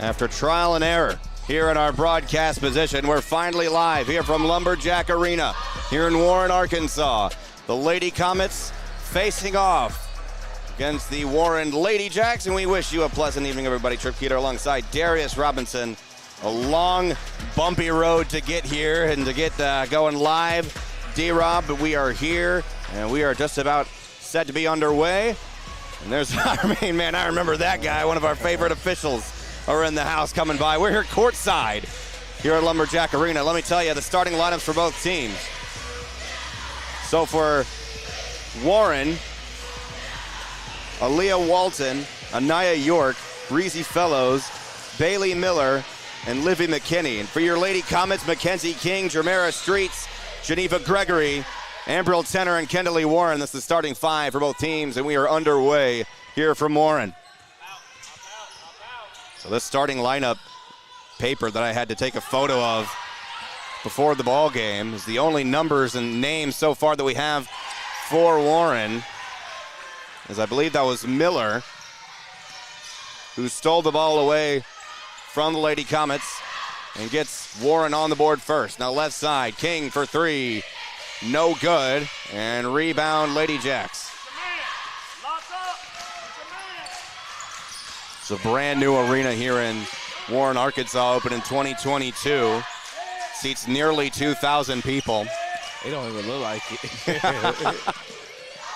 After trial and error here in our broadcast position, we're finally live here from Lumberjack Arena here in Warren, Arkansas. The Lady Comets facing off against the Warren Lady Jacks, and we wish you a pleasant evening, everybody. Trip Keeter alongside Darius Robinson. A long, bumpy road to get here and to get going live. D-Rob, but we are here, and we are just about set to be underway. And there's our main man. I remember that guy, one of our favorite officials are in the house coming by. We're here courtside here at Lumberjack Arena. Let me tell you the starting lineups for both teams. So for Warren, Aaliyah Walton, Anaya York, Breezy Fellows, Bailey Miller, and Livy McKinney. And for your Lady Comets, Mackenzie King, Jermera Streets, Geneva Gregory, Ambril Tenner, and Kendall Warren. That's the starting five for both teams, and we are underway here from Warren. So this starting lineup paper that I had to take a photo of before the ball game is the only numbers and names so far that we have for Warren, as I believe that was Miller who stole the ball away from the Lady Comets and gets Warren on the board first. Now left side, King for three, no good, and rebound Lady Jacks. It's a brand new arena here in Warren, Arkansas, opened in 2022. Seats nearly 2,000 people. They don't even look like it.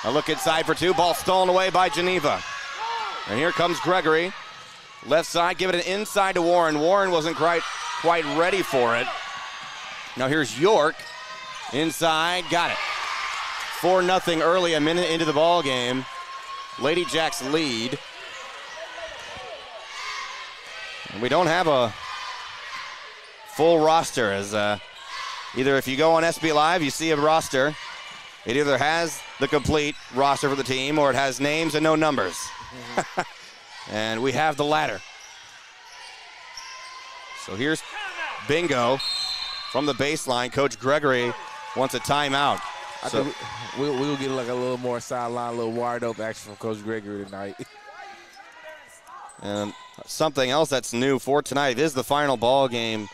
A look inside for two, ball stolen away by Geneva. And here comes Gregory. Left side, give it an inside to Warren. Warren wasn't quite ready for it. Now here's York. Inside, got it. 4-0 early, a minute into the ball game. Lady Jacks lead. And we don't have a full roster, as either if you go on SB Live, you see a roster. It either has the complete roster for the team or it has names and no numbers. And we have the latter. So here's bingo from the baseline. Coach Gregory wants a timeout. I think we'll get like a little more sideline, a little wide open action from Coach Gregory tonight. And something else that's new for tonight is the final ball game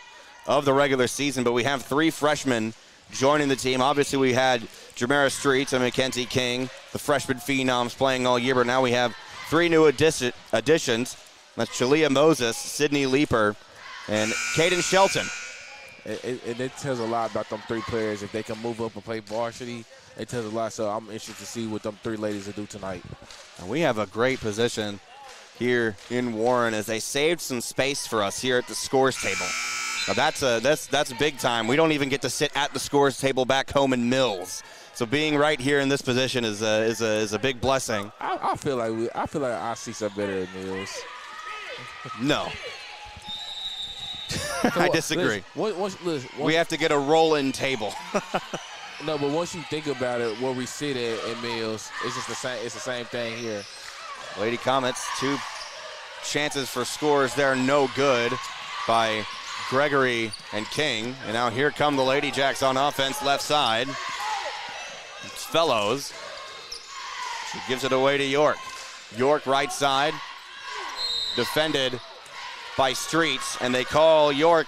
of the regular season, but we have three freshmen joining the team. Obviously, we had Jermera Streets and Mackenzie King, the freshman phenoms playing all year, but now we have three new additions. That's Shalia Moses, Sydney Leeper, and Caden Shelton. It tells a lot about them three players. If they can move up and play varsity, it tells a lot. So I'm interested to see what them three ladies will do tonight. And we have a great position here in Warren as they saved some space for us here at the scores table. Now that's big time. We don't even get to sit at the scores table back home in Mills. So being right here in this position is a big blessing. I feel like our seats are better at Mills. No. I disagree. Listen, we have to get a roll-in table. No, but once you think about it, where we sit at Mills, it's just the same. It's the same thing here. Lady Comets, two chances for scores there, no good by Gregory and King. And now here come the Lady Jacks on offense, left side. It's Fellows. She gives it away to York. York right side, defended by Streets, and they call York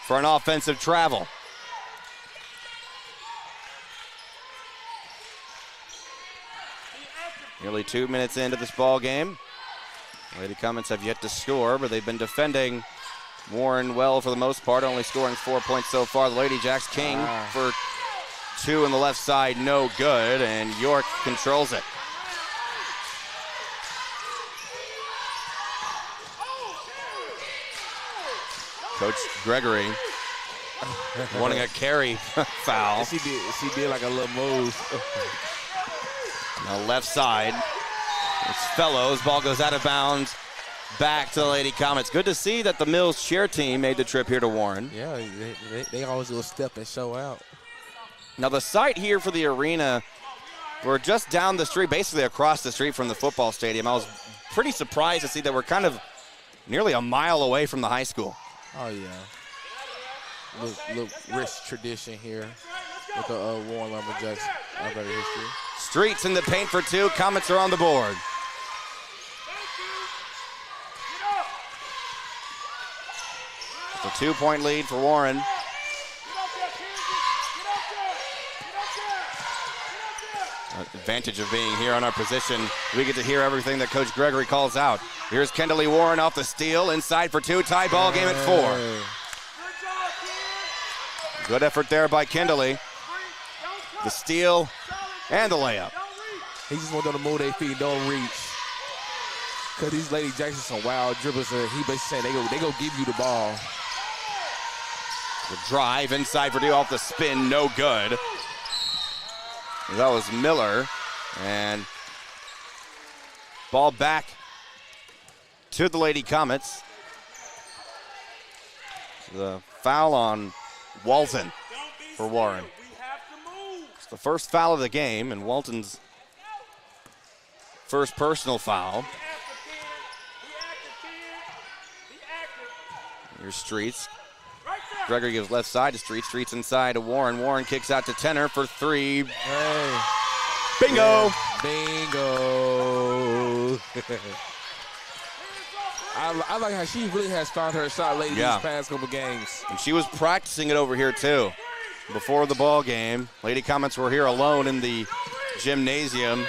for an offensive travel. Nearly 2 minutes into this ball game. Lady Comets have yet to score, but they've been defending Warren well for the most part, only scoring 4 points so far. The Lady Jacks, King for two on the left side, no good, and York controls it. Coach Gregory wanting a carry foul. She did like a little move. Now left side, it's Fellows. Ball goes out of bounds, back to the Lady Comets. Good to see that the Mills cheer team made the trip here to Warren. Yeah, they always will step and show out. Now the site here for the arena, we're just down the street, basically across the street from the football stadium. I was pretty surprised to see that we're kind of nearly a mile away from the high school. Oh, yeah. Look rich tradition here with the Warren Lumberjacks. Better history. Streets in the paint for two. Comets are on the board. It's a 2-point lead for Warren. Advantage of being here on our position, we get to hear everything that Coach Gregory calls out. Here's Kendall Warren off the steal, inside for 2, tie ball game at 4. Good effort there by Kendall. The steal and the layup. He just want them to move their feet and don't reach. Because these Lady Jacks are some wild dribblers, and he basically saying they go give you the ball. The drive inside for 2 off the spin, no good. That was Miller, and ball back to the Lady Comets. The foul on Walton for Warren. It's the first foul of the game, and Walton's first personal foul. Here's Streets. Gregory gives left side to Streets. Streets inside to Warren. Warren kicks out to Tenor for 3. Hey. Bingo! Yeah. Bingo! I like how she really has found her shot late these past couple games. And she was practicing it over here too. Before the ball game, Lady Comets were here alone in the gymnasium.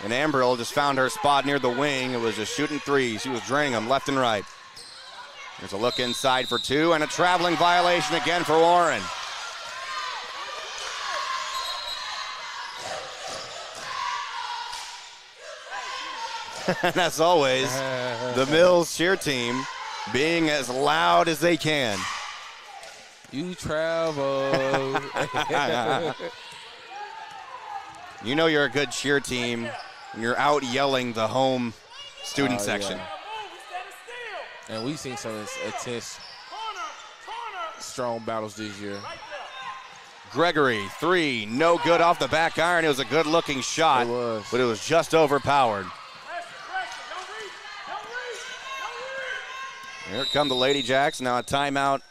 And Ambrill just found her spot near the wing. It was just shooting threes. She was draining them left and right. There's a look inside for 2 and a traveling violation again for Warren. And as always, the Mills cheer team being as loud as they can. You travel. You know you're a good cheer team when you're out yelling the home student section. Yeah. And we've seen some intense, strong battles this year. Gregory, 3, no good off the back iron. It was a good-looking shot, but it was just overpowered. Here come the Lady Jacks. Now a timeout.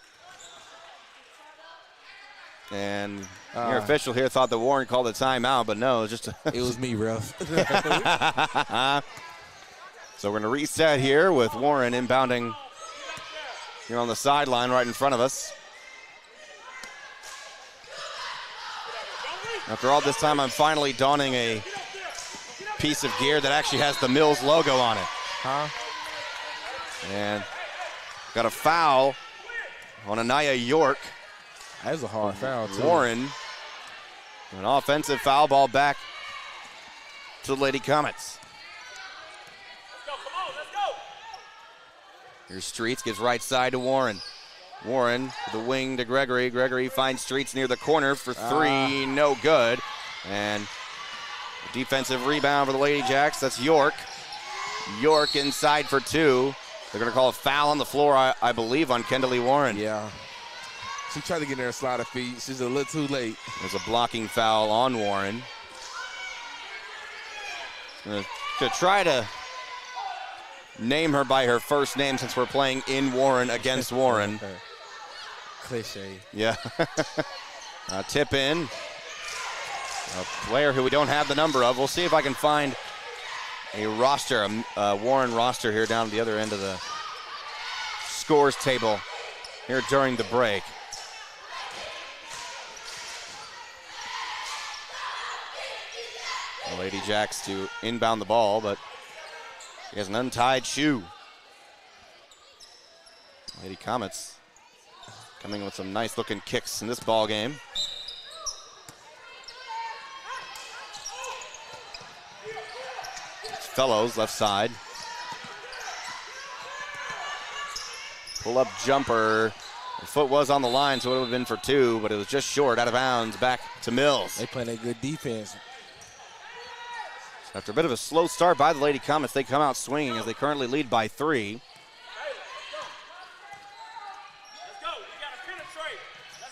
And your official here thought that Warren called a timeout, but no, it was just it was me, ref. So we're going to reset here with Warren inbounding here on the sideline right in front of us. After all this time, I'm finally donning a piece of gear that actually has the Mills logo on it. And got a foul on Anaya York. That was a hard foul, too. Warren, an offensive foul, ball back to the Lady Comets. Here's Streets, gives right side to Warren. Warren to the wing to Gregory. Gregory finds Streets near the corner for 3, no good. And a defensive rebound for the Lady Jacks, that's York. York inside for 2. They're going to call a foul on the floor, I believe, on Kendall Warren. Yeah. She tried to get in there and slide her feet. She's a little too late. There's a blocking foul on Warren. To try to name her by her first name since we're playing in Warren against Warren. Cliche. Yeah. Tip in. A player who we don't have the number of. We'll see if I can find a roster, a Warren roster here down at the other end of the scores table here during the break. The Lady Jacks to inbound the ball, but he has an untied shoe. Lady Comets coming with some nice looking kicks in this ball game. It's Fellows left side. Pull up jumper. The foot was on the line, so it would have been for 2, but it was just short, out of bounds, back to Mills. They playing a good defense. After a bit of a slow start by the Lady Comets, they come out swinging as they currently lead by 3.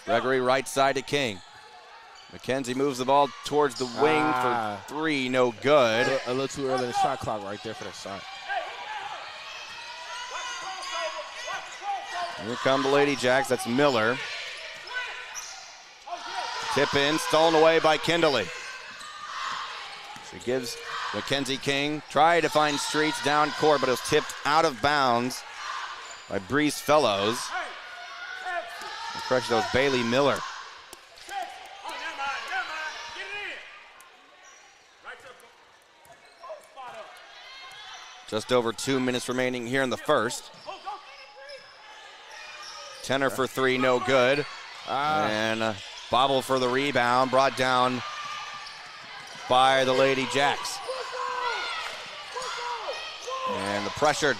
Gregory right side to King. McKenzie moves the ball towards the wing for 3, no good. A little too early in the shot clock right there for that shot. Here come the Lady Jacks, that's Miller. Tip in, stolen away by Kindley. She gives Mackenzie King, try to find Streets down court, but it was tipped out of bounds by Breeze Fellows. Correction, that was Bailey Miller. Just over 2 minutes remaining here in the first. Tenor for three, no good. And Bball for the rebound, brought down by the Lady Jacks. And the pressure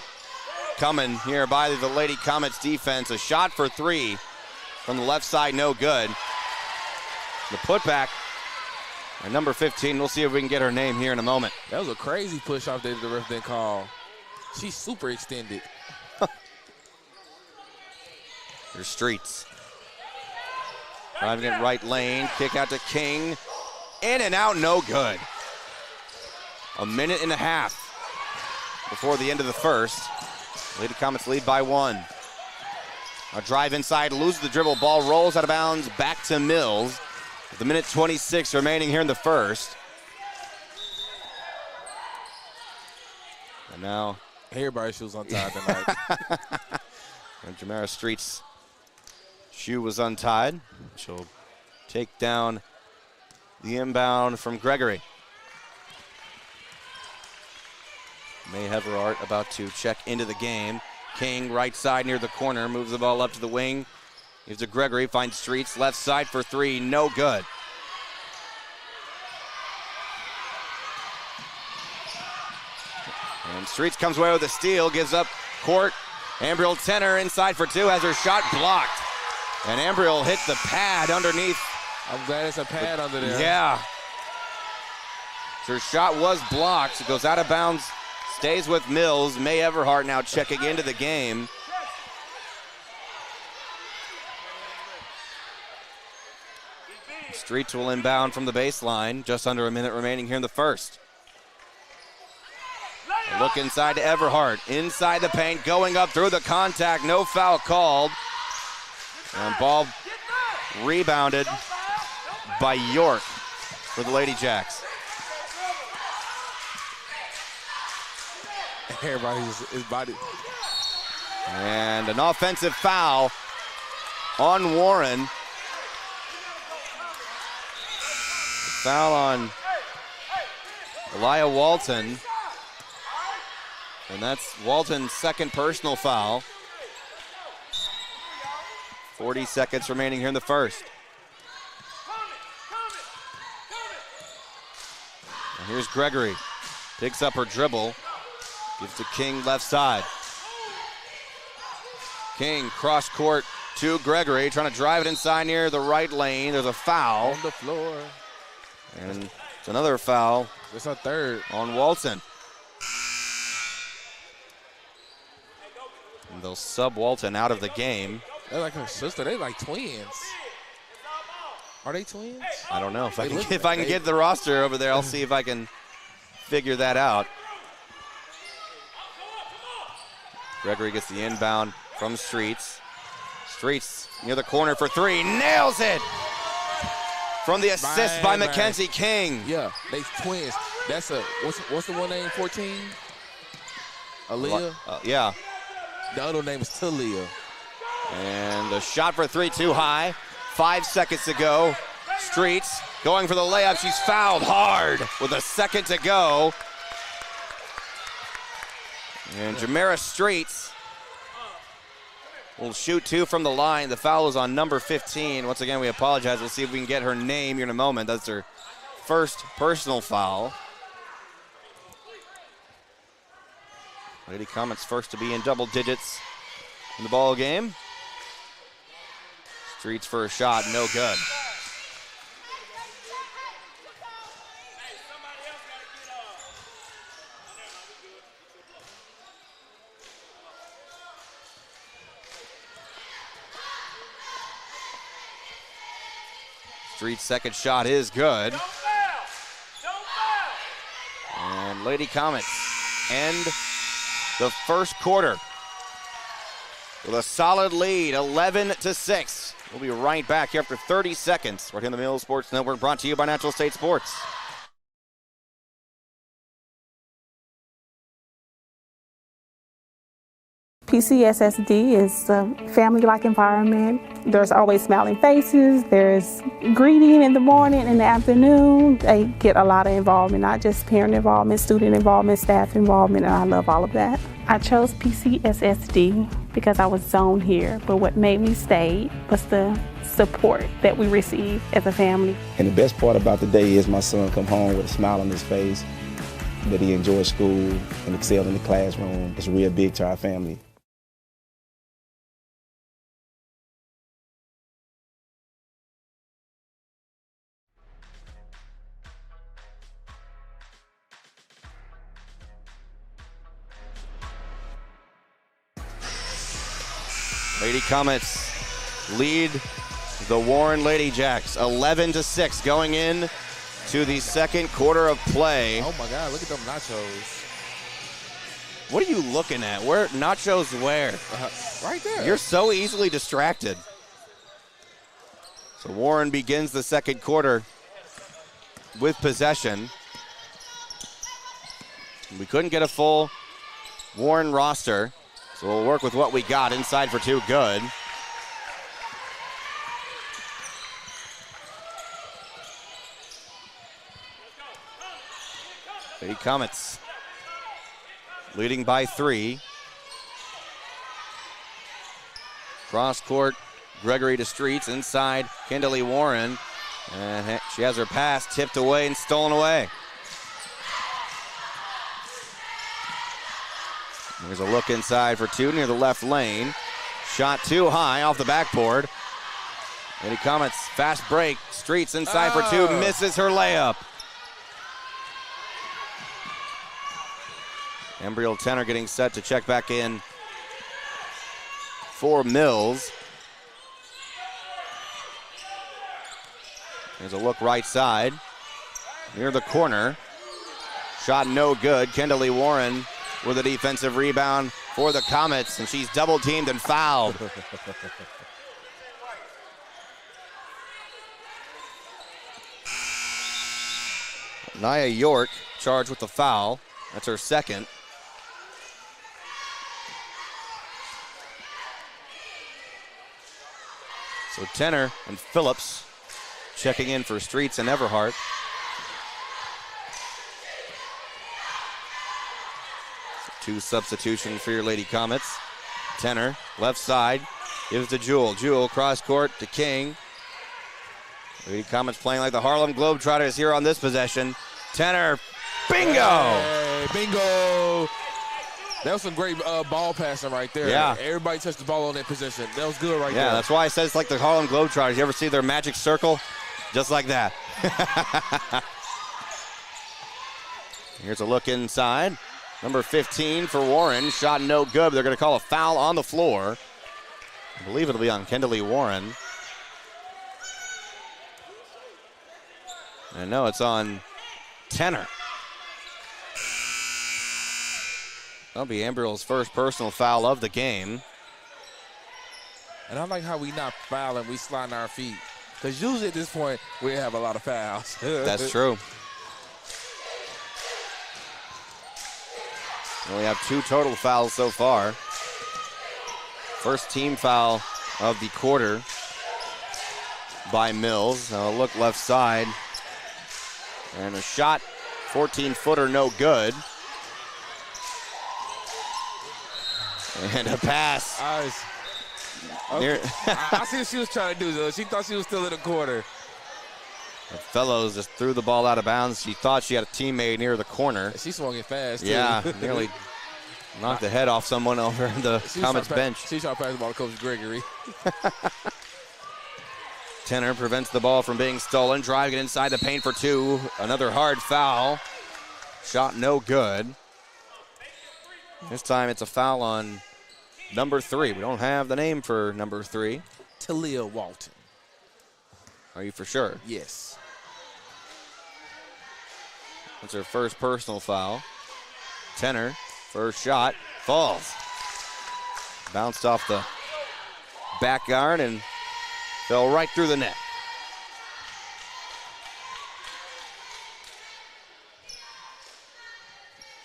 coming here by the Lady Comets defense. A shot for three from the left side, no good. The putback by number 15. We'll see if we can get her name here in a moment. That was a crazy push off that the ref didn't call. She's super extended. Here's Streets. Driving it right lane, kick out to King. In and out, no good. A minute and a half before the end of the first. Lady Comets lead by one. A drive inside, loses the dribble, ball rolls out of bounds, back to Mills. With a minute 26 remaining here in the first. And now everybody's shoes untied tonight. And Jamara Streets' shoe was untied. She'll take down the inbound from Gregory. May Heverart about to check into the game. King, right side near the corner, moves the ball up to the wing. Gives to Gregory, finds Streets, left side for three, no good. And Streets comes away with a steal, gives up court. Ambriel Tenor inside for two, has her shot blocked. And Ambriel hit the pad underneath. I'm glad it's a pad under there. Yeah. Her shot was blocked. It goes out of bounds, stays with Mills. May Everhart now checking into the game. Streets will inbound from the baseline. Just under a minute remaining here in the first. A look inside to Everhart. Inside the paint, going up through the contact. No foul called. And ball rebounded by York for the Lady Jacks. Everybody's his body. And an offensive foul on Warren. Foul on Elia Walton. And that's Walton's second personal foul. 40 seconds remaining here in the first. And here's Gregory. Picks up her dribble. Gives to King left side. King cross court to Gregory. Trying to drive it inside near the right lane. There's a foul. On the floor. And it's another foul. It's a third. On Walton. And they'll sub Walton out of the game. They're like her sister. They like twins. Are they twins? I don't know. If I can get the roster over there, I'll see if I can figure that out. Gregory gets the inbound from Streets. Streets near the corner for three. Nails it! From the assist by Mackenzie King. Yeah, they twins. That's a, what's the one name, 14? Aaliyah? Yeah. The other name is Talia. And a shot for three, too high. 5 seconds to go. Streets going for the layup. She's fouled hard with a second to go. And Jamara Streets will shoot two from the line. The foul is on number 15. Once again, we apologize. We'll see if we can get her name here in a moment. That's her first personal foul. Lady Comets first to be in double digits in the ball game. Streets for a shot, no good. Streets' second shot is good. And Lady Comets end the first quarter with a solid lead, 11-6. We'll be right back here after 30 seconds. Right here on the Mill Sports Network, brought to you by Natural State Sports. PCSSD is a family-like environment. There's always smiling faces. There's greeting in the morning and the afternoon. They get a lot of involvement, not just parent involvement, student involvement, staff involvement, and I love all of that. I chose PCSSD because I was zoned here, but what made me stay was the support that we receive as a family. And the best part about the day is my son come home with a smile on his face, that he enjoys school and excelled in the classroom. It's real big to our family. Lady Comets lead the Warren Lady Jacks 11-6 going in to the second quarter of play. Oh my God, look at them nachos. What are you looking at? Where nachos where? Right there. You're so easily distracted. So Warren begins the second quarter with possession. We couldn't get a full Warren roster, so we'll work with what we got. Inside for two, good. Lady Comets leading by 3. Cross court, Gregory to Streets. Inside, Kimberly Warren. And she has her pass tipped away and stolen away. There's a look inside for 2 near the left lane. Shot too high off the backboard. Lady Comets, fast break. Streets inside for 2, misses her layup. Embryal Tenor getting set to check back in for Mills. There's a look right side. Near the corner. Shot no good. Kimberly Warren with a defensive rebound for the Comets, and she's double teamed and fouled. Nia York charged with the foul. That's her second. So Tenor and Phillips checking in for Streets and Everhart. Two substitutions for your Lady Comets. Tenor, left side, gives to Jewel. Jewel, cross court to King. Lady Comets playing like the Harlem Globetrotters here on this possession. Tenor, bingo! Hey, bingo! That was some great ball passing right there. Yeah. Everybody touched the ball on that position. That was good right there. Yeah, that's why I said it's like the Harlem Globetrotters. You ever see their magic circle? Just like that. Here's a look inside. Number 15 for Warren. Shot no good. They're going to call a foul on the floor. I believe it'll be on Kimberly Warren. And no, it's on Tenor. That'll be Embryal's first personal foul of the game. And I like how we not fouling, we sliding our feet. Because usually at this point, we have a lot of fouls. That's true. We only have 2 total fouls so far. First team foul of the quarter by Mills. Now a look left side. And a shot, 14-footer, no good. And a pass. I see what she was trying to do, though. She thought she was still in the corner. Fellows just threw the ball out of bounds. She thought she had a teammate near the corner. She swung it fast, too. Yeah, nearly knocked the head off someone over the Comets bench. She tried to pass the ball to Coach Gregory. Tenor prevents the ball from being stolen. Driving it inside the paint for 2. Another hard foul. Shot no good. This time it's a foul on number 3. We don't have the name for number 3. Talia Walton. Are you for sure? Yes. That's her first personal foul. Tenor, first shot, falls. Bounced off the back iron and fell right through the net.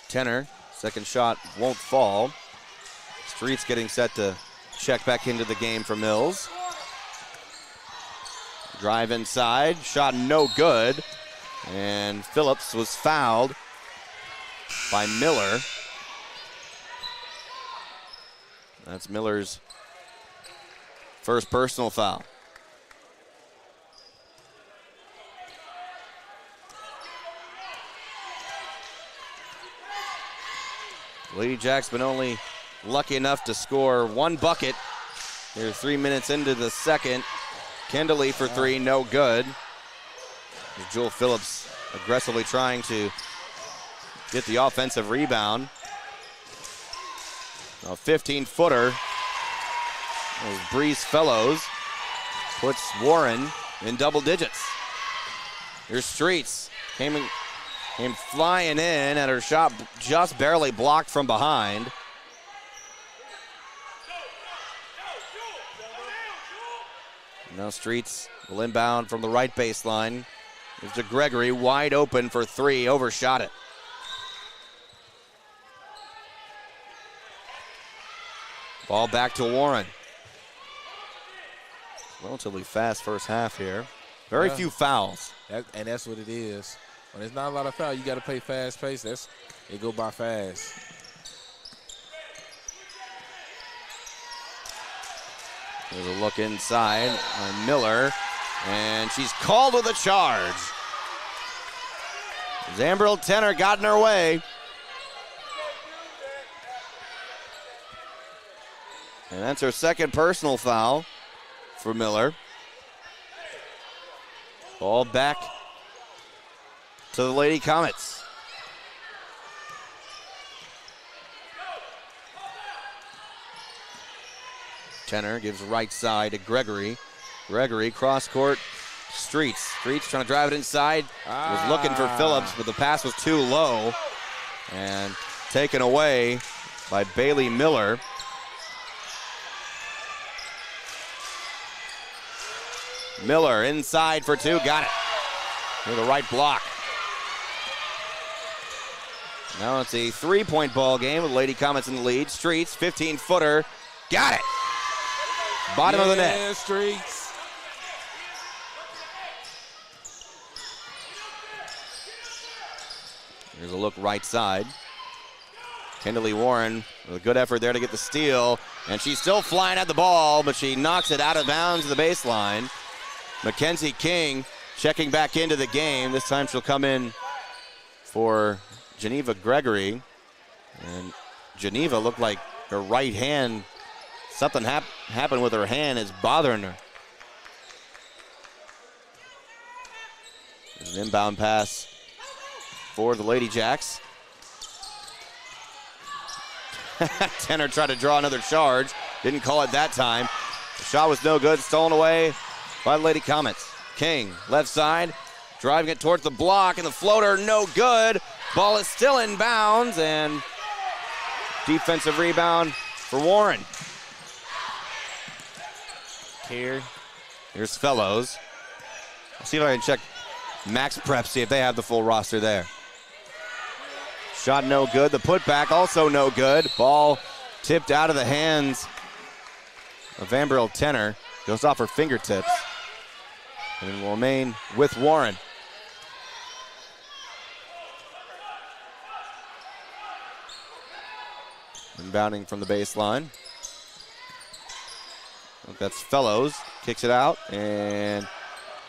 Tenor, second shot won't fall. Streets getting set to check back into the game for Mills. Drive inside, shot no good. And Phillips was fouled by Miller. That's Miller's first personal foul. Lady Jack's been only lucky enough to score one bucket. They're 3 minutes into the second. Kendalley for three, no good. Jewel Phillips aggressively trying to get the offensive rebound. A 15-footer. Breeze Fellows puts Warren in double digits. Here's Streets. Came flying in, and her shot just barely blocked from behind. Now Streets will inbound from the right baseline. It's to Gregory, wide open for three, overshot it. Ball back to Warren. Relatively fast first half here. Very few fouls. And that's what it is. When there's not a lot of foul, you got to play fast pace. It go by fast. There's a look inside on Miller, and she's called with a charge. Zambril Tenor got in her way. And that's her second personal foul for Miller. Ball back to the Lady Comets. Tenor gives right side to Gregory. Gregory cross court. Streets trying to drive it inside. Was looking for Phillips, but the pass was too low. And taken away by Bailey Miller. Miller inside for two, got it. With a right block. Now it's a three-point ball game with Lady Comets in the lead. Streets, 15-footer, got it. Bottom of the net. Streets. Here's a look right side. Kendalley Warren with a good effort there to get the steal. And she's still flying at the ball, but she knocks it out of bounds to the baseline. Mackenzie King checking back into the game. This time she'll come in for Geneva Gregory. And Geneva looked like her right hand, something happened with her hand, is bothering her. There's an inbound pass for the Lady Jacks. Tenor tried to draw another charge. Didn't call it that time. The shot was no good, stolen away by the Lady Comets. King, left side, driving it towards the block, and the floater, no good. Ball is still in bounds, and defensive rebound for Warren. Here's Fellows. I'll see if I can check Max Prep, see if they have the full roster there. Shot no good. The putback also no good. Ball tipped out of the hands of Zambril Tenor. Goes off her fingertips. And will remain with Warren. Inbounding from the baseline. That's Fellows. Kicks it out. And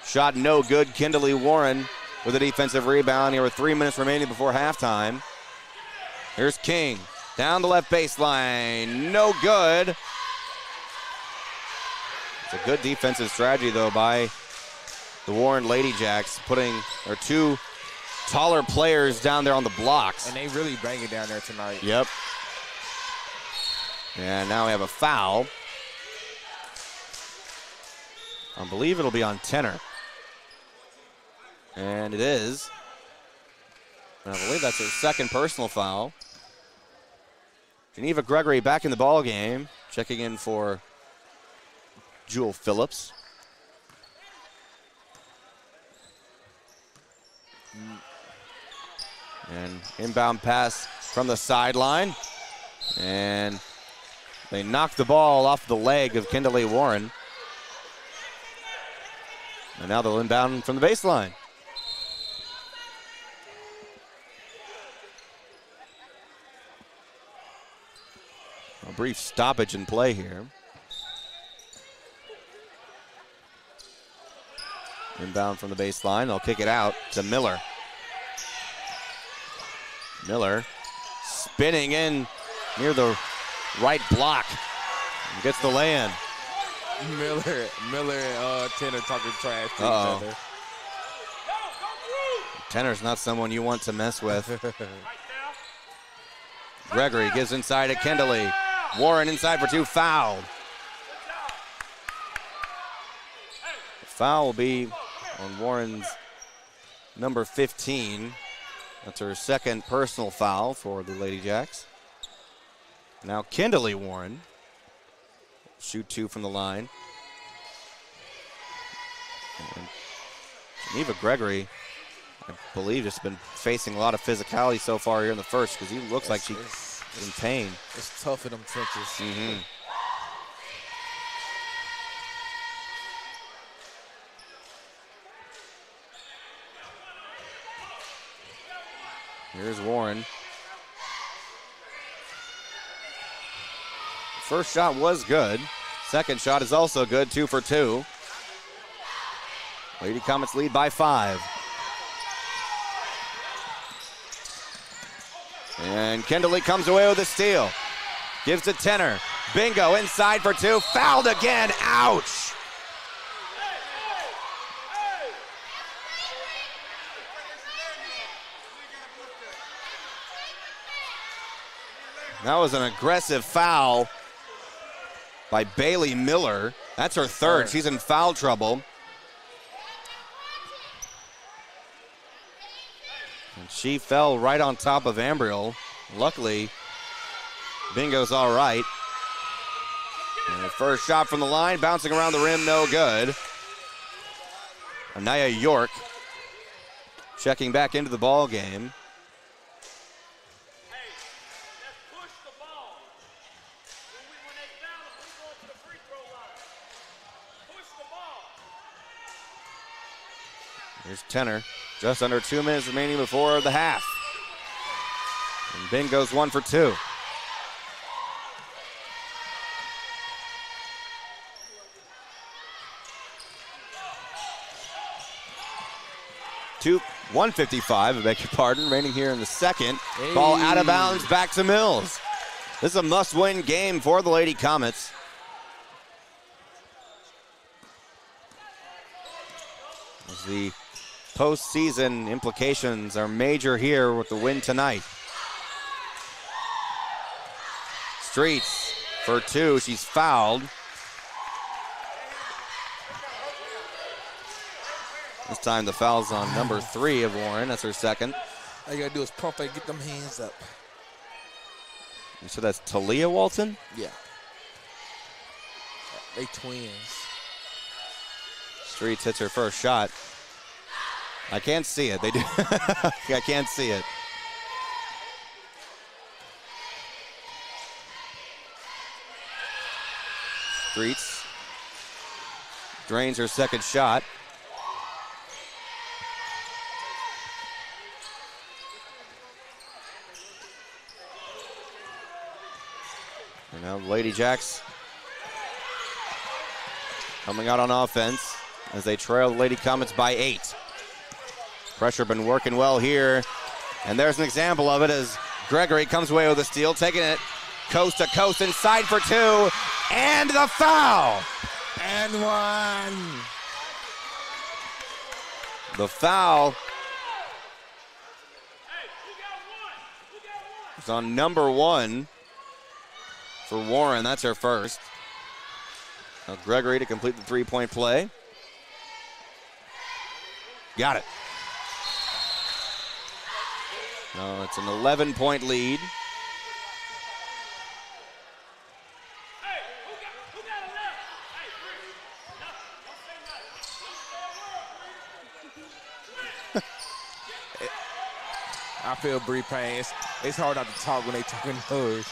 shot no good. Kendalley Warren with a defensive rebound. Here were 3 minutes remaining before halftime. Here's King. Down the left baseline. No good. It's a good defensive strategy, though, by the Warren Lady Jacks, putting their two taller players down there on the blocks. And they really bang it down there tonight. Yep. And now we have a foul. I believe it'll be on Tenor. And it is. And I believe that's her second personal foul. Geneva Gregory back in the ball game, checking in for Jewel Phillips. And inbound pass from the sideline. And They knocked the ball off the leg of Kindley Warren. And now they'll inbound from the baseline. A brief stoppage in play here. Inbound from the baseline. They'll kick it out to Miller. Miller spinning in near the right block. And gets the lay-in. Miller and Tanner talking trash to each other. Tanner's not someone you want to mess with. Gregory gives inside to Kindley. Warren inside for two, foul. The foul will be on Warren's number 15. That's her second personal foul for the Lady Jacks. Now Kindley Warren. Shoot two from the line. And Geneva Gregory, I believe, has been facing a lot of physicality so far here in the first because he looks like she's in pain. It's tough in them trenches. Mm-hmm. Here's Warren. First shot was good. Second shot is also good, 2 for 2. Lady Comets lead by 5. And Kindley comes away with a steal. Gives to Tenner. Bingo inside for 2. Fouled again. Ouch. That was an aggressive foul by Bailey Miller. That's her third. She's in foul trouble. And she fell right on top of Ambriel. Luckily, Bingo's all right. And the first shot from the line, bouncing around the rim, no good. Anaya York checking back into the ball game. Here's Tenner. Just under 2 minutes remaining before the half. And Bingo's 1 for 2. Two, 1:55, I beg your pardon, remaining here in the second. Hey. Ball out of bounds, back to Mills. This is a must-win game for the Lady Comets. As the postseason implications are major here with the win tonight. Streets for 2. She's fouled. This time the foul's on number 3 of Warren. That's her second. All you gotta do is pump and get them hands up. You said that's Talia Walton? Yeah. They twins. Streets hits her first shot. I can't see it. They do. I can't see it. Streets drains her second shot. And now Lady Jacks coming out on offense as they trail the Lady Comets by 8. Pressure been working well here. And there's an example of it as Gregory comes away with a steal, taking it coast to coast inside for 2. And the foul. And 1. The foul is on number 1 for Warren. That's her first. Now Gregory to complete the three-point play. Got it. No, it's an 11-point lead. I feel Bree pain. It's hard not to talk when they talking hers.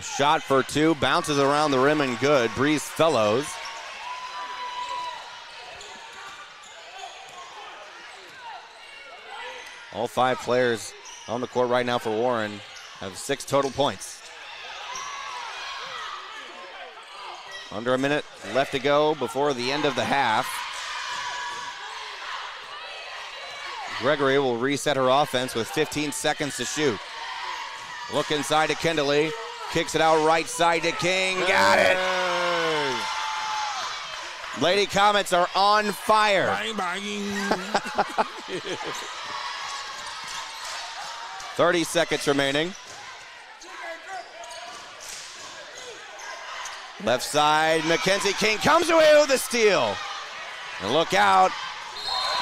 Shot for two, bounces around the rim and good. Breeze Fellows. All 5 players on the court right now for Warren have 6 total points. Under a minute left to go before the end of the half. Gregory will reset her offense with 15 seconds to shoot. Look inside to Kindley. Kicks it out right side to King. Got it. Lady Comets are on fire. Bang, bang. 30 seconds remaining. Left side, Mackenzie King comes away with a steal. And look out.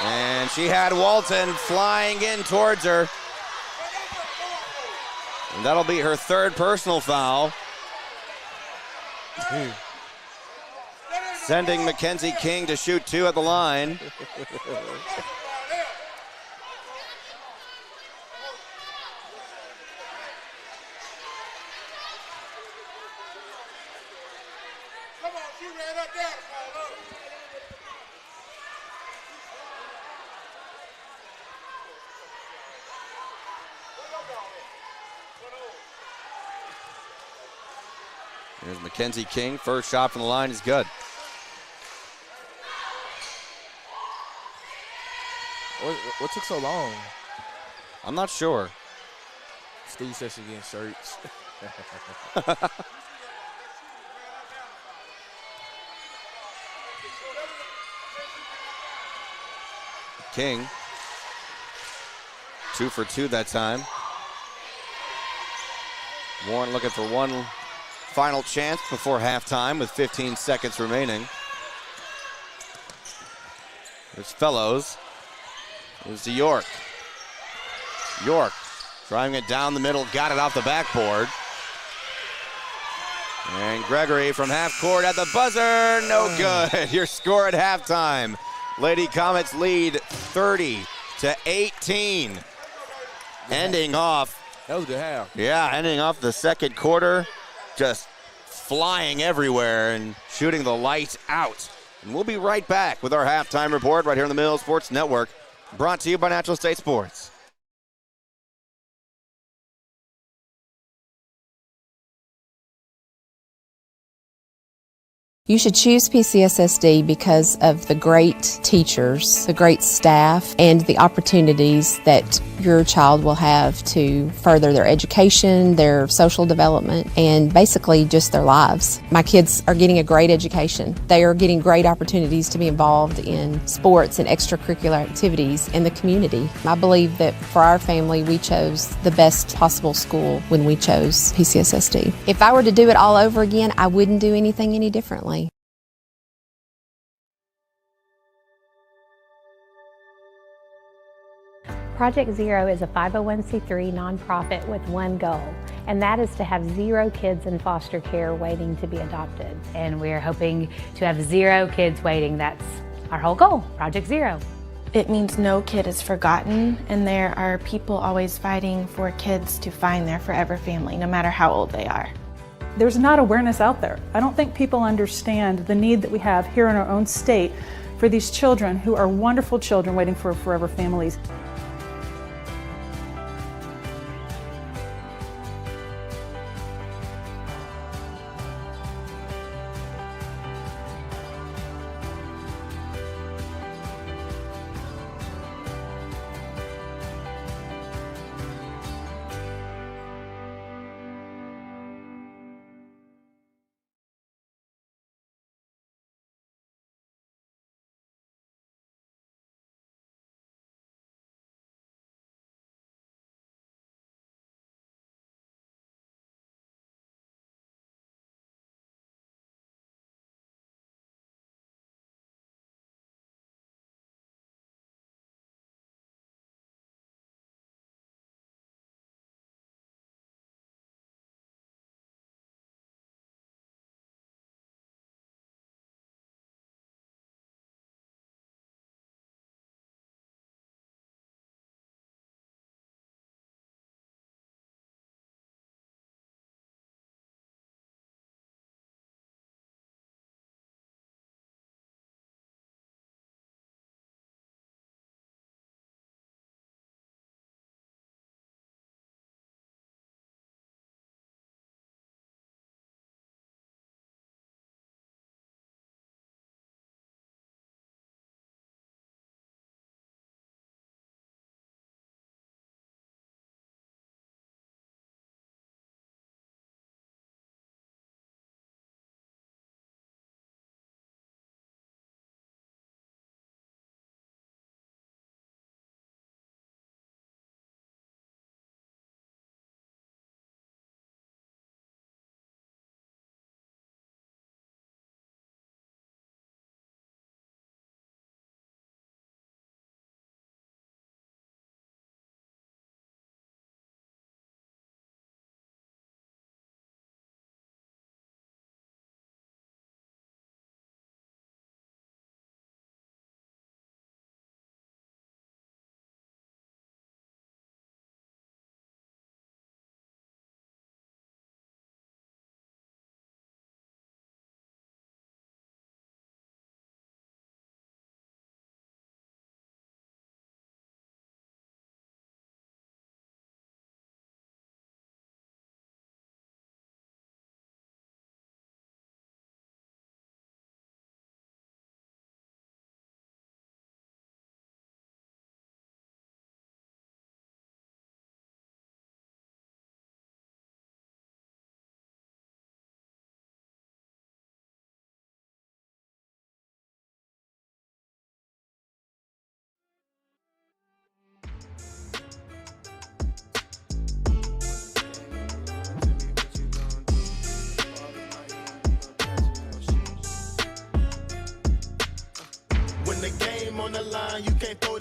And she had Walton flying in towards her. And that'll be her 3rd personal foul. Sending Mackenzie King to shoot 2 at the line. Here's Mackenzie King. First shot from the line is good. What took so long? I'm not sure. Steve says she getting shirts. King. 2 for 2 that time. Warren looking for one final chance before halftime with 15 seconds remaining. There's Fellows. There's to York. York driving it down the middle, got it off the backboard. And Gregory from half court at the buzzer, no good. Your score at halftime. Lady Comets lead 30-18. Ending off. That was a good half. Yeah, ending off the second quarter, just flying everywhere and shooting the lights out. And we'll be right back with our halftime report right here on the Mill Sports Network, brought to you by Natural State Sports. You should choose PCSSD because of the great teachers, the great staff, and the opportunities that your child will have to further their education, their social development, and basically just their lives. My kids are getting a great education. They are getting great opportunities to be involved in sports and extracurricular activities in the community. I believe that for our family, we chose the best possible school when we chose PCSSD. If I were to do it all over again, I wouldn't do anything any differently. Project Zero is a 501c3 nonprofit with one goal, and that is to have 0 kids in foster care waiting to be adopted. And we're hoping to have 0 kids waiting. That's our whole goal, Project Zero. It means no kid is forgotten, and there are people always fighting for kids to find their forever family, no matter how old they are. There's not awareness out there. I don't think people understand the need that we have here in our own state for these children who are wonderful children waiting for forever families.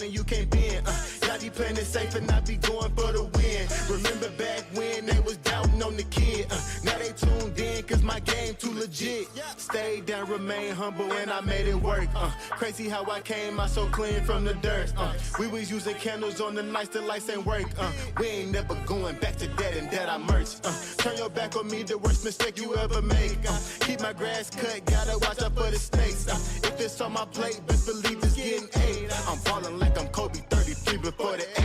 folding, you can't bend. Y'all be playing it safe and I be going for the win. Remember back when they was doubting on the kid. Now they tuned in cause my game too legit. Stayed down, remain humble, and I made it work. Crazy how I came out so clean from the dirt. We was using candles on the nights the lights ain't work. We ain't never going back to that and that I merch. Turn your back on me, the worst mistake you ever make. Keep my grass cut, gotta watch out for the snakes. If it's on my plate, best believe it's getting 8. I'm ballin' like I'm Kobe 33 before the 8.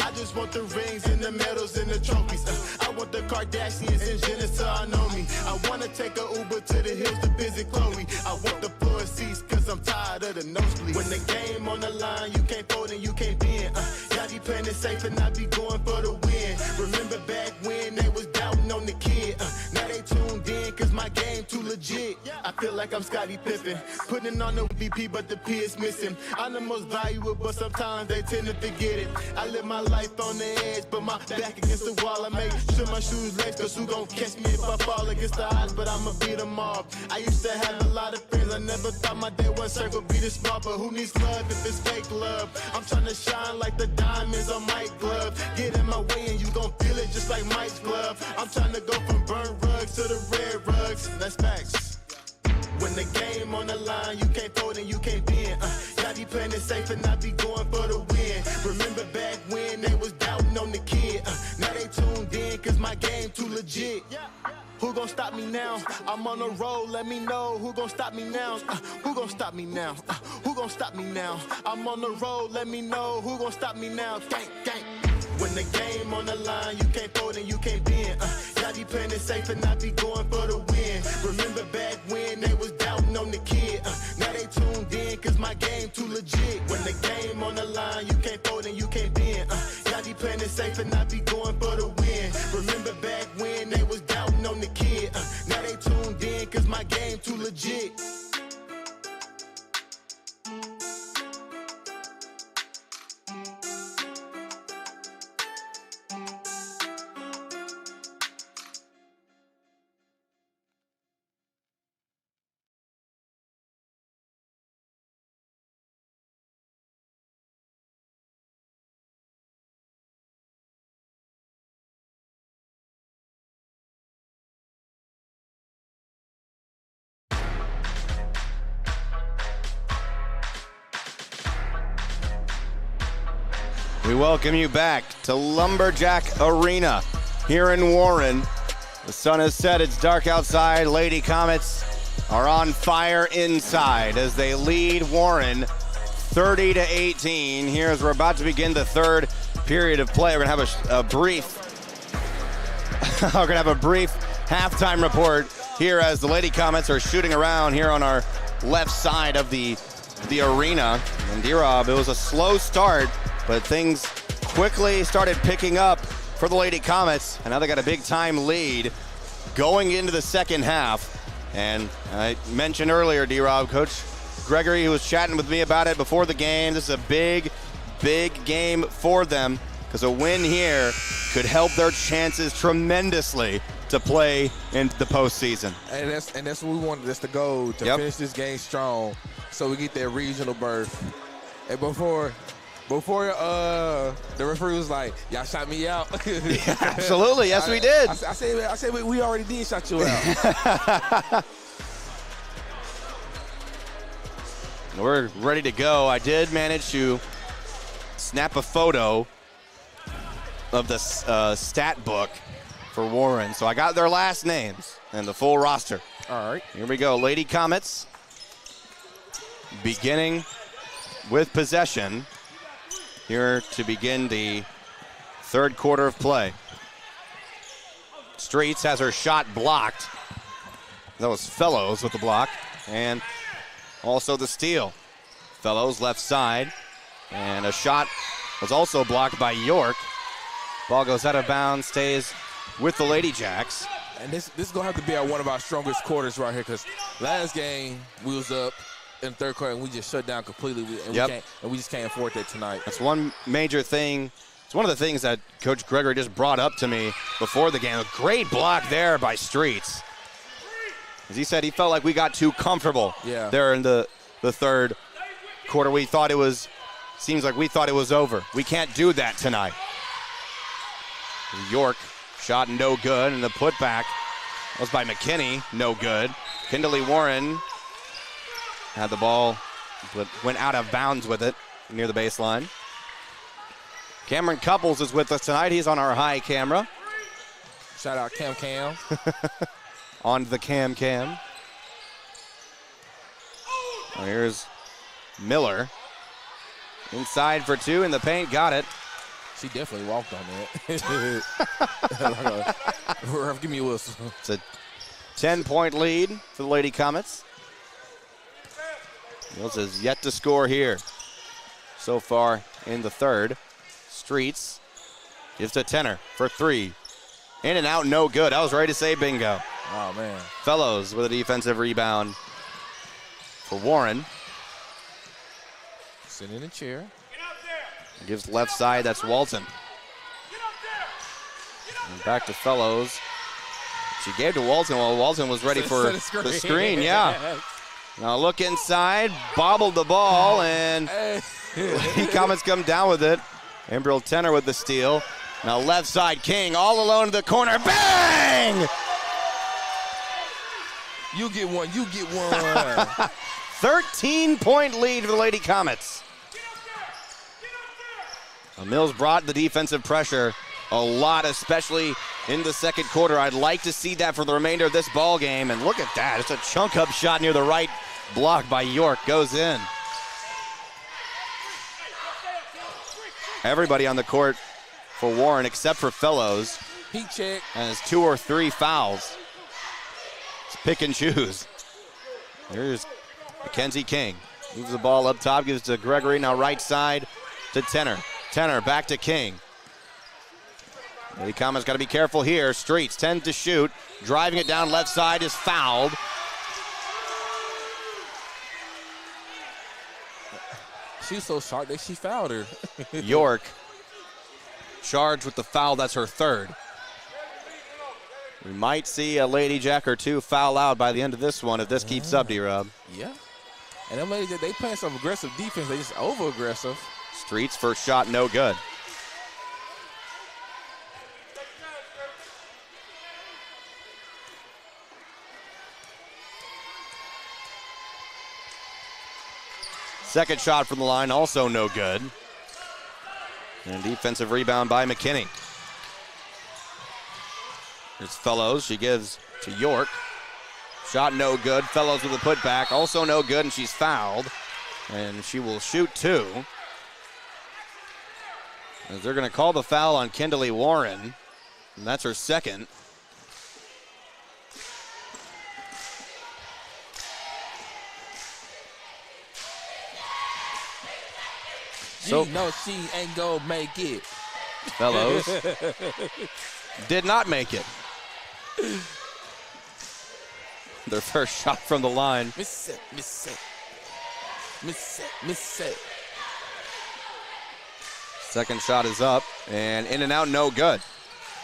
I just want the rings and the medals and the trophies. I want the Kardashians and Jenner to all know me. I wanna take a Uber to the hills to visit Chloe. I want the floor seats cause I'm tired of the nosebleeds. When the game on the line, you can't fold and you can't bend. Y'all be playing it safe and I be going for the win. Remember back when they was doubting on the kid. Now they tuned in cause my game too legit. I feel like I'm Scottie Pippen, putting on the VP but the P is missing. I'm the most valuable but sometimes they tend to forget it. I live my life on the edge but my back against the wall. I make sure my shoes lace cause who gon' catch me if I fall against the odds, but I'ma beat them all. I used to have a lot of friends, I never thought my day one circle be this small, but who needs love if it's fake love? I'm tryna shine like the diamonds on Mike's glove. Get in my way and you gon' feel it just like Mike's glove. I'm tryna go from burnt rugs to the red rugs. That's facts. When the game on the line, you can't fold and you can't bend. Y'all be playing it safe and I be going for the win. Remember back when they was doubting on the kid. Now they tuned in cause my game too legit. Who gon' stop me now? I'm on a roll, let me know. Who gon' stop me now? Who gon' stop me now? Who gon' stop me now? I'm on the roll, let me know. Who gon' stop me now? Gang, gang. When the game on the line, you can't fold and you can't bend. Y'all be playing it safe and I be going for the win. Remember back when they was doubting on the kid. Now they tuned in cause my game too legit. When the game on the line, you can't fold and you can't bend. Y'all be playing it safe and I be going for the win. Remember back when they was doubting on the kid. Now they tuned in cause my game too legit. We welcome you back to Lumberjack Arena here in Warren. The sun has set, it's dark outside. Lady Comets are on fire inside as they lead Warren 30-18. Here as we're about to begin the third period of play. We're gonna have a brief halftime report here as the Lady Comets are shooting around here on our left side of the arena. And D-Rob, it was a slow start, but things quickly started picking up for the Lady Comets, and now they got a big time lead going into the second half. And I mentioned earlier, D-Rob, Coach Gregory, who was chatting with me about it before the game, this is a big game for them because a win here could help their chances tremendously to play in the postseason. And that's what we wanted. That's the goal, to finish this game strong so we get that regional berth. And before the referee was like, y'all shot me out. Yeah, absolutely, yes we did. I said we already did shot you out. We're ready to go. I did manage to snap a photo of the stat book for Warren. So I got their last names and the full roster. All right. Here we go. Lady Comets beginning with possession here to begin the third quarter of play. Streets has her shot blocked. That was Fellows with the block. And also the steal. Fellows left side. And a shot was also blocked by York. Ball goes out of bounds, stays with the Lady Jacks. And this is going to have to be one of our strongest quarters right here, because last game we was up in the third quarter and we just shut down completely. And we just can't afford that tonight. That's one major thing. It's one of the things that Coach Gregory just brought up to me before the game. A great block there by Streets. As he said, he felt like we got too comfortable there in the third quarter. We thought it was seems like we thought it was over. We can't do that tonight. York shot no good, and the putback was by McKinney, no good. Kindley Warren had the ball, but went out of bounds with it near the baseline. Cameron Couples is with us tonight. He's on our high camera. Shout out Cam. On the Cam. Well, here's Miller. Inside for two in the paint, got it. She definitely walked on that. Ref, give me a whistle. It's a 10-point lead for the Lady Comets. Mills has yet to score here so far in the third. Streets gives to Tenner for three. In and out, no good. I was ready to say bingo. Oh, man. Fellows with a defensive rebound for Warren. Sitting in a chair. Gives left side, that's Walton. And back to Fellows. She gave to Walton while Walton was ready for the screen, yeah. Now look inside, bobbled the ball, and Lady Comets come down with it. Ambril Tenner with the steal. Now left side, King all alone in the corner, bang! You get one. 13-point lead for the Lady Comets. Mills brought the defensive pressure a lot, especially in the second quarter. I'd like to see that for the remainder of this ball game. And look at that. It's a chunk-up shot near the right block by York. Goes in. Everybody on the court for Warren except for Fellows. Heat check. And it's 2 or 3 fouls. It's pick and choose. There's Mackenzie King. Moves the ball up top, gives to Gregory. Now right side to Tenner. Tenner back to King. Lady Comets got to be careful here. Streets 10 to shoot. Driving it down left side is fouled. She's so sharp that she fouled her. York charged with the foul. That's her third. We might see a Lady Jack or two foul out by the end of this one if this keeps up, D-Rob. Yeah. And them ladies, they playing some aggressive defense. They just over-aggressive. Streets first shot, no good. Second shot from the line, also no good. And a defensive rebound by McKinney. Here's Fellows, she gives to York. Shot no good, Fellows with a putback, also no good, and she's fouled. And she will shoot two. As they're going to call the foul on Kindley Warren, and that's her second. So, you know she ain't gonna make it. Fellows did not make it. Their first shot from the line. Miss it. Second shot is up, and in and out, no good.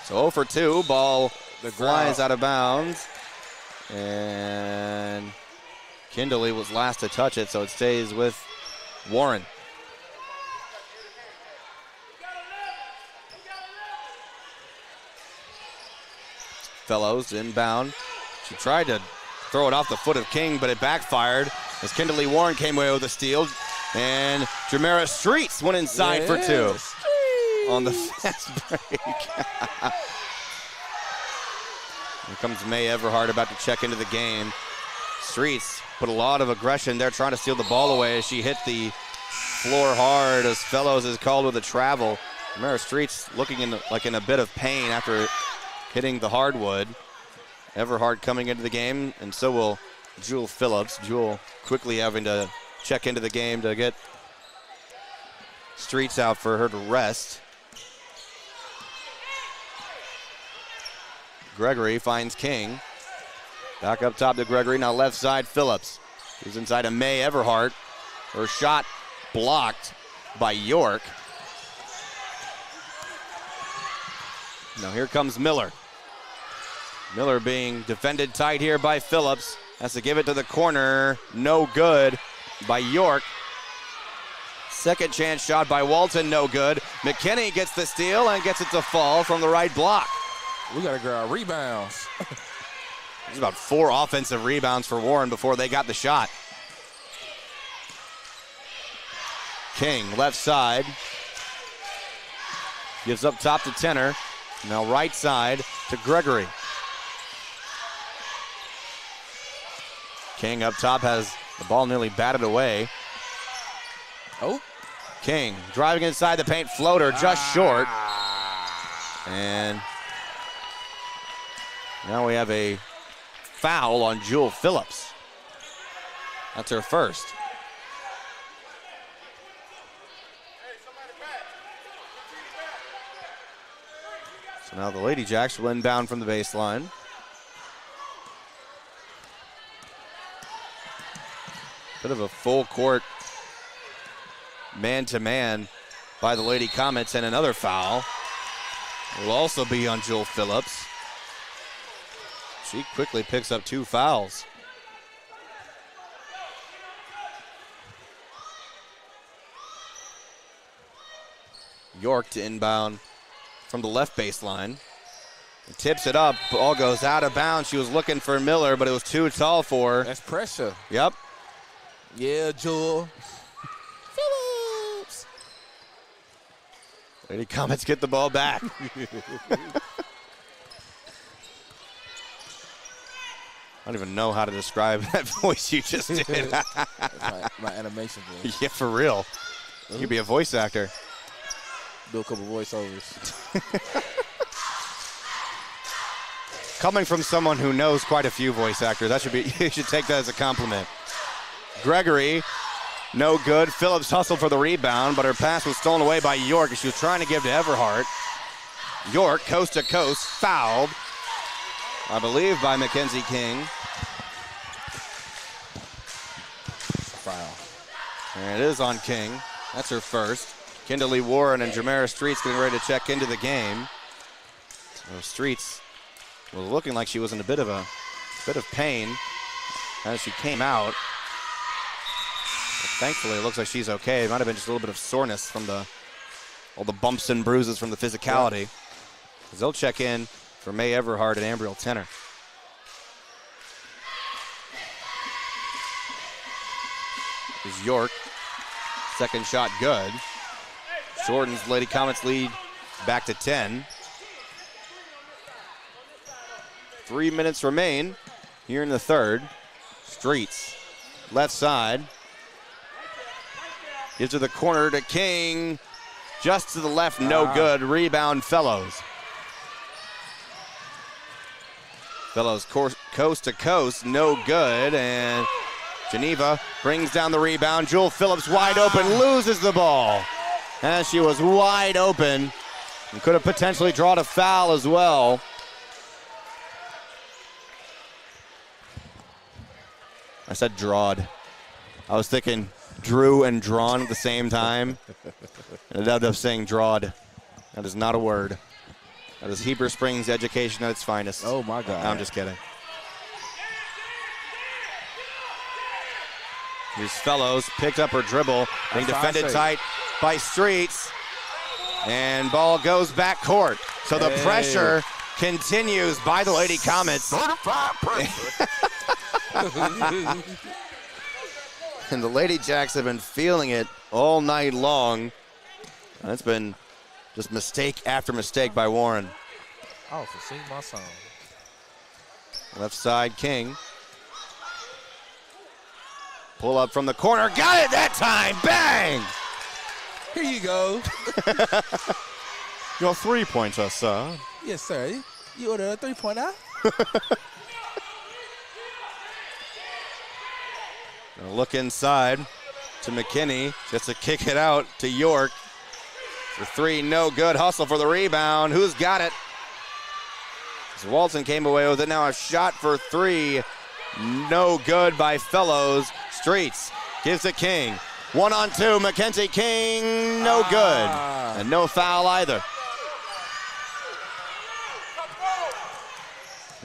So 0 for 2, ball flies out of bounds. And Kindley was last to touch it, so it stays with Warren. Fellows inbound. She tried to throw it off the foot of King, but it backfired as Kindley Warren came away with a steal. And Jamera Streets went inside for two on the fast break. Here comes May Everhart about to check into the game. Streets put a lot of aggression there trying to steal the ball away as she hit the floor hard as Fellows is called with a travel. Jamera Streets looking in a bit of pain after hitting the hardwood. Everhart coming into the game, and so will Jewel Phillips. Jewel quickly having to check into the game to get Streets out for her to rest. Gregory finds King. Back up top to Gregory, now left side Phillips. He's inside to May Everhart. Her shot blocked by York. Now here comes Miller. Miller being defended tight here by Phillips. Has to give it to the corner. No good by York. Second chance shot by Walton, no good. McKinney gets the steal and gets it to fall from the right block. We got to grab our rebounds. There's about 4 offensive rebounds for Warren before they got the shot. King, left side. Gives up top to Tenner. Now right side to Gregory. King up top has the ball nearly batted away. Oh. King driving inside the paint, floater just short. And now we have a foul on Jewel Phillips. That's her first. So now the Lady Jacks will inbound from the baseline. Bit of a full court man-to-man by the Lady Comets, and another foul will also be on Jewel Phillips. She quickly picks up 2 fouls. York to inbound from the left baseline. Tips it up, ball goes out of bounds. She was looking for Miller, but it was too tall for her. That's pressure. Yep. Yeah, Jewel. Phillips. Lady Comets get the ball back. I don't even know how to describe that voice you just did. my animation voice. Yeah, for real. You could be a voice actor. Do a couple voiceovers. Coming from someone who knows quite a few voice actors, that should be, you should take that as a compliment. Gregory, no good. Phillips hustled for the rebound, but her pass was stolen away by York as she was trying to give to Everhart. York, coast to coast, fouled, I believe, by Mackenzie King. Foul. And it is on King. That's her first. Kindley Warren and Jamara Streets getting ready to check into the game. So Streets was looking like she was in a bit of pain as she came out. But thankfully, it looks like she's okay. It might have been just a little bit of soreness from all the bumps and bruises from the physicality. Yeah. They'll check in for May Everhart and Ambriel Tenner. Is York. Second shot good. Shortens Lady Comets lead back to 10. 3 minutes remain here in the third. Streets, left side. Gives to the corner to King. Just to the left, no good. Rebound, Fellows. Fellows coast to coast, no good. And Geneva brings down the rebound. Jewel Phillips wide open, loses the ball. As she was wide open and could have potentially drawn a foul as well. I said drawed. I was thinking drew and drawn at the same time. And I ended up saying drawed. That is not a word. That is Heber Springs education at its finest. Oh, my God. No, I'm just kidding. Here's Fellows, picked up her dribble, being defended tight by Streets. And ball goes back court. So the pressure continues by the Lady Comets. And the Lady Jacks have been feeling it all night long. And it's been just mistake after mistake by Warren. Oh, so sing my song. Left side, King. Pull up from the corner. Got it that time. Bang! Here you go. Your 3-pointer, sir. Yes, sir. You ordered a 3-pointer? Look inside to McKinney. Just to kick it out to York. For 3, no good. Hustle for the rebound. Who's got it? As Walton came away with it. Now a shot for 3. No good by Fellows. Streets gives to King. 1-on-2. Mackenzie King. No good. And no foul either.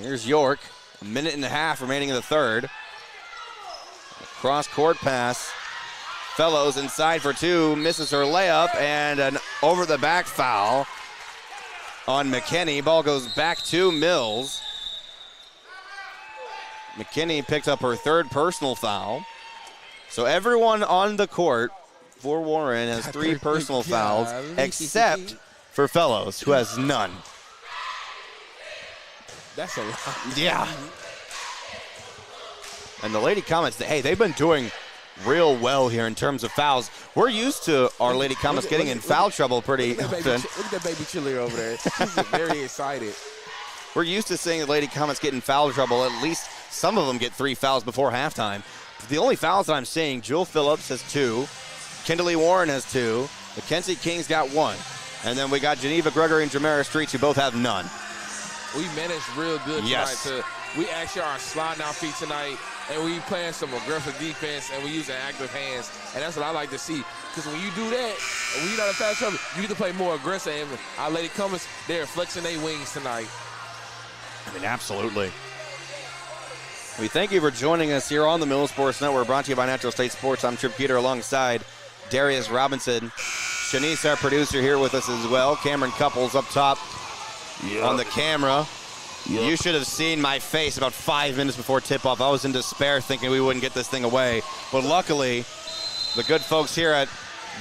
Here's York. A minute and a half remaining in the third. Cross-court pass Fellows inside for two, misses her layup, and an over-the-back foul on McKinney. Ball goes back to Mills. McKinney picked up her third personal foul. So everyone on the court for Warren has 3 personal fouls, except for Fellows, who has none. That's a lot. Yeah. And the Lady Comets, hey, they've been doing real well here in terms of fouls. We're used to our Lady Comets getting in foul trouble pretty often. Look at that baby cheerleader over there. She's very excited. We're used to seeing the Lady Comets get in foul trouble. At least some of them get 3 fouls before halftime. The only fouls that I'm seeing, Jewel Phillips has 2. Kimberly Warren has 2. Mackenzie King's got 1. And then we got Geneva Gregory and Jamara Streets, who both have none. We managed real good tonight. Yes. We actually are sliding our feet tonight, and we playing some aggressive defense, and we using active hands. And that's what I like to see. Because when you do that, and when you're not in foul trouble, you get to play more aggressive. And our Lady Comets, they're flexing their wings tonight. I mean, absolutely. We thank you for joining us here on the Mill Sports Network, brought to you by Natural State Sports. I'm Trip Peter alongside Darius Robinson. Shanice, our producer, here with us as well. Cameron Couples up top on the camera. You should have seen my face about 5 minutes before tip-off. I was in despair thinking we wouldn't get this thing away. But luckily, the good folks here at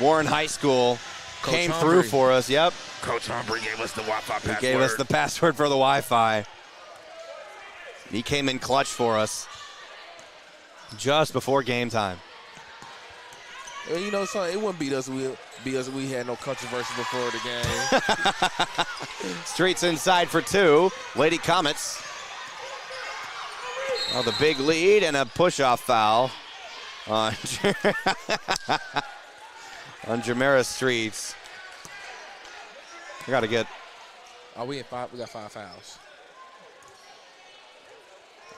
Warren High School came through for us. Yep. Coach Humphrey gave us the Wi-Fi password. He gave us the password for the Wi-Fi. He came in clutch for us just before game time. And you know, son, it wouldn't beat us if we had no controversy before the game. Streets inside for 2. Lady Comets. Oh, the big lead and a push-off foul on Jamara Streets. We got to get. Oh, we got 5 fouls.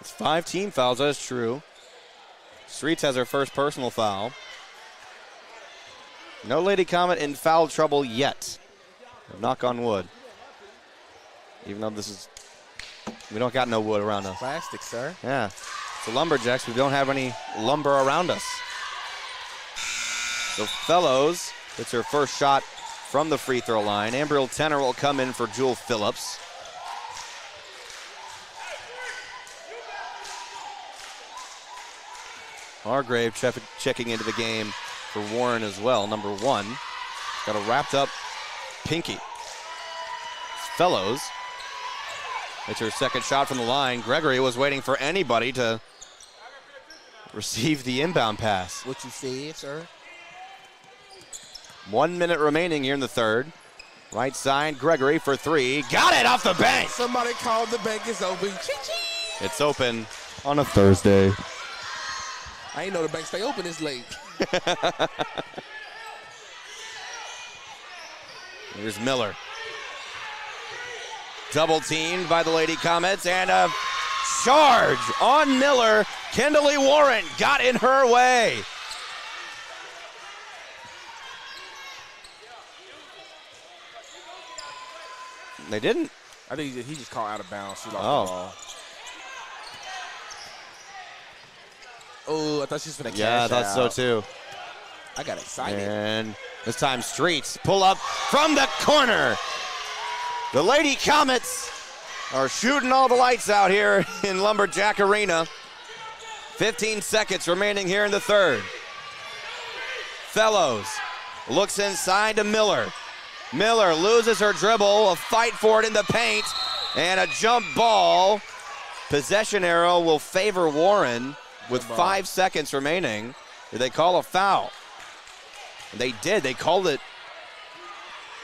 It's 5 team fouls, that's true. Streets has her first personal foul. No Lady Comet in foul trouble yet. Knock on wood. Even though we don't got no wood around us. Plastic, sir. Yeah. It's the Lumberjacks. We don't have any lumber around us. So Fellows, it's her first shot from the free throw line. Ambriel Tenor will come in for Jewel Phillips. Hargrave checking into the game for Warren as well, number 1. Got a wrapped up pinky. Fellows. It's her second shot from the line. Gregory was waiting for anybody to receive the inbound pass. What you said, sir? 1 minute remaining here in the third. Right side, Gregory for 3. Got it off the bank. Somebody called the bank is open. It's open on a Thursday. I ain't know the bank stay open this late. Here's Miller. Double teamed by the Lady Comets, and a charge on Miller. Kimberly Warren got in her way. They didn't. I think he just called out of bounds. She lost the ball. Oh, I thought she was going to cash Yeah, I thought so too. I got excited. And this time Streets pull up from the corner. The Lady Comets are shooting all the lights out here in Lumberjack Arena. 15 seconds remaining here in the third. Fellows looks inside to Miller. Miller loses her dribble, a fight for it in the paint, and a jump ball. Possession arrow will favor Warren with 5 seconds remaining. Did they call a foul? They did. They called it.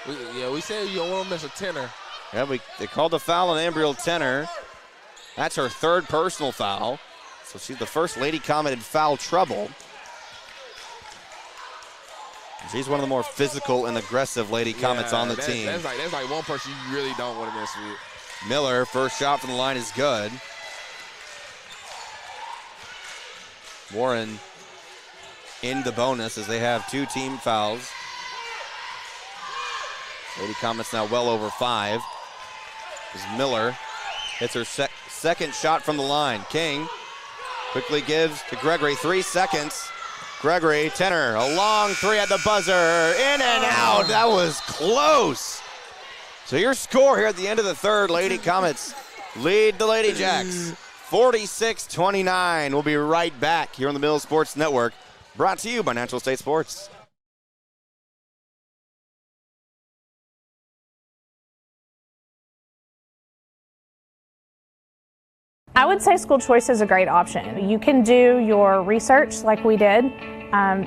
We said you don't want to miss a tenor. Yeah, they called a foul on Ambriel Tenor. That's her third personal foul. So she's the first Lady Comet in foul trouble. She's one of the more physical and aggressive Lady Comets on the team. That's like one person you really don't want to mess with. Miller, first shot from the line is good. Warren in the bonus as they have 2 team fouls. Lady Comets now well over 5. As Miller hits her second shot from the line. King quickly gives to Gregory 3 seconds. Gregory, Tenner, a long three at the buzzer. In and out. That was close. So your score here at the end of the third, Lady Comets lead the Lady Jacks 46-29. We'll be right back here on the Mills Sports Network, brought to you by Natural State Sports. I would say school choice is a great option. You can do your research like we did,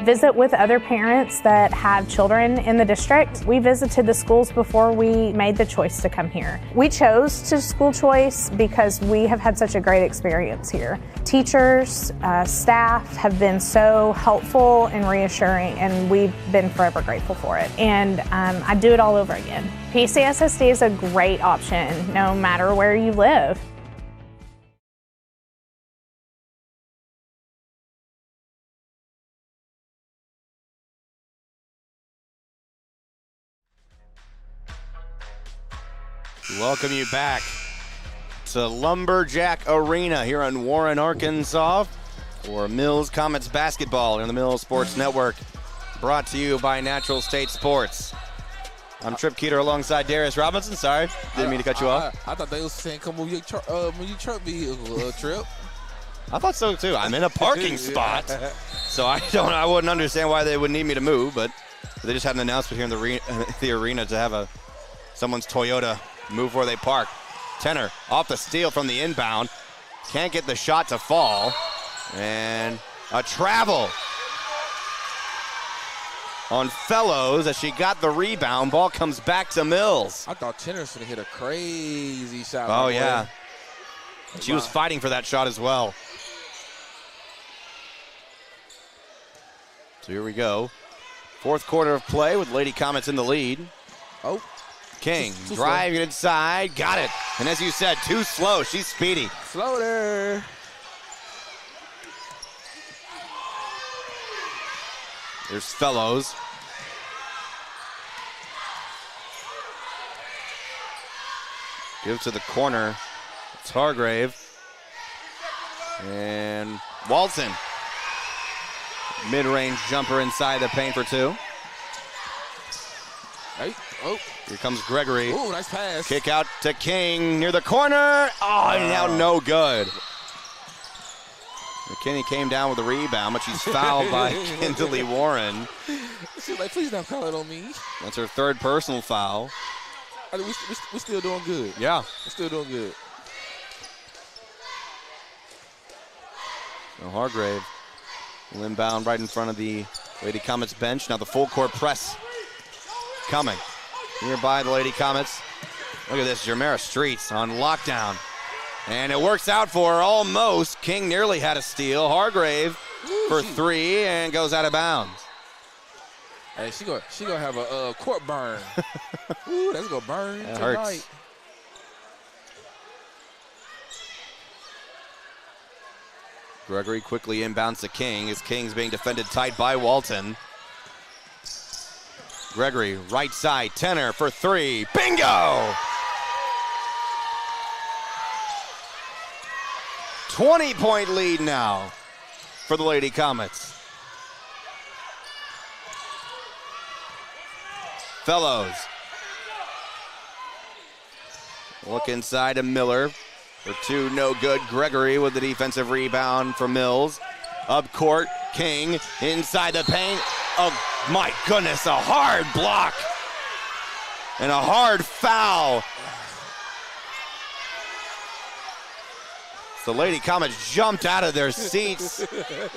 visit with other parents that have children in the district. We visited the schools before we made the choice to come here. We chose to school choice because we have had such a great experience here. Teachers, staff have been so helpful and reassuring, and we've been forever grateful for it. And I'd do it all over again. PCSSD is a great option no matter where you live. Welcome you back to Lumberjack Arena here in Warren, Arkansas for Mills Comets basketball on the Mills Sports Network, brought to you by Natural State Sports. I'm Trip Keeter alongside Darius Robinson. Sorry, didn't mean to cut you off. I thought they was saying come move your truck vehicle, Trip. I thought so too. I'm in a parking spot, so I wouldn't understand why they would need me to move, but they just had an announcement here in the arena to have someone's Toyota move where they park. Tenner off the steal from the inbound. Can't get the shot to fall. And a travel on Fellows as she got the rebound. Ball comes back to Mills. I thought Tenner should have hit a crazy shot. Oh, yeah. She was fighting for that shot as well. So here we go. Fourth quarter of play with Lady Comets in the lead. Oh. King driving inside, got it. And as you said, too slow. She's speedy. Floater. There's Fellows. Give to the corner. It's Hargrave. And Walton. Mid-range jumper inside the paint for two. Hey. Oh. Here comes Gregory. Ooh, nice pass. Kick out to King near the corner. Oh, now no good. McKinney came down with a rebound, but she's fouled by Kindley Warren. She's like, please don't call it on me. That's her third personal foul. I mean, we're still doing good. Yeah. We're still doing good. So Hargrave will inbound right in front of the Lady Comets bench. Now the full court press coming. Nearby the Lady Comets. Look at this, Jermera Streets on lockdown. And it works out for her almost. King nearly had a steal. Hargrave for three and goes out of bounds. Hey, she gonna have a court burn. Ooh, that's gonna burn that tonight. Hurts. Gregory quickly inbounds to King as King's being defended tight by Walton. Gregory, right side, Tenner for three. Bingo! 20-point lead now for the Lady Comets. Fellows. Look inside to Miller. For two, no good. Gregory with the defensive rebound for Mills. Up court, King inside the paint. Oh my goodness, a hard block. And a hard foul. The Lady Comets jumped out of their seats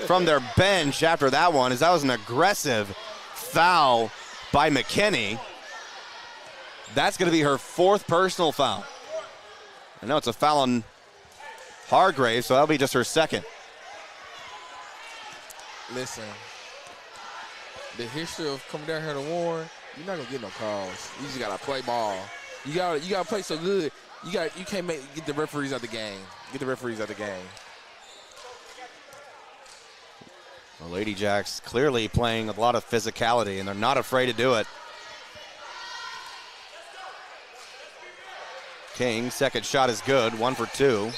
from their bench after that one, as that was an aggressive foul by McKinney. That's going to be her fourth personal foul. I know it's a foul on Hargrave, so that'll be just her second. Listen, the history of coming down here to Warren, you're not gonna get no calls. You just gotta play ball. You gotta play so good. You can't get the referees out the game. Get the referees out the game. The Lady Jacks clearly playing with a lot of physicality, and they're not afraid to do it. King, second shot is good, 1 for 2.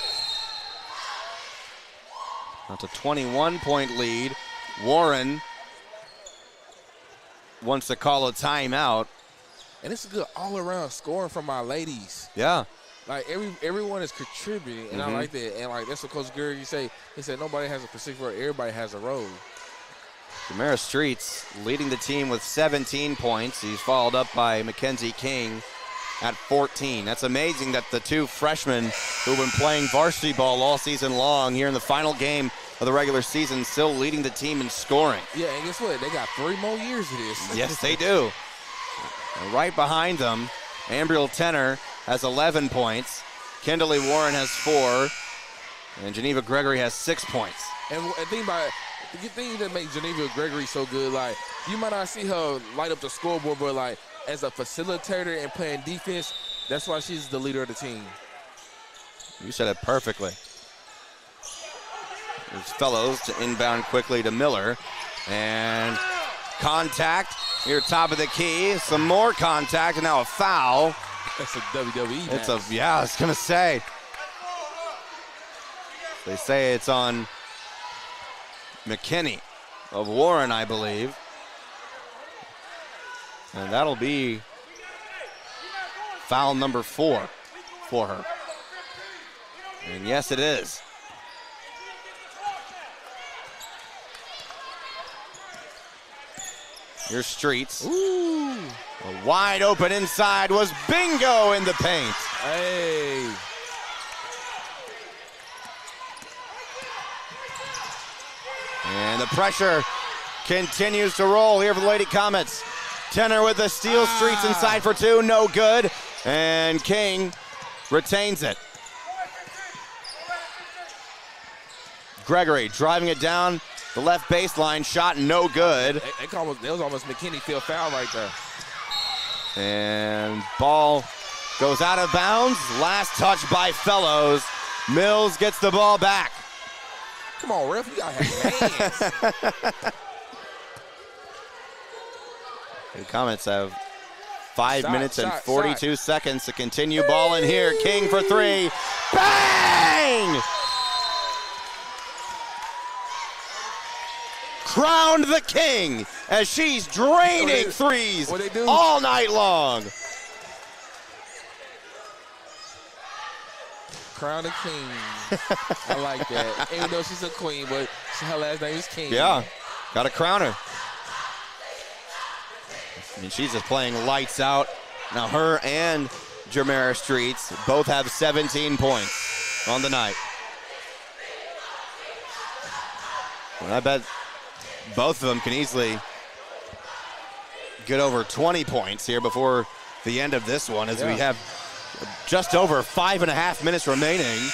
That's a 21-point lead Warren wants to call a timeout. And it's a good all-around scoring from our ladies. Yeah. Like, everyone is contributing, and I like that. And, like, that's what Coach Gary say. He said nobody has a specific role. Everybody has a role. Jamera Streets leading the team with 17 points. He's followed up by Mackenzie King at 14. That's amazing that the two freshmen who've been playing varsity ball all season long here in the final game of the regular season still leading the team in scoring. Yeah, and guess what? They got 3 more years of this. Yes, they do. And right behind them, Ambriel Tenner has 11 points. Kimberly Warren has 4. And Geneva Gregory has 6 points. And think about it. The thing that makes Geneva Gregory so good, like, you might not see her light up the scoreboard, but, like, as a facilitator and playing defense, that's why she's the leader of the team. You said it perfectly. There's Fellows to inbound quickly to Miller. And contact here, top of the key. Some more contact, and now a foul. That's a WWE match. I was going to say. They say it's on McKinney of Warren, I believe. And that'll be foul number 4 for her. And yes, it is. Here's Streets. Ooh. A wide open inside was bingo in the paint. Hey. And the pressure continues to roll here for the Lady Comets. Tenner with the steal. Streets inside for 2, no good. And King retains it. Gregory driving it down the left baseline, shot no good. That was almost McKinney field foul right there. And ball goes out of bounds. Last touch by Fellows. Mills gets the ball back. Come on, ref, you gotta have hands. The Comets have 5 minutes and 42 seconds to continue. Ball in here. King for 3. Bang! Crowned the King as she's draining threes all night long. Crown the King. I like that. Even though she's a queen, but her last name is King. Yeah, got to crown her. I mean, she's just playing lights out. Now her and Jamera Streets both have 17 points on the night. And I bet both of them can easily get over 20 points here before the end of this one, as we have just over 5.5 minutes remaining.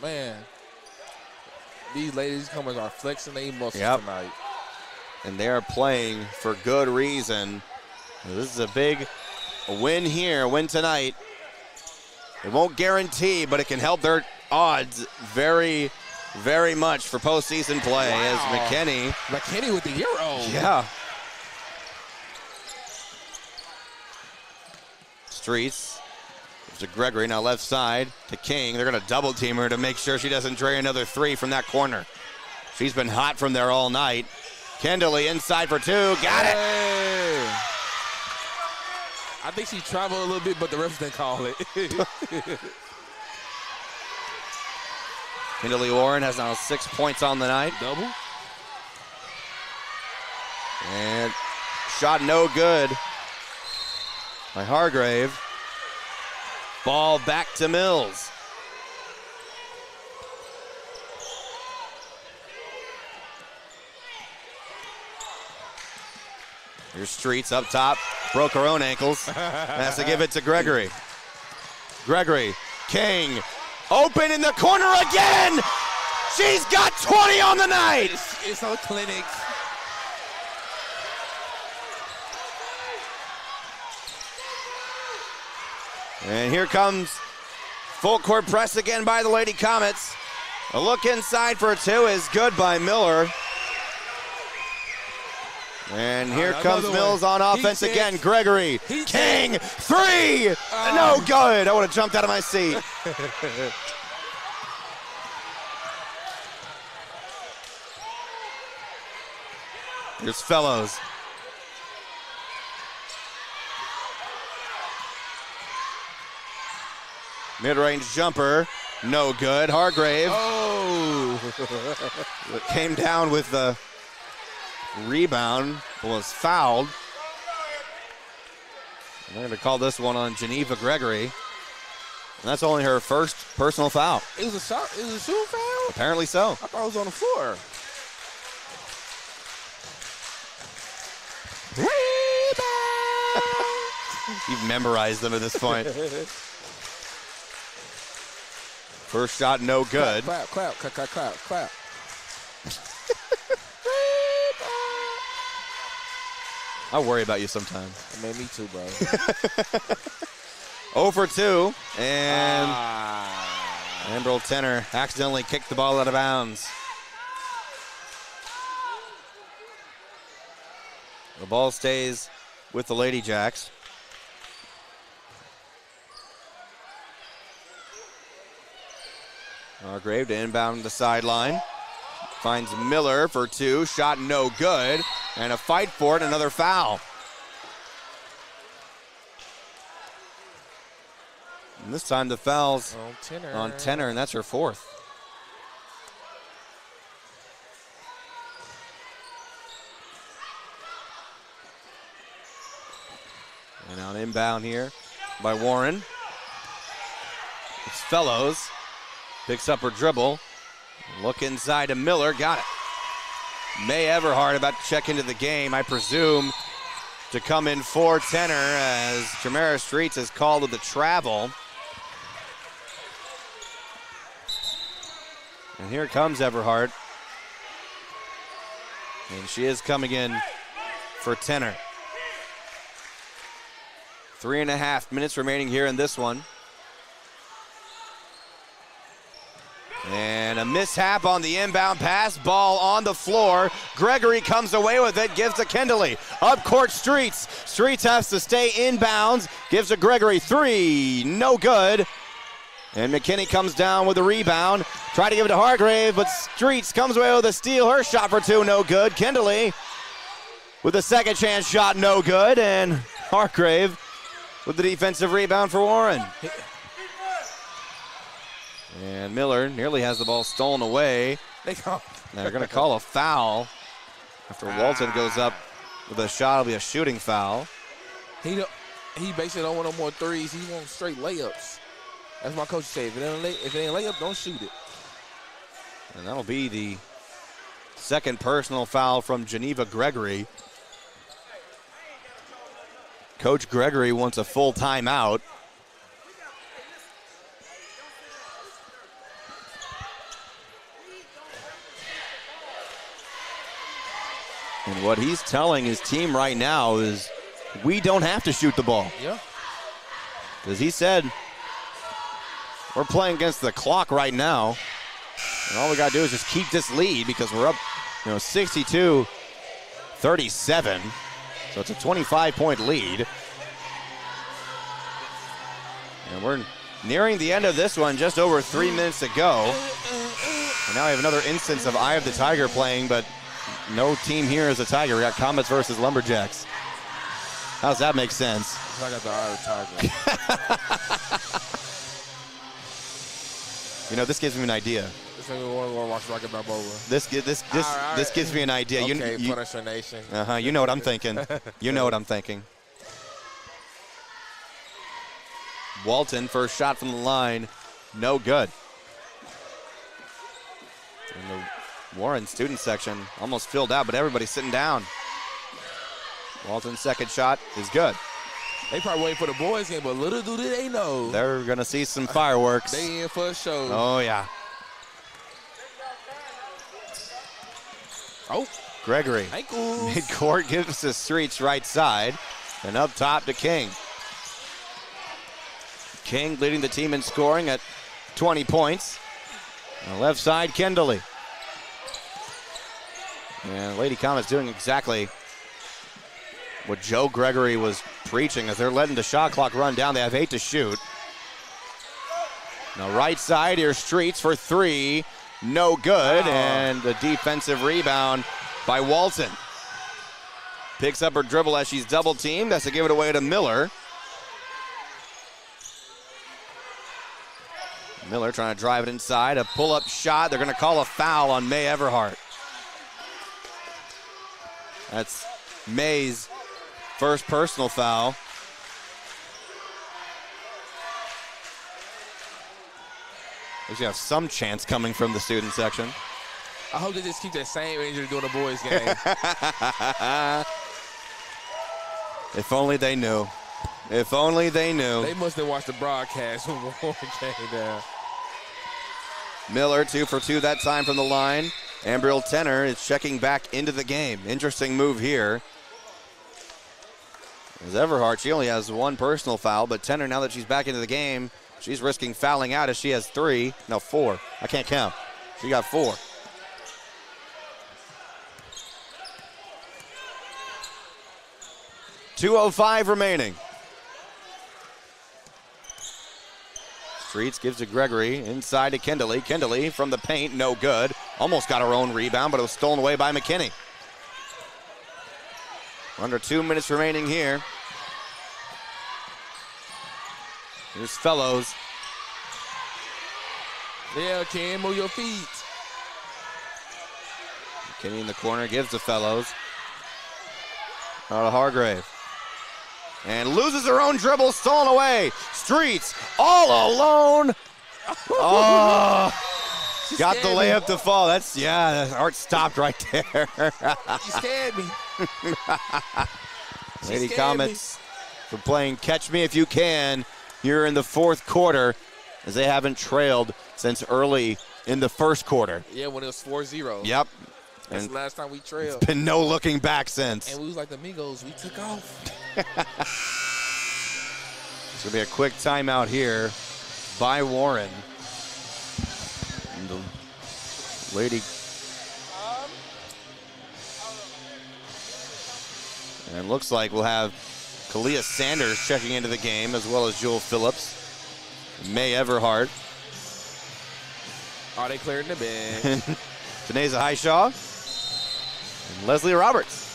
Man, these ladies comers are flexing their muscles tonight. And they are playing for good reason. This is a big win here, a win tonight. It won't guarantee, but it can help their odds very, very much for postseason play. As McKinney with the Euro. Yeah. Streets to Gregory, now left side to King. They're going to double team her to make sure she doesn't drain another 3 from that corner. She's been hot from there all night. Kendley inside for 2. Got it. I think she traveled a little bit, but the refs didn't call it. Kimberly Warren has now 6 points on the night. Double. And shot no good by Hargrave. Ball back to Mills. Here's Streets up top. Broke her own ankles. Has to give it to Gregory. Gregory. King. Open in the corner again. She's got 20 on the night. It's a clinic. And here comes full court press again by the Lady Comets. A look inside for 2 is good by Miller. And here comes Mills on offense again. Gregory, King, 3! No good. I would have jumped out of my seat. Here's Fellows. Mid-range jumper, no good. Hargrave. Came down with the rebound, was fouled. And they're going to call this one on Geneva Gregory. And that's only her first personal foul. It was a shooting foul? Apparently so. I thought it was on the floor. You've memorized them at this point. First shot, no good. Clap, clap, clap, clap, clap, clap. I worry about you sometimes. Man, me too, bro. 0 for 2, and Ambrose Tenner accidentally kicked the ball out of bounds. The ball stays with the Lady Jacks. Hargrave to inbound the sideline. Finds Miller for 2. Shot no good. And a fight for it. Another foul. And this time the foul's on Tenner, and that's her 4th. And on inbound here by Warren. It's Fellows. Picks up her dribble. Look inside to Miller. Got it. May Everhart about to check into the game, I presume, to come in for Tenner as Jamara Streets is called with the travel. And here comes Everhart. And she is coming in for Tenner. 3.5 minutes remaining here in this one. And a mishap on the inbound pass. Ball on the floor. Gregory comes away with it. Gives to Kindley. Up court Streets. Streets has to stay inbounds. Gives to Gregory. 3. No good. And McKinney comes down with a rebound. Try to give it to Hargrave, but Streets comes away with a steal. Her shot for 2. No good. Kindley with a second chance shot. No good. And Hargrave with the defensive rebound for Warren. And Miller nearly has the ball stolen away. They're going to call a foul after Walton goes up with a shot. It'll be a shooting foul. He basically don't want no more threes. He wants straight layups. That's my coach say. If it ain't layup, don't shoot it. And that'll be the second personal foul from Geneva Gregory. Coach Gregory wants a full timeout. And what he's telling his team right now is we don't have to shoot the ball. Yeah. Because he said we're playing against the clock right now. And all we got to do is just keep this lead because we're up, 62-37. So it's a 25-point lead. And we're nearing the end of this one, just over 3 minutes to go. And now we have another instance of Eye of the Tiger playing, but no team here is a Tiger. We got Comets versus Lumberjacks. How does that make sense? I got the Eye of the Tiger. This gives me an idea. This nigga want to go watch Rocket Balboa. This gives me an idea. Okay, Punisher Nation. You know what I'm thinking. You know what I'm thinking. Walton, first shot from the line, no good. And the Warren student section almost filled out, but everybody's sitting down. Walton's second shot is good. They probably waiting for the boys game, but little do they know. They're going to see some fireworks. They in for a show. Oh, yeah. Oh. Gregory. Ankles. Midcourt gives to Streets right side. And up top to King. King leading the team in scoring at 20 points. On the left side, Kindley. And Lady Comets doing exactly what Joe Gregory was preaching as they're letting the shot clock run down. They have 8 to shoot. Now right side, here's Streets for 3. No good, and the defensive rebound by Walton. Picks up her dribble as she's double teamed. Has to give it away to Miller. Miller trying to drive it inside. A pull-up shot. They're going to call a foul on May Everhart. That's May's first personal foul. At least you have some chance coming from the student section. I hope they just keep that same energy during the boys' game. If only they knew. If only they knew. They must have watched the broadcast when Warren came down. Miller 2 for 2 that time from the line. Ambriel Tenner is checking back into the game. Interesting move here. As Everhart, she only has 1 personal foul, but Tenner, now that she's back into the game, she's risking fouling out as she has 3. No, 4. I can't count. She got 4. .205 remaining. Streets gives to Gregory, inside to Kindley. Kindley from the paint, no good. Almost got her own rebound, but it was stolen away by McKinney. Under 2 minutes remaining here. Here's Fellows. Yeah, Ken, move your feet. McKinney in the corner, gives to Fellows. Out to Hargrave. And loses her own dribble, stolen away. Streets all alone. Oh, got the layup to fall. That's, yeah, Art stopped right there. She scared me. Lady Comets for playing Catch Me If You Can here in the 4th quarter, as they haven't trailed since early in the 1st quarter. Yeah, when it was 4-0. Yep. That's the last time we trailed. It's been no looking back since. And we was like the Migos, we took off. It's going to be a quick timeout here by Warren. And the Lady. And it looks like we'll have Kalia Sanders checking into the game, as well as Jewel Phillips. May Everhart. Are they clearing the bench? Taneza Highshaw. And Leslie Roberts.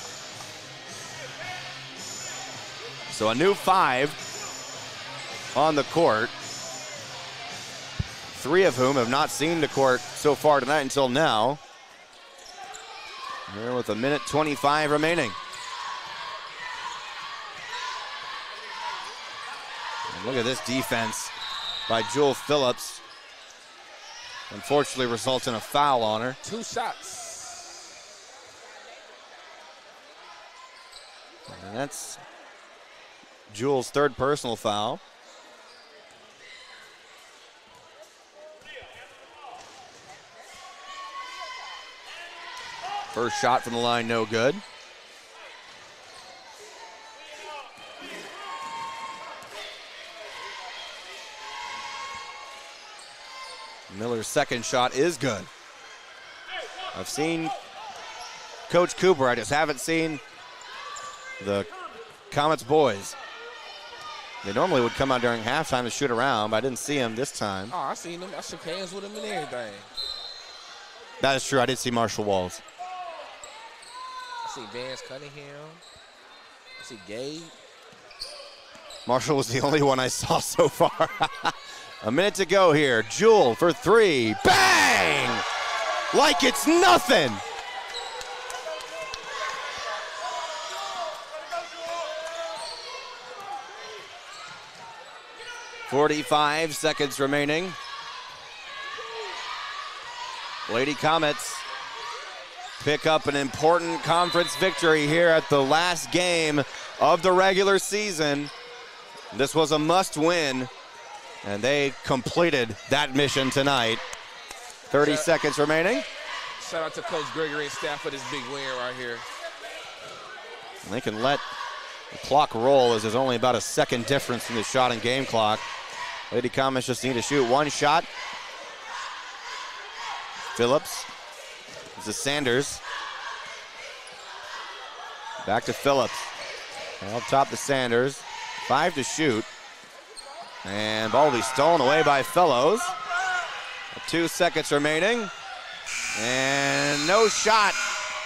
So a new 5 on the court. 3 of whom have not seen the court so far tonight until now. Here with 1:25 remaining. And look at this defense by Jewel Phillips. Unfortunately results in a foul on her. 2 shots. And that's Jewel's 3rd personal foul. First shot from the line, no good. Miller's 2nd shot is good. I've seen Coach Cooper. I just haven't seen the Comets boys. They normally would come out during halftime to shoot around, but I didn't see him this time. Oh, I seen him. I shook hands with him and everything. That is true. I did see Marshall Walls. I see Vance Cunningham. I see Gabe. Marshall was the only one I saw so far. A minute to go here. Jewel for 3. Bang! Like it's nothing. .45 seconds remaining. Lady Comets pick up an important conference victory here at the last game of the regular season. This was a must-win, and they completed that mission tonight. 30 seconds remaining. Shout out to Coach Gregory and staff for this big win right here. And they can let the clock roll, as there's only about a second difference in the shot and game clock. Lady Comets just need to shoot 1 shot. Phillips. This is Sanders. Back to Phillips. Up top to Sanders. 5 to shoot. And ball will be stolen away by Fellows. 2 seconds remaining. And no shot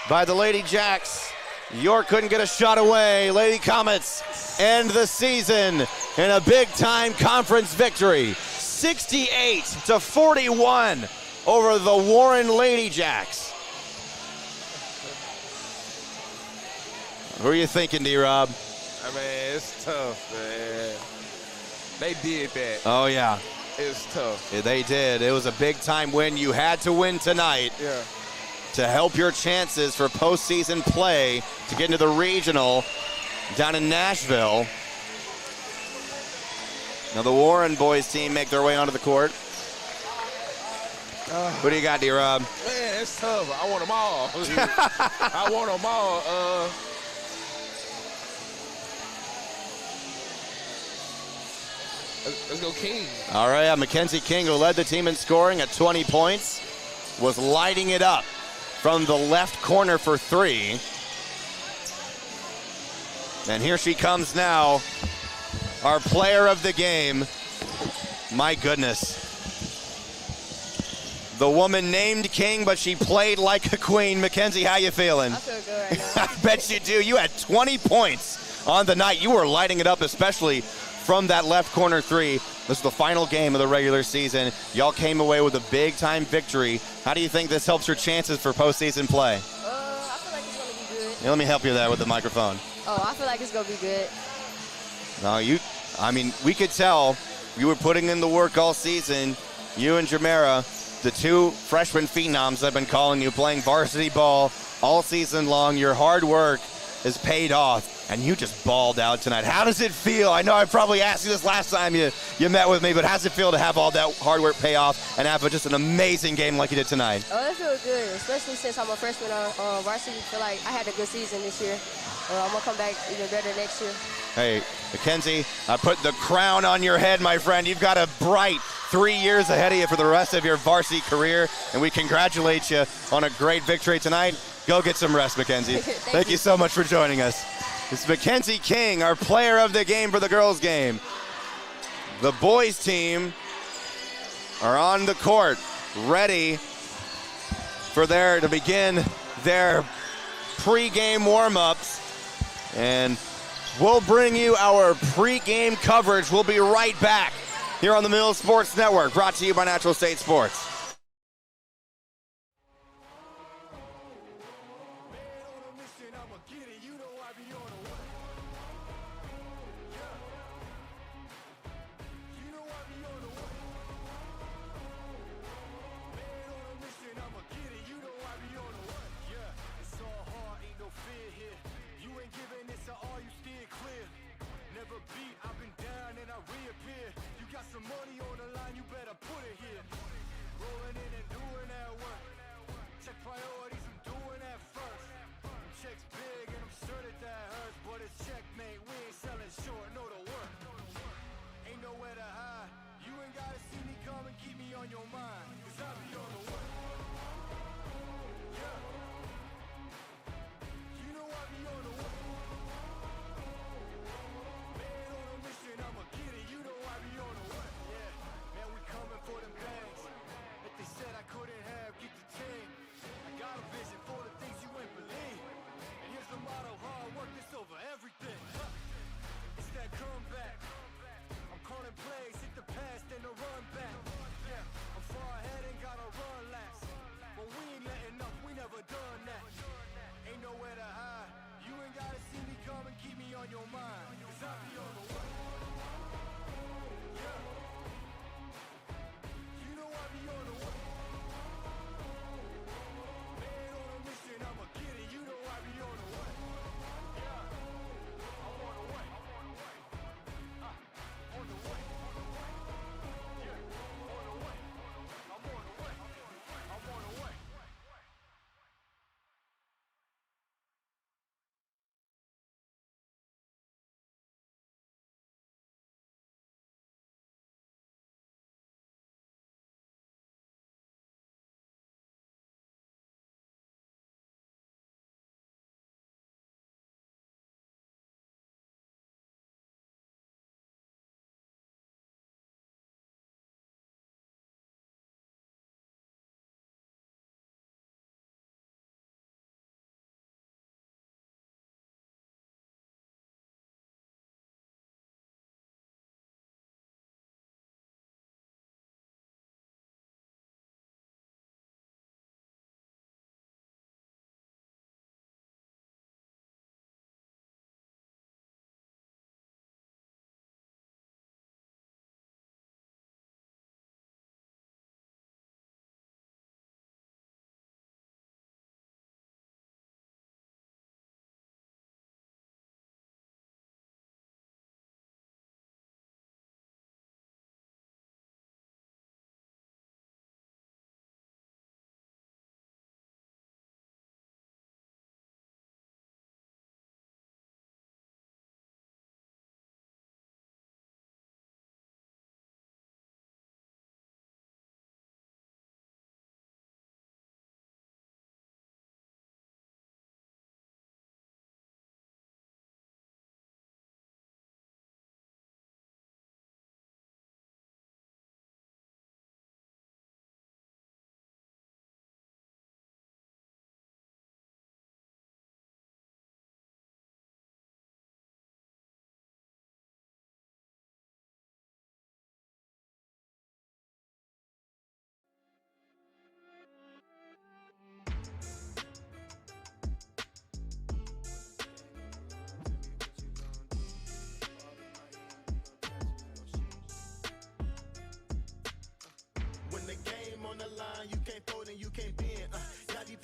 by the Lady Jacks. York couldn't get a shot away. Lady Comets end the season in a big-time conference victory. 68-41 over the Warren Lady Jacks. Who are you thinking, D-Rob? I mean, it's tough, man. They did that. Oh, yeah. It's tough. Yeah, they did. It was a big-time win. You had to win tonight to help your chances for postseason play to get into the regional down in Nashville. Now the Warren boys team make their way onto the court. Who do you got, D-Rob? Man, it's tough. I want them all. I want them all. Let's go King. All right, Mackenzie King, who led the team in scoring at 20 points, was lighting it up from the left corner for 3. And here she comes now, our player of the game. My goodness. The woman named King, but she played like a queen. Mackenzie, how you feeling? I feel good right now. I bet you do. You had 20 points on the night. You were lighting it up, especially from that left corner 3. This is the final game of the regular season. Y'all came away with a big-time victory. How do you think this helps your chances for postseason play? I feel like it's going to be good. Yeah, let me help you there with the microphone. Oh, I feel like it's going to be good. No, we could tell you were putting in the work all season. You and Jamera, the 2 freshman phenoms I've been calling you, playing varsity ball all season long. Your hard work has paid off, and you just balled out tonight. How does it feel? I know I probably asked you this last time you met with me, but how does it feel to have all that hard work pay off and have just an amazing game like you did tonight? Oh, it feels good, especially since I'm a freshman on varsity. I feel like I had a good season this year. I'm going to come back even better next year. Hey, Mackenzie, I put the crown on your head, my friend. You've got a bright 3 years ahead of you for the rest of your varsity career, and we congratulate you on a great victory tonight. Go get some rest, Mackenzie. Thank you so much for joining us. This is Mackenzie King, our player of the game for the girls' game. The boys' team are on the court, ready to begin their pre-game warm-ups. And we'll bring you our pre-game coverage. We'll be right back here on the Mills Sports Network, brought to you by Natural State Sports.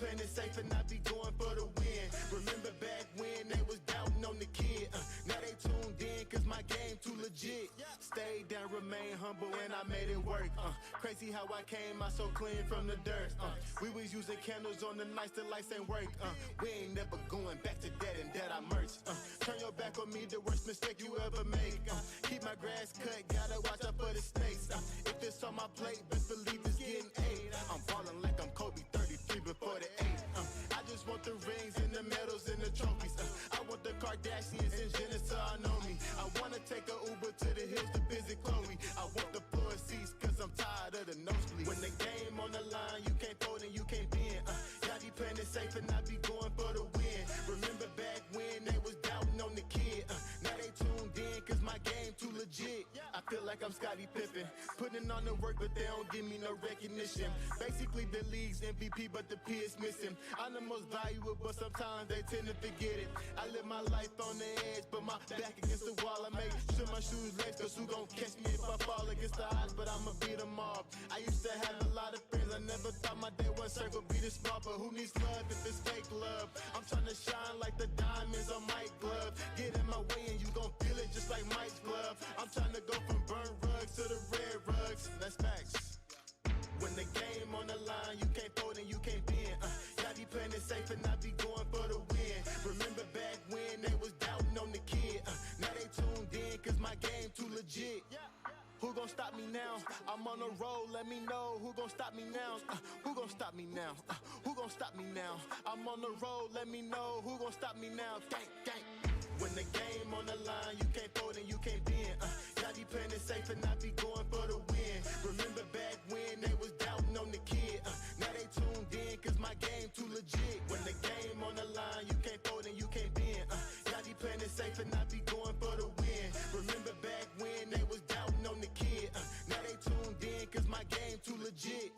playing it safe and I be going for the win. Remember back when they was doubting on the kid. Now they tuned in cause my game too legit. Stayed down, remain humble, and I made it work. Crazy how I came out so clean from the dirt. We was using candles on the nights the lights ain't work. We ain't never going back to that and that I merch. Turn your back on me, the worst mistake you ever make. Keep my grass cut, gotta watch out for the snakes. If it's on my plate, best believe it's getting 8. I'm ballin' like I'm Kobe, 33 before the 8. I just want the rings and the medals and the trophies. I want the Kardashians and Jenner so I know me. I wanna take a Uber to the hills to visit Chloe. I want the floor seats cause I'm tired of the nosebleeds. When the game on the line, you can't fold and you can't bend. Y'all be playing it safe and I be going for the win. Remember back when they was doubting on the kid. Now they tuned in cause my game too legit. I feel like I'm Scottie Pippen, putting on the work but they don't give me no recognition. Basically the league's MVP but the P is missing. I'm the most valuable but sometimes they tend to forget it. I live my life on the edge but my back against the wall. I make sure my shoes lace cause who gon' catch me if I fall against the odds, but I'ma beat them all. I used to have a lot of friends, I never thought my day one circle be this small, but who needs love if it's fake love? I'm trying to shine like the diamonds on Mike's glove. Get in my way and you gon' feel it just like Mike's glove. I'm trying to go from burnt rugs to the red rugs. That's facts. When the game on the line, you can't fold and you can't bend. Y'all be playing it safe and I be going for the win. Remember back when they was doubting on the kid. Now they tuned in cause my game too legit. Who gon' stop me now? I'm on the road, let me know. Who gon' stop me now? Who gon' stop me now? Who gon' stop me now? I'm on the road, let me know. Who gon' stop me now? Gang, gang. When the game on the line, you can't fold and you can't bend. Y'all be playing it safe and I be going for the win. Remember back when they was doubting on the kid. Now they tuned in cause my game too legit. When the game on the line, you can't fold and you can't bend. Y'all be playing it safe and I be going for the win. Remember back when they was doubting on the kid. Now they tuned in cause my game too legit.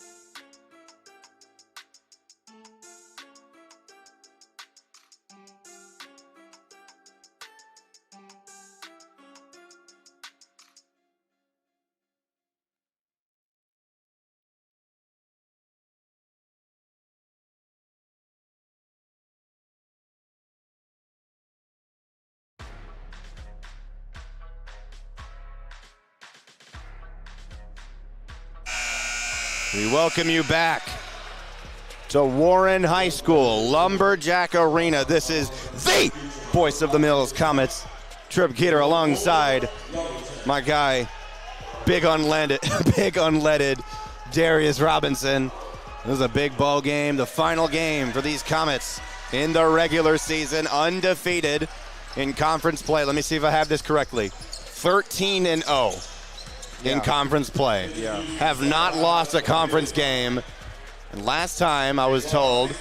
We welcome you back to Warren High School, Lumberjack Arena. This is the voice of the Mills Comets. Trip Keeter alongside my guy, big unleaded Darius Robinson. This is a big ball game, the final game for these Comets in the regular season, undefeated in conference play. Let me see if I have this correctly. 13-0. In conference play. Have not lost a conference game. And last time I was told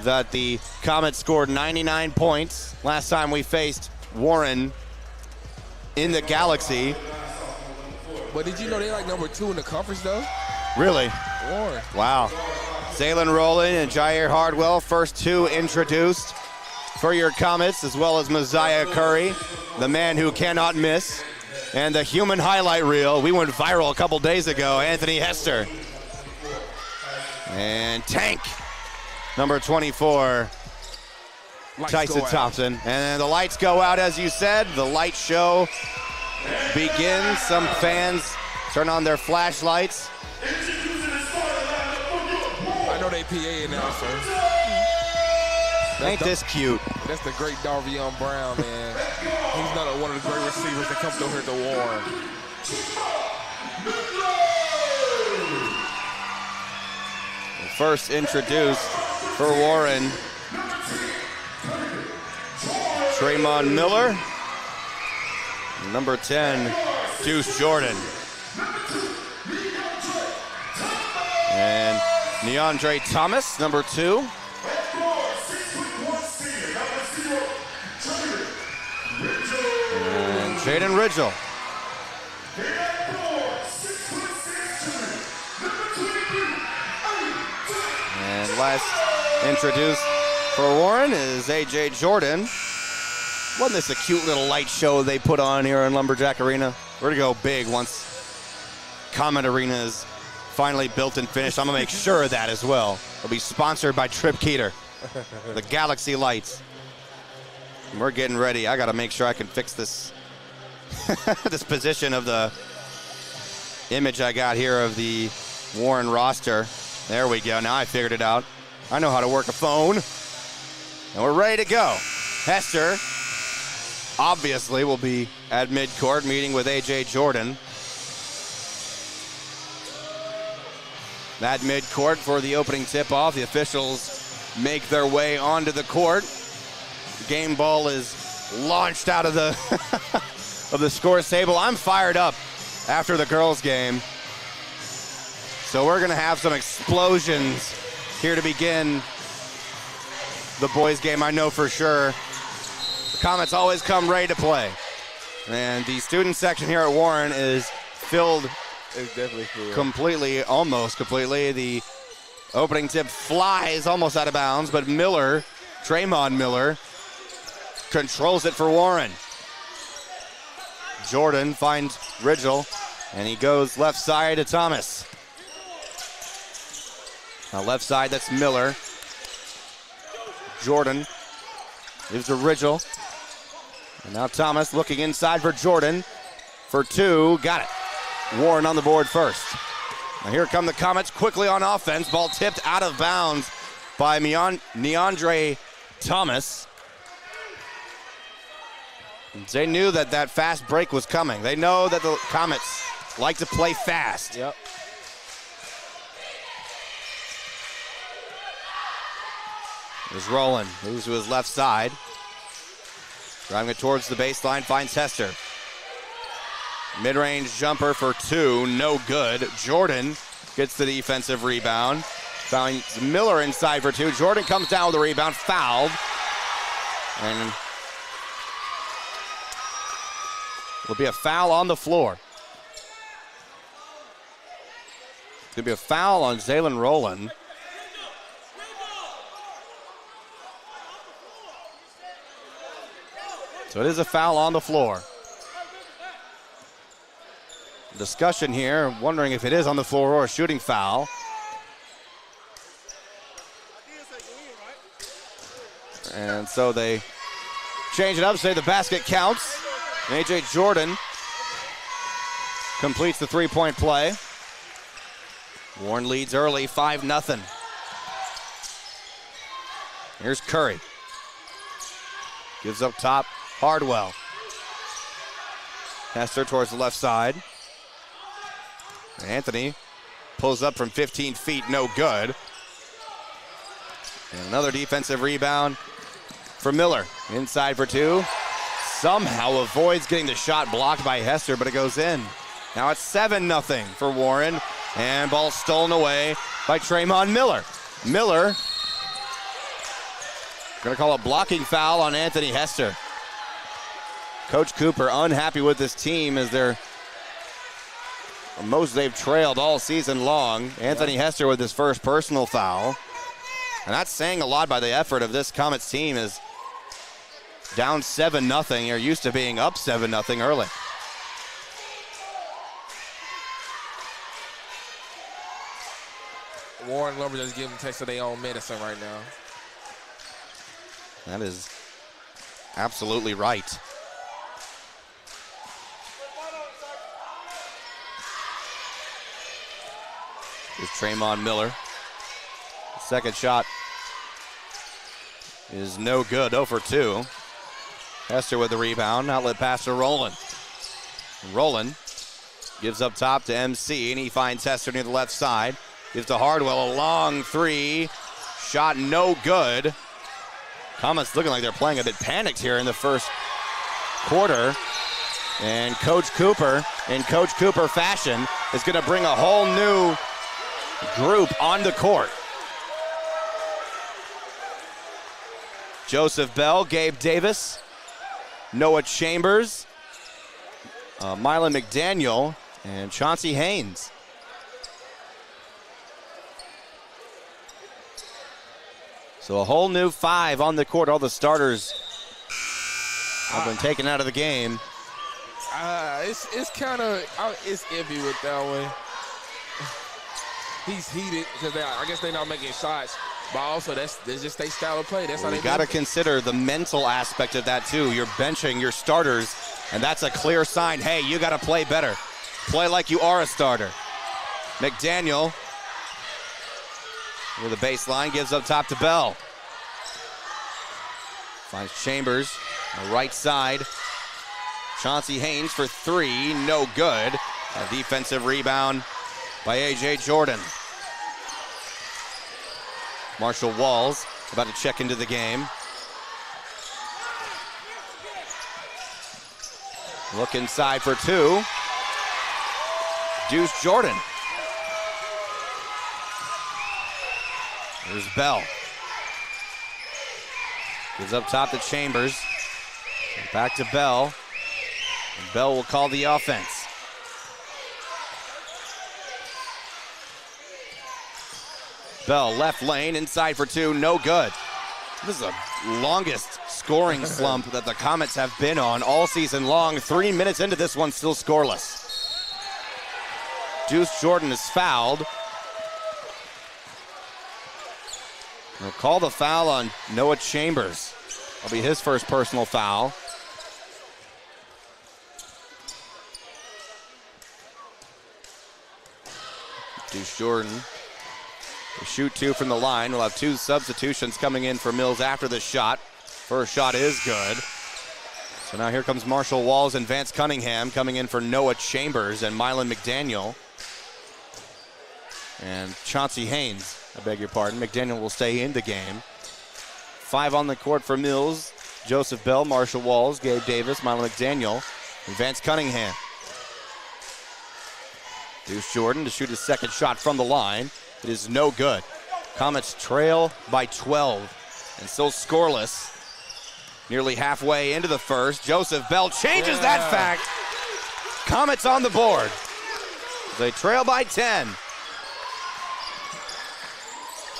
that the Comets scored 99 points last time we faced Warren in the Galaxy. But did you know they're like number 2 in the conference though? Really? Warren. Wow. Zaylen Rowland and Jair Hardwell, first 2 introduced for your Comets, as well as Mosiah Curry, the man who cannot miss. And the human highlight reel, we went viral a couple days ago, Anthony Hester. And Tank, number 24, Tyson Thompson. And then the lights go out, as you said. The light show begins. Some fans turn on their flashlights. I know they PA announcer. Ain't this cute? That's the great Darvion Brown, man. He's not one of the great receivers that come through here to Warren. First introduced for Warren, Tremont Miller. Number 10, Deuce Jordan. And Neandre Thomas, number 2. And Jaden Ridgel. And last introduced for Warren is A.J. Jordan. Wasn't this a cute little light show they put on here in Lumberjack Arena? We're to go big once Comet Arena is finally built and finished. I'm going to make sure of that as well. It'll be sponsored by Trip Keeter, the Galaxy Lights. And we're getting ready. I got to make sure I can fix this this position of the image I got here of the Warren roster. There we go. Now I figured it out. I know how to work a phone. And we're ready to go. Hester obviously will be at midcourt meeting with A.J. Jordan. At midcourt for the opening tip-off. The officials make their way onto the court. The game ball is launched out of the of the scores table. I'm fired up after the girls' game. So we're going to have some explosions here to begin the boys' game, I know for sure. The Comets always come ready to play. And the student section here at Warren is filled completely, almost completely. The opening tip flies almost out of bounds, but Miller, Tremon Miller, controls it for Warren. Jordan finds Ridgel, and he goes left side to Thomas. Now left side, that's Miller. Jordan gives to Ridgel. And now Thomas looking inside for Jordan for two. Got it. Warren on the board first. Now here come the Comets quickly on offense. Ball tipped out of bounds by Neandre Thomas. They knew that that fast break was coming. They know that the Comets like to play fast. Yep. There's Rowland, moves to his left side. Driving it towards the baseline, finds Hester. Mid-range jumper for two, no good. Jordan gets the defensive rebound. Finds Miller inside for two. Jordan comes down with the rebound, fouled. And will be a foul on the floor. It's going to be a foul on Zaylen Rowland. So it is a foul on the floor. Discussion here, wondering if it is on the floor or a shooting foul. And so they change it up, say the basket counts. And A.J. Jordan completes the three-point play. Warren leads early, 5-0. Here's Curry. Gives up top, Hardwell. Hester towards the left side. Anthony pulls up from 15 feet, no good. And another defensive rebound for Miller. Inside for two. Somehow avoids getting the shot blocked by Hester, but it goes in. Now it's 7-0 for Warren. And ball stolen away by Tremon Miller. Miller going to call a blocking foul on Anthony Hester. Coach Cooper unhappy with this team as they're most they've trailed all season long. Anthony Hester with his first personal foul. And that's saying a lot by the effort of this Comets team is down 7-0. You're used to being up 7-0 early. Warren Lumberjacks giving Texas their own medicine right now. That is absolutely right. Here's Tremon Miller. Second shot is no good, 0 for 2. Hester with the rebound, outlet pass to Rowland. Rowland gives up top to MC, and he finds Hester near the left side. Gives to Hardwell a long three. Shot no good. Comets looking like they're playing a bit panicked here in the first quarter. And Coach Cooper, in Coach Cooper fashion, is going to bring a whole new group on the court. Joseph Bell, Gabe Davis, Noah Chambers, Mylan McDaniel, and Chauncey Haynes. So a whole new 5 on the court. All the starters have been taken out of the game. It's kind of it's iffy with that one. he's heated because I guess they're not making shots. But also, that's just their style of play. That's how they got to consider the mental aspect of that, too. You're benching your starters, and that's a clear sign. Hey, you got to play better. Play like you are a starter. McDaniel with the baseline, gives up top to Bell. Finds Chambers on the right side. Chauncey Haynes for three, no good. A defensive rebound by A.J. Jordan. Marshall Walls about to check into the game. Look inside for two. Deuce Jordan. There's Bell. Gives up top to Chambers. Back to Bell. And Bell will call the offense. Bell left lane, inside for two, no good. This is the longest scoring slump that the Comets have been on all season long. 3 minutes into this one, still scoreless. Deuce Jordan is fouled. They'll call the foul on Noah Chambers. That'll be his first personal foul. Deuce Jordan will shoot two from the line. We'll have two substitutions coming in for Mills after this shot. First shot is good. So now here comes Marshall Walls and Vance Cunningham coming in for Noah Chambers and Mylan McDaniel. And Chauncey Haynes, I beg your pardon. McDaniel will stay in the game. 5 on the court for Mills. Joseph Bell, Marshall Walls, Gabe Davis, Mylan McDaniel, and Vance Cunningham. Deuce Jordan to shoot his second shot from the line. It is no good. Comets trail by 12 and still scoreless. Nearly halfway into the first. Joseph Bell changes that fact. Comets on the board. They trail by 10.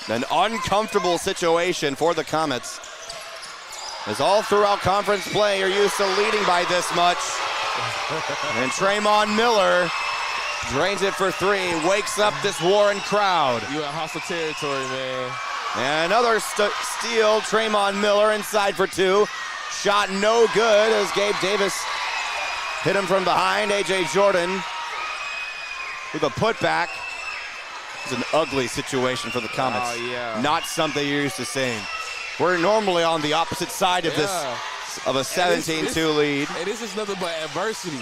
An uncomfortable situation for the Comets, as all throughout conference play are used to leading by this much. And Tremon Miller drains it for three, wakes up this Warren crowd. You in hostile territory, man. And another steal, Tremon Miller inside for two. Shot no good as Gabe Davis hit him from behind. A.J. Jordan with a putback. It's an ugly situation for the Comets. Oh, yeah. Not something you're used to seeing. We're normally on the opposite side of this, of a 17-2 lead. And this is nothing but adversity.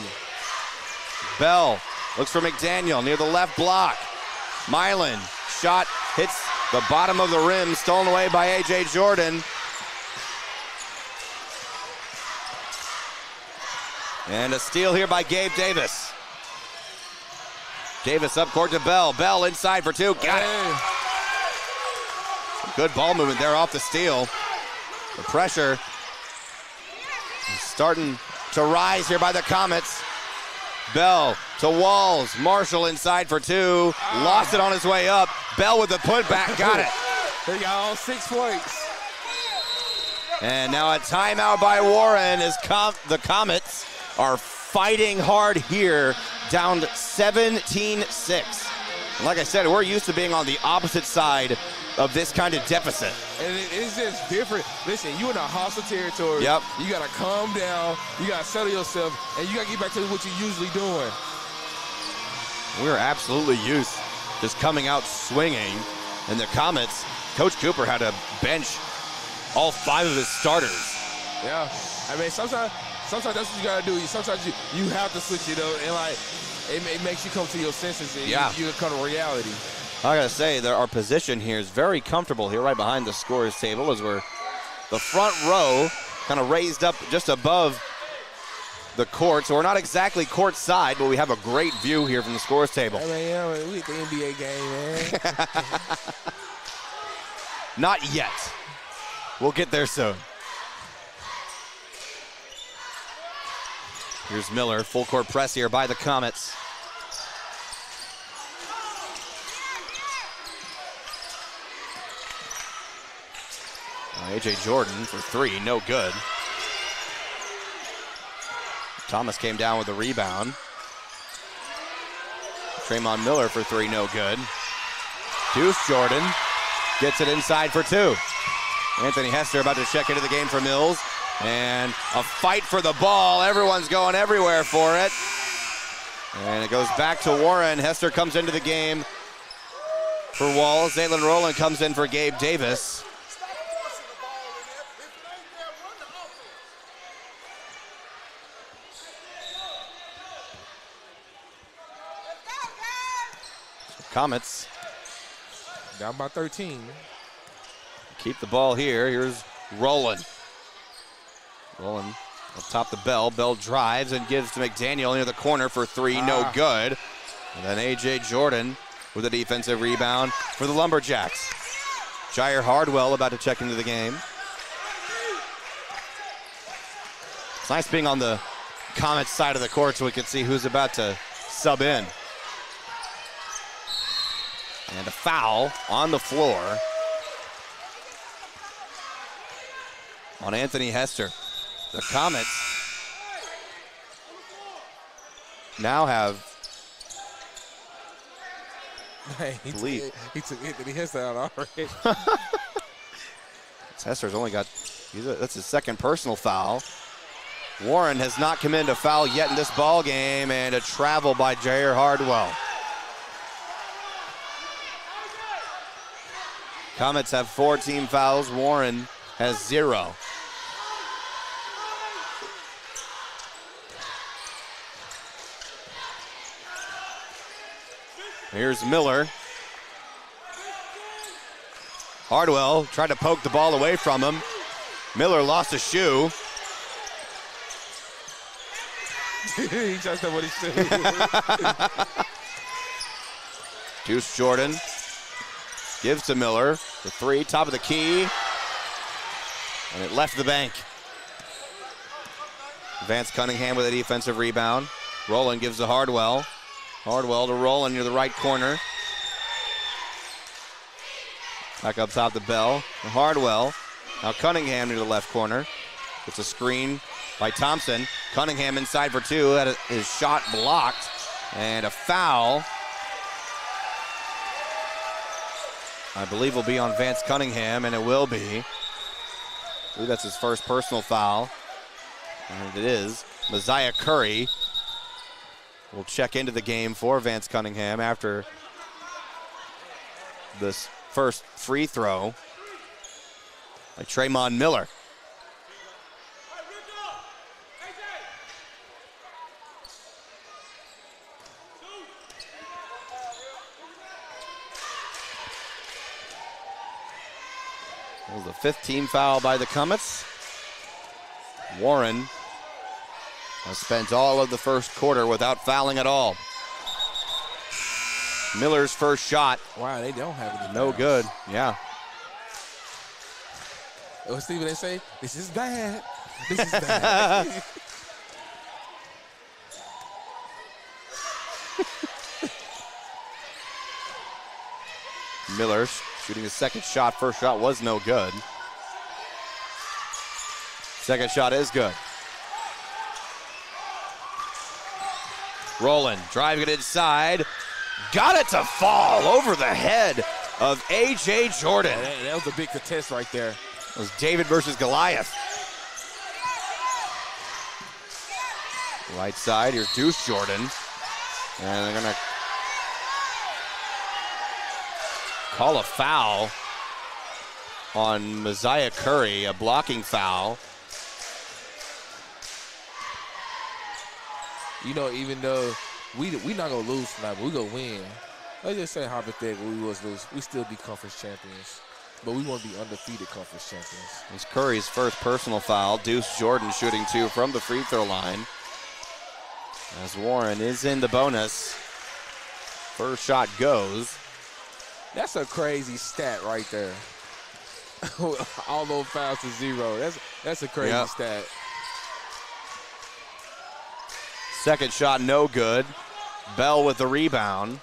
Bell looks for McDaniel near the left block. Mylan, shot hits the bottom of the rim, stolen away by A.J. Jordan. And a steal here by Gabe Davis. Davis up court to Bell. Bell inside for two. Got it. Good ball movement there off the steal. The pressure is starting to rise here by the Comets. Bell to Walls. Marshall inside for two. Lost it on his way up. Bell with the putback. Got it. They got all 6 points. And now a timeout by Warren as the Comets are fighting hard here, down 17-6. Like I said, we're used to being on the opposite side of this kind of deficit. And it's just different. Listen, you in a hostile territory. Yep. You got to calm down. You got to settle yourself. And you got to get back to what you're usually doing. We're absolutely used just coming out swinging. And the Comets, Coach Cooper had to bench all 5 of his starters. Yeah. I mean, sometimes that's what you got to do. Sometimes you have to switch it up. And, like, it makes you come to your senses. And you come to reality. I gotta say, our position here is very comfortable here, right behind the scorers table, as we're the front row kind of raised up just above the court. So we're not exactly court side, but we have a great view here from the scorers table. I mean, yeah, we at the NBA game, man. Not yet. We'll get there soon. Here's Miller, full court press here by the Comets. A.J. Jordan for three, no good. Thomas came down with the rebound. Tremon Miller for three, no good. Deuce Jordan gets it inside for two. Anthony Hester about to check into the game for Mills. And a fight for the ball. Everyone's going everywhere for it. And it goes back to Warren. Hester comes into the game for Walls. Zaylen Rowland comes in for Gabe Davis. Comets down by 13. Keep the ball here. Here's Rowland. Rowland up top the Bell. Bell drives and gives to McDaniel near the corner for three. No good. And then A.J. Jordan with a defensive rebound for the Lumberjacks. Jair Hardwell about to check into the game. It's nice being on the Comets side of the court so we can see who's about to sub in. And a foul on the floor on Anthony Hester. The Comets now have lead. He took Anthony Hester out already. Hester's only got, that's his second personal foul. Warren has not committed a foul yet in this ball game, and a travel by Jair Hardwell. Comets have 4 team fouls. Warren has 0. Here's Miller. Hardwell tried to poke the ball away from him. Miller lost a shoe. He just done what he should. Deuce Jordan gives to Miller. The three, top of the key. And it left the bank. Vance Cunningham with a defensive rebound. Rowland gives to Hardwell. Hardwell to Rowland near the right corner. Back up top the Bell. Hardwell. Now Cunningham near the left corner. It's a screen by Thompson. Cunningham inside for two. Had his shot blocked. And a foul. I believe will be on Vance Cunningham, and it will be. I believe that's his first personal foul. And it is. Messiah Curry will check into the game for Vance Cunningham after this first free throw by Tremont Miller. That was the 5th team foul by the Comets. Warren has spent all of the first quarter without fouling at all. Miller's first shot. Wow, they don't have any. No good. Yeah. Oh, see what they say? This is bad. This is bad. Miller shooting his second shot. First shot was no good. Second shot is good. Rowland driving it inside. Got it to fall over the head of A.J. Jordan. That was a big contest right there. It was David versus Goliath. Right side, here's Deuce Jordan. And they're going to call a foul on Messiah Curry, a blocking foul. You know, even though we not going to lose tonight, but we going to win. Let's just say hypothetically we was lose. We still be conference champions. But we want to be undefeated conference champions. It's Curry's first personal foul. Deuce Jordan shooting 2 from the free throw line. As Warren is in the bonus. First shot goes. That's a crazy stat right there. All those fouls to 0. That's a crazy stat. Second shot no good. Bell with the rebound.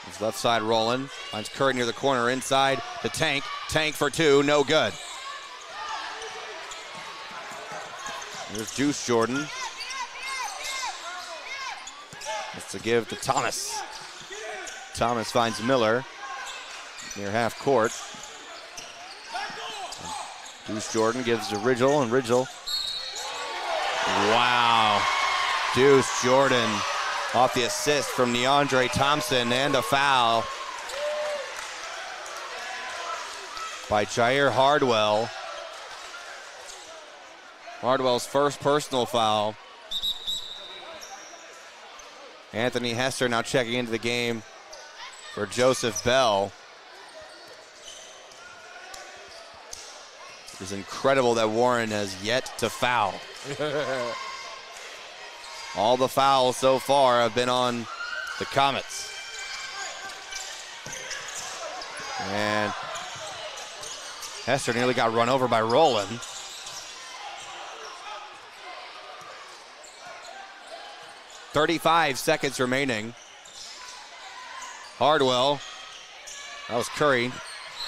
His left side rolling. Finds Curry near the corner inside to Tank. Tank for 2, no good. Here's Deuce Jordan. It's to give to Thomas. Thomas finds Miller near half court. Deuce Jordan gives to Ridgel, and Ridgel. Wow. Deuce Jordan off the assist from DeAndre Thompson, and a foul by Jair Hardwell. Hardwell's first personal foul. Anthony Hester now checking into the game for Joseph Bell. It is incredible that Warren has yet to foul. All the fouls so far have been on the Comets. And Hester nearly got run over by Rowland. .35 seconds remaining. Hardwell. That was Curry.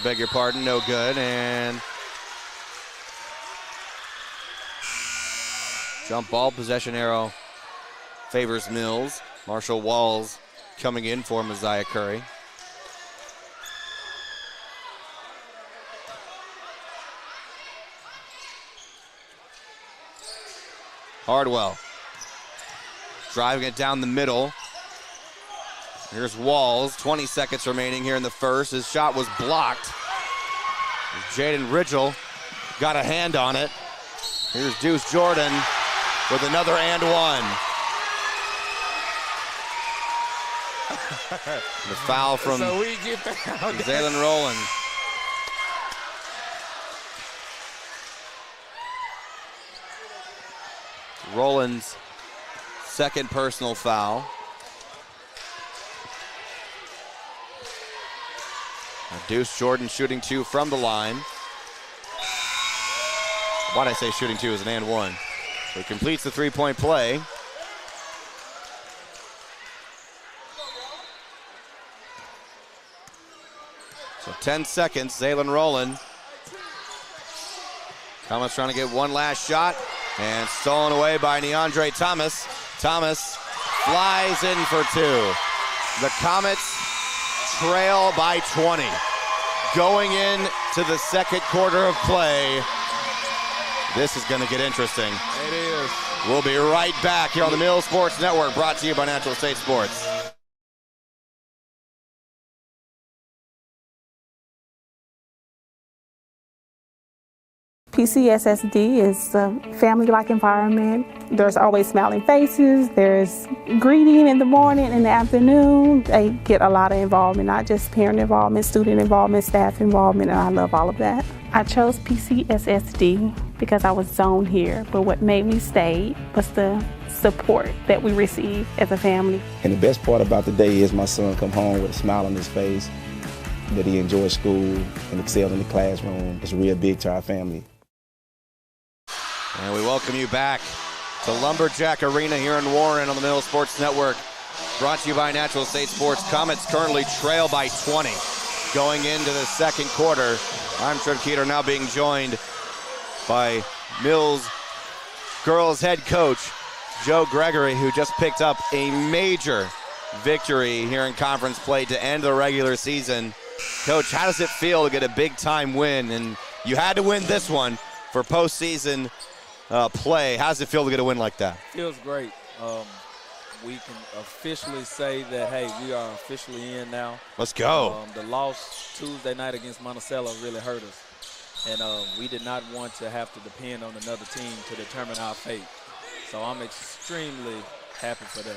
Beg your pardon, no good. And jump ball, possession arrow favors Mills. Marshall Walls coming in for Messiah Curry. Hardwell driving it down the middle. Here's Walls, 20 seconds remaining here in the first. His shot was blocked. Jaden Ridgel got a hand on it. Here's Deuce Jordan with another and one. The foul from Zaylen Rowland. Rowland's second personal foul. Now Deuce Jordan shooting two from the line. Why'd I say shooting two as an and one? So he completes the three-point play. So 10 seconds, Zaylen Rowland. Comets trying to get one last shot, and stolen away by DeAndre Thomas. Thomas flies in for two. The Comets trail by 20. Going into the second quarter of play, this is going to get interesting. It is. We'll be right back here on the Mill Sports Network, brought to you by Natural State Sports. PCSSD is a family-like environment. There's always smiling faces. There's greeting in the morning, in the afternoon. They get a lot of involvement, not just parent involvement, student involvement, staff involvement, and I love all of that. I chose PCSSD because I was zoned here, but what made me stay was the support that we receive as a family. And the best part about the day is my son come home with a smile on his face, that he enjoys school and excels in the classroom. It's real big to our family. And we welcome you back to Lumberjack Arena here in Warren on the Mill Sports Network. Brought to you by Natural State Sports. Comets currently trail by 20 going into the second quarter. I'm Trent Keeter, now being joined by Mills girls head coach Joe Gregory, who just picked up a major victory here in conference play to end the regular season. Coach, how does it feel to get a big-time win? And you had to win this one for postseason play. How does it feel to get a win like that? Feels great. We can officially say that, hey, we are officially in now. Let's go. The loss Tuesday night against Monticello really hurt us. And we did not want to have to depend on another team to determine our fate. So I'm extremely happy for that.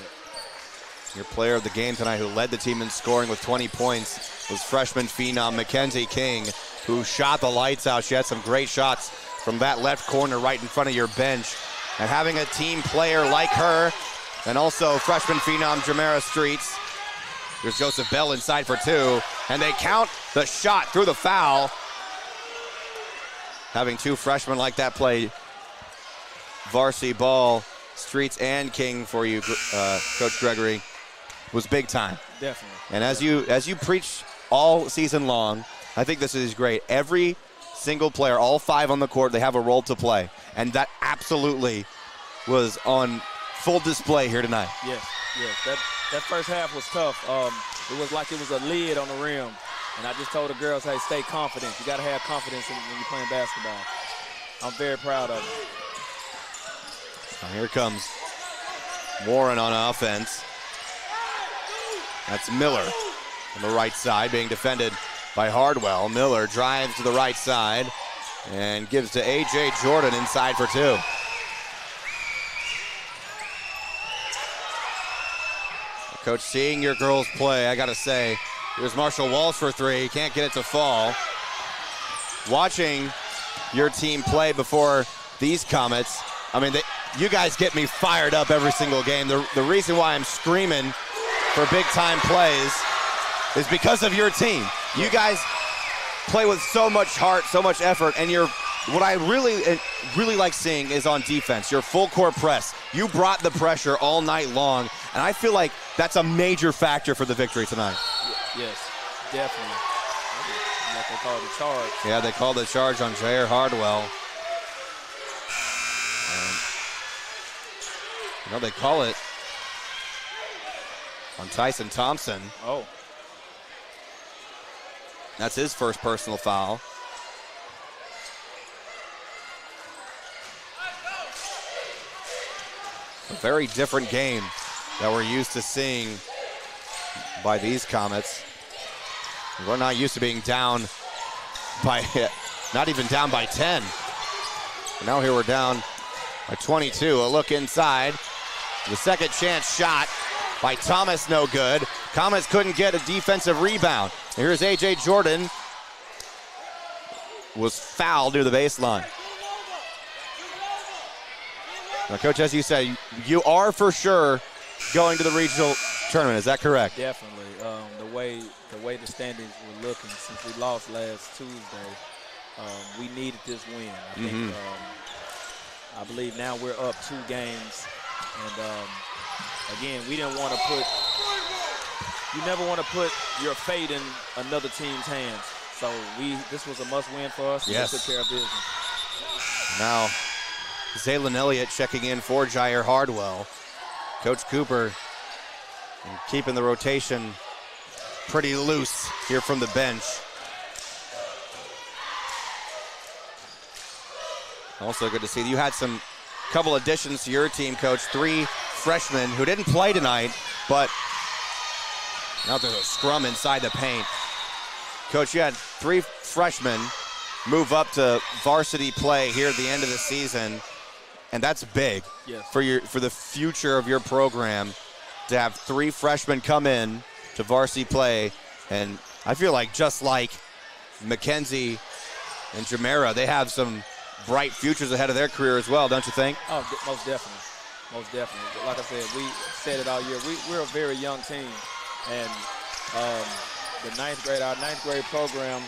Your player of the game tonight who led the team in scoring with 20 points was freshman phenom Mackenzie King, who shot the lights out. She had some great shots from that left corner right in front of your bench. And having a team player like her, and also freshman phenom Jamera Streets. There's Joseph Bell inside for two, and they count the shot through the foul. Having two freshmen like that play varsity ball, Streets and King for you, Coach Gregory, was big time. Definitely. And as you preach all season long, I think this is great. Every single player, all five on the court, they have a role to play. And that absolutely was on full display here tonight. Yes. That first half was tough. it was like it was a lid on the rim. And I just told the girls, hey, stay confident. You got to have confidence when you're playing basketball. I'm very proud of them. Now here comes Warren on offense. That's Miller on the right side being defended by Hardwell. Miller drives to the right side and gives to A.J. Jordan inside for two. Coach, seeing your girls play, I got to say, here's Marshall Walsh for three. Can't get it to fall. Watching your team play before these Comets, I mean, you guys get me fired up every single game. The reason why I'm screaming for big-time plays is because of your team. You guys play with so much heart, so much effort, and what I really like seeing is on defense, your full court press. You brought the pressure all night long, and I feel like that's a major factor for the victory tonight. Yes, definitely. Like they call the charge. Yeah, they called the charge on Jair Hardwell. And, they call it on Tyson Thompson. Oh. That's his first personal foul. A very different game that we're used to seeing by these Comets. We're not used to being down by, not even down by 10. But now here we're down by 22. A look inside. The second chance shot by Thomas, no good. Comets couldn't get a defensive rebound. Here's A.J. Jordan. Was fouled near the baseline. Now, Coach, as you said, you are for sure going to the regional tournament. Is that correct? Definitely. The way the standings were looking since we lost last Tuesday, we needed this win. I think. I believe now we're up 2 games, and again, we didn't want to put. You never want to put your fate in another team's hands. So this was a must-win for us. Yes. We took care of business. Now, Zaylin Elliott checking in for Jair Hardwell. Coach Cooper keeping the rotation pretty loose here from the bench. Also good to see you had some couple additions to your team, Coach. 3 freshmen who didn't play tonight, but now there's a scrum inside the paint. Coach, you had 3 freshmen move up to varsity play here at the end of the season, and that's big. Yes. For the future of your program to have 3 freshmen come in to varsity play. And I feel like just like Mackenzie and Jamera, they have some bright futures ahead of their career as well, don't you think? Oh, most definitely. Most definitely. Like I said, we said it all year. We're a very young team. And our 9th grade program,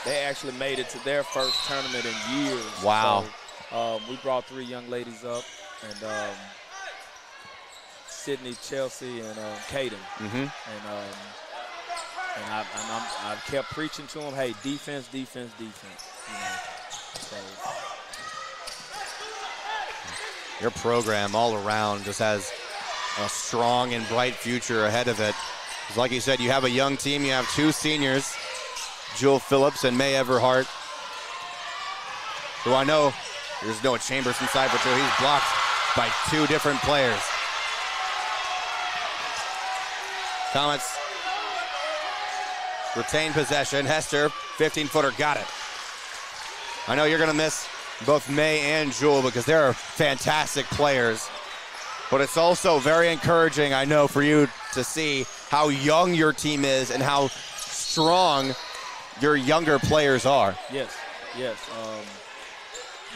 they actually made it to their first tournament in years. Wow. So, we brought 3 young ladies up, and Sydney, Chelsea, and Kaden. And I kept preaching to them, hey, defense, defense, defense. So. Your program all around just has a strong and bright future ahead of it. Because like you said, you have a young team. You have 2 seniors, Jewel Phillips and May Everhart, who I know there's Noah Chambers inside for 2. He's blocked by 2 different players. Comets retain possession. Hester, 15-footer, got it. I know you're going to miss both May and Jewel because they're fantastic players. But it's also very encouraging, I know, for you to see how young your team is and how strong your younger players are. Yes.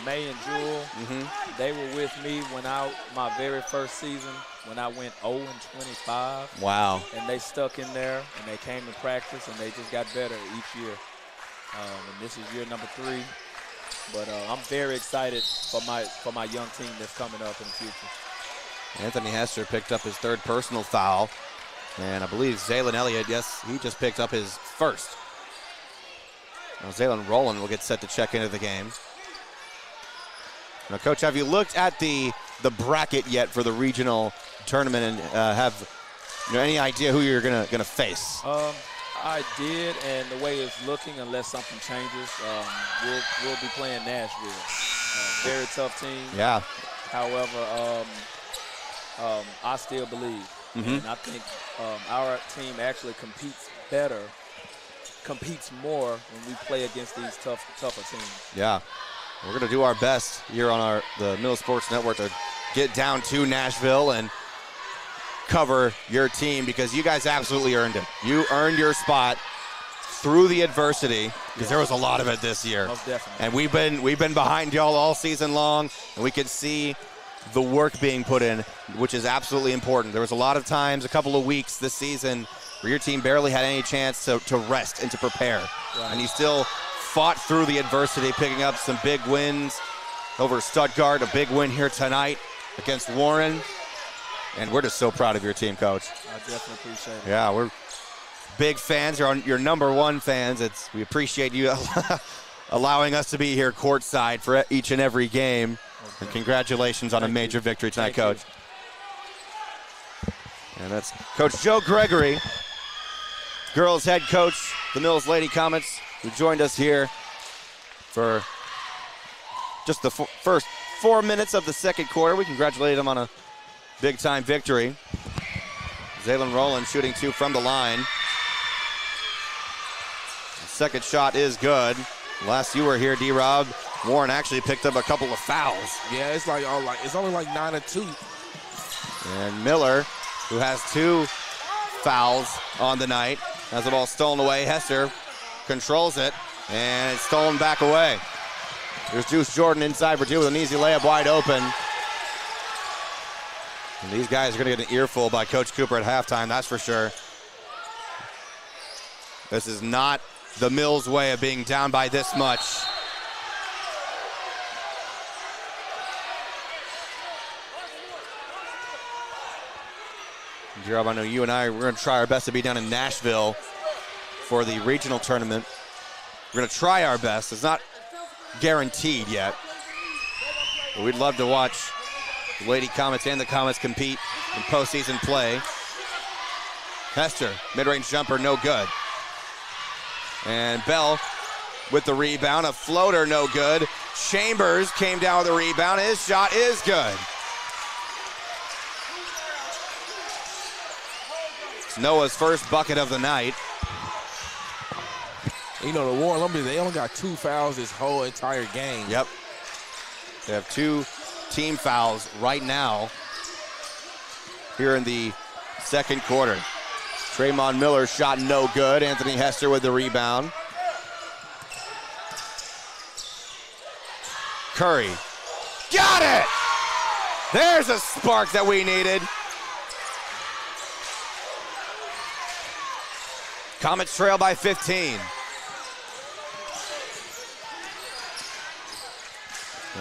May and Jewel, they were with me my very first season when I went 0-25. Wow. And they stuck in there, and they came to practice, and they just got better each year. And this is year number 3. But I'm very excited for my young team that's coming up in the future. Anthony Hester picked up his 3rd personal foul. And I believe Zaylin Elliott, yes, he just picked up his 1st. Now Zaylin Rowland will get set to check into the game. Now, Coach, have you looked at the bracket yet for the regional tournament, and have any idea who you're gonna face? I did, and the way it's looking, unless something changes, we'll be playing Nashville. Very tough team. Yeah. However, I still believe, and I think our team actually competes more when we play against these tougher teams. Yeah. We're going to do our best here on the Mill Sports Network to get down to Nashville and cover your team, because you guys absolutely earned it. You earned your spot through the adversity, because there was a lot of it this year. Most definitely. And we've been behind y'all all season long, and we could see the work being put in, which is absolutely important. There was a lot of times, a couple of weeks this season, where your team barely had any chance to rest and to prepare. Right. And you still fought through the adversity, picking up some big wins over Stuttgart, a big win here tonight against Warren. And we're just so proud of your team, Coach. I definitely appreciate it. Yeah, we're big fans. You're your number one fans. We appreciate you allowing us to be here courtside for each and every game. Okay. And congratulations on a major victory tonight, Coach. And that's Coach Joe Gregory, girls head coach, the Mills Lady Comets, who joined us here for just the first 4 minutes of the second quarter. We congratulate him on a big-time victory. Zaylin Rowland shooting 2 from the line. The second shot is good. Last you were here, D-Rob, Warren actually picked up a couple of fouls. Yeah, it's only like 9-2. And Miller, who has 2 fouls on the night, has the ball stolen away. Hester controls it, and it's stolen back away. There's Deuce Jordan inside for 2 with an easy layup wide open. And these guys are going to get an earful by Coach Cooper at halftime, that's for sure. This is not the Mills way of being down by this much. Rob, I know you and I, we're going to try our best to be down in Nashville for the regional tournament. We're going to try our best. It's not guaranteed yet. But we'd love to watch the Lady Comets and the Comets compete in postseason play. Hester, mid-range jumper, no good. And Bell with the rebound, a floater, no good. Chambers came down with a rebound. His shot is good. It's Noah's first bucket of the night. You know, the Warren Lumberjacks, they only got 2 fouls this whole entire game. Yep. They have 2 team fouls right now here in the second quarter. Traymon Miller shot no good. Anthony Hester with the rebound. Curry. Got it! There's a spark that we needed. Comets trail by 15.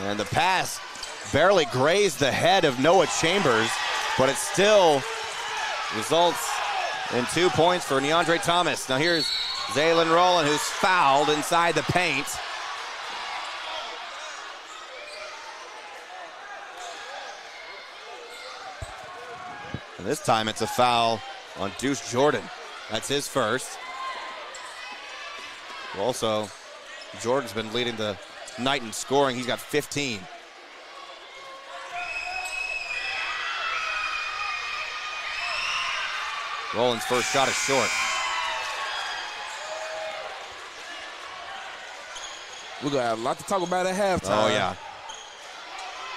And the pass barely grazed the head of Noah Chambers, but it still results in 2 points for Neandre Thomas. Now here's Zaylin Rowland, who's fouled inside the paint. And this time it's a foul on Deuce Jordan. That's his first. Also, Jordan's been leading the night in scoring. He's got 15. Rowland's first shot is short. We're going to have a lot to talk about at halftime. Oh, yeah.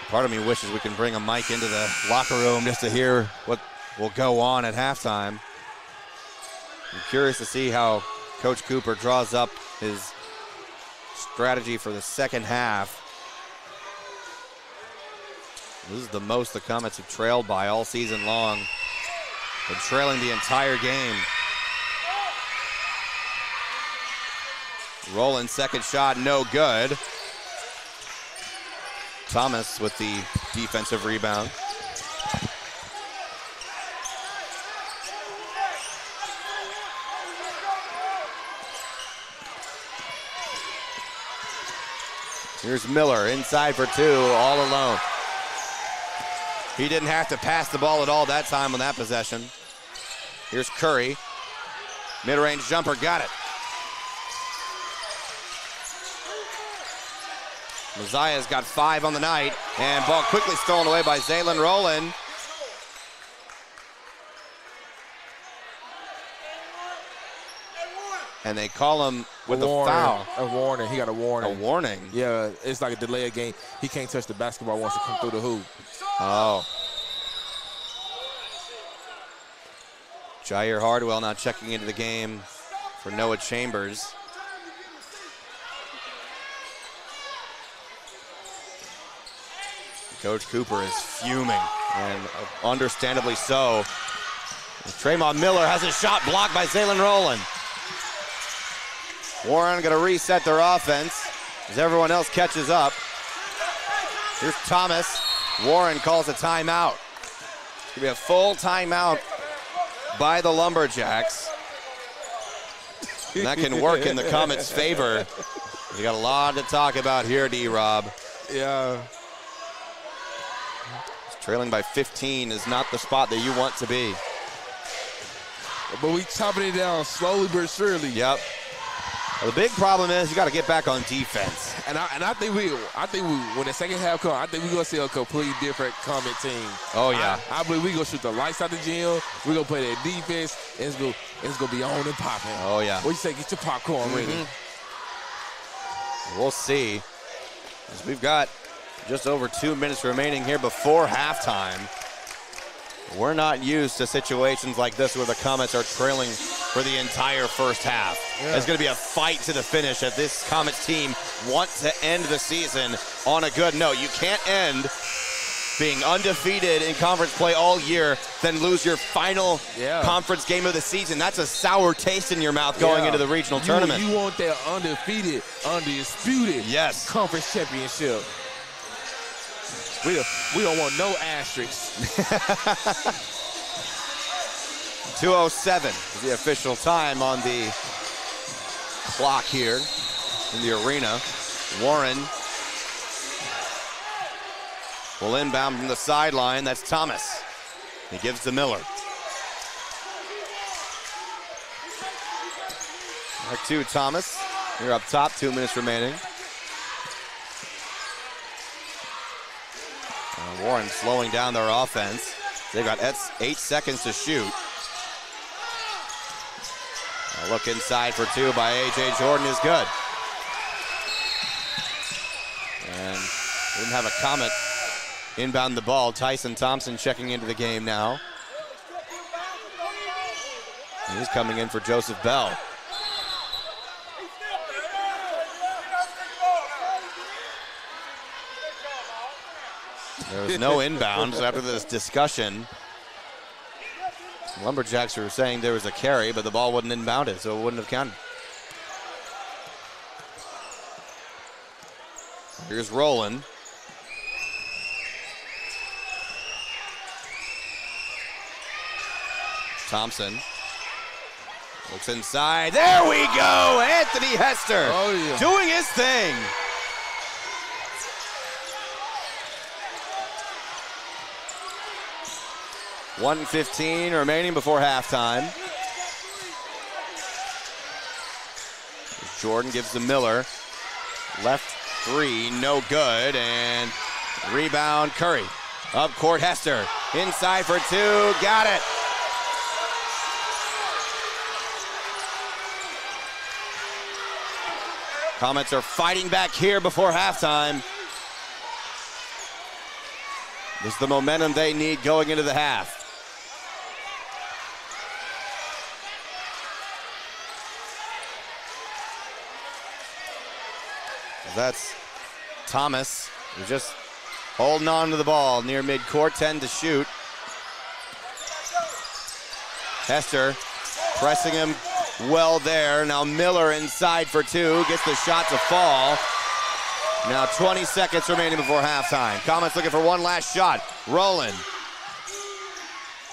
Part of me wishes we can bring a mic into the locker room just to hear what will go on at halftime. I'm curious to see how Coach Cooper draws up his strategy for the second half. This is the most the Comets have trailed by all season long. Been trailing the entire game. Rowland's second shot, no good. Thomas with the defensive rebound. Here's Miller inside for 2, all alone. He didn't have to pass the ball at all that time on that possession. Here's Curry. Mid-range jumper, got it. Maziah's got 5 on the night, and ball quickly stolen away by Zaylen Rowland. And they call him with a foul. A warning. He got a warning. A warning? Yeah, it's like a delay of game. He can't touch the basketball once it comes through the hoop. Oh. Jair Hardwell now checking into the game for Noah Chambers. Coach Cooper is fuming, and understandably so. Tremont Miller has a shot blocked by Zaylen Rowland. Warren going to reset their offense as everyone else catches up. Here's Thomas. Warren calls a timeout. It's going to be a full timeout by the Lumberjacks. And that can work in the Comets' favor. We got a lot to talk about here, D-Rob. Yeah. Trailing by 15 is not the spot that you want to be. But we chopping it down slowly but surely. Yep. Well, the big problem is you got to get back on defense. And I think we when the second half comes, I think we're gonna see a completely different Comet team. Oh yeah. I believe we're gonna shoot the lights out the gym. We're gonna play that defense. And it's gonna be on and popping. Oh yeah. What you say? Get your popcorn ready. We'll see. As we've got just over 2 minutes remaining here before halftime. We're not used to situations like this where the Comets are trailing for the entire first half. Yeah. It's going to be a fight to the finish as this Comets team wants to end the season on a good note. You can't end being undefeated in conference play all year, then lose your final conference game of the season. That's a sour taste in your mouth going into the regional tournament. You want that undefeated, undisputed conference championship. We don't want no asterisks. 2:07 is the official time on the clock here in the arena. Warren will inbound from the sideline. That's Thomas. He gives to Miller. Back to Thomas. Here up top, 2 minutes remaining. Warren slowing down their offense. They've got 8 seconds to shoot. A look inside for 2 by A.J. Jordan is good. And we didn't have a Comet inbound the ball. Tyson Thompson checking into the game now. He's coming in for Joseph Bell. There was no inbound, so after this discussion, Lumberjacks were saying there was a carry, but the ball wasn't inbounded, so it wouldn't have counted. Here's Rowland. Thompson looks inside. There we go! Anthony Hester doing his thing. $1:15 remaining before halftime. Jordan gives to Miller. Left 3, no good, and rebound Curry. Up court Hester. Inside for 2, got it. Comets are fighting back here before halftime. This is the momentum they need going into the half. That's Thomas, who's just holding on to the ball near midcourt, 10 to shoot. Hester pressing him well there. Now Miller inside for 2, gets the shot to fall. Now 20 seconds remaining before halftime. Comets looking for one last shot. Rowland.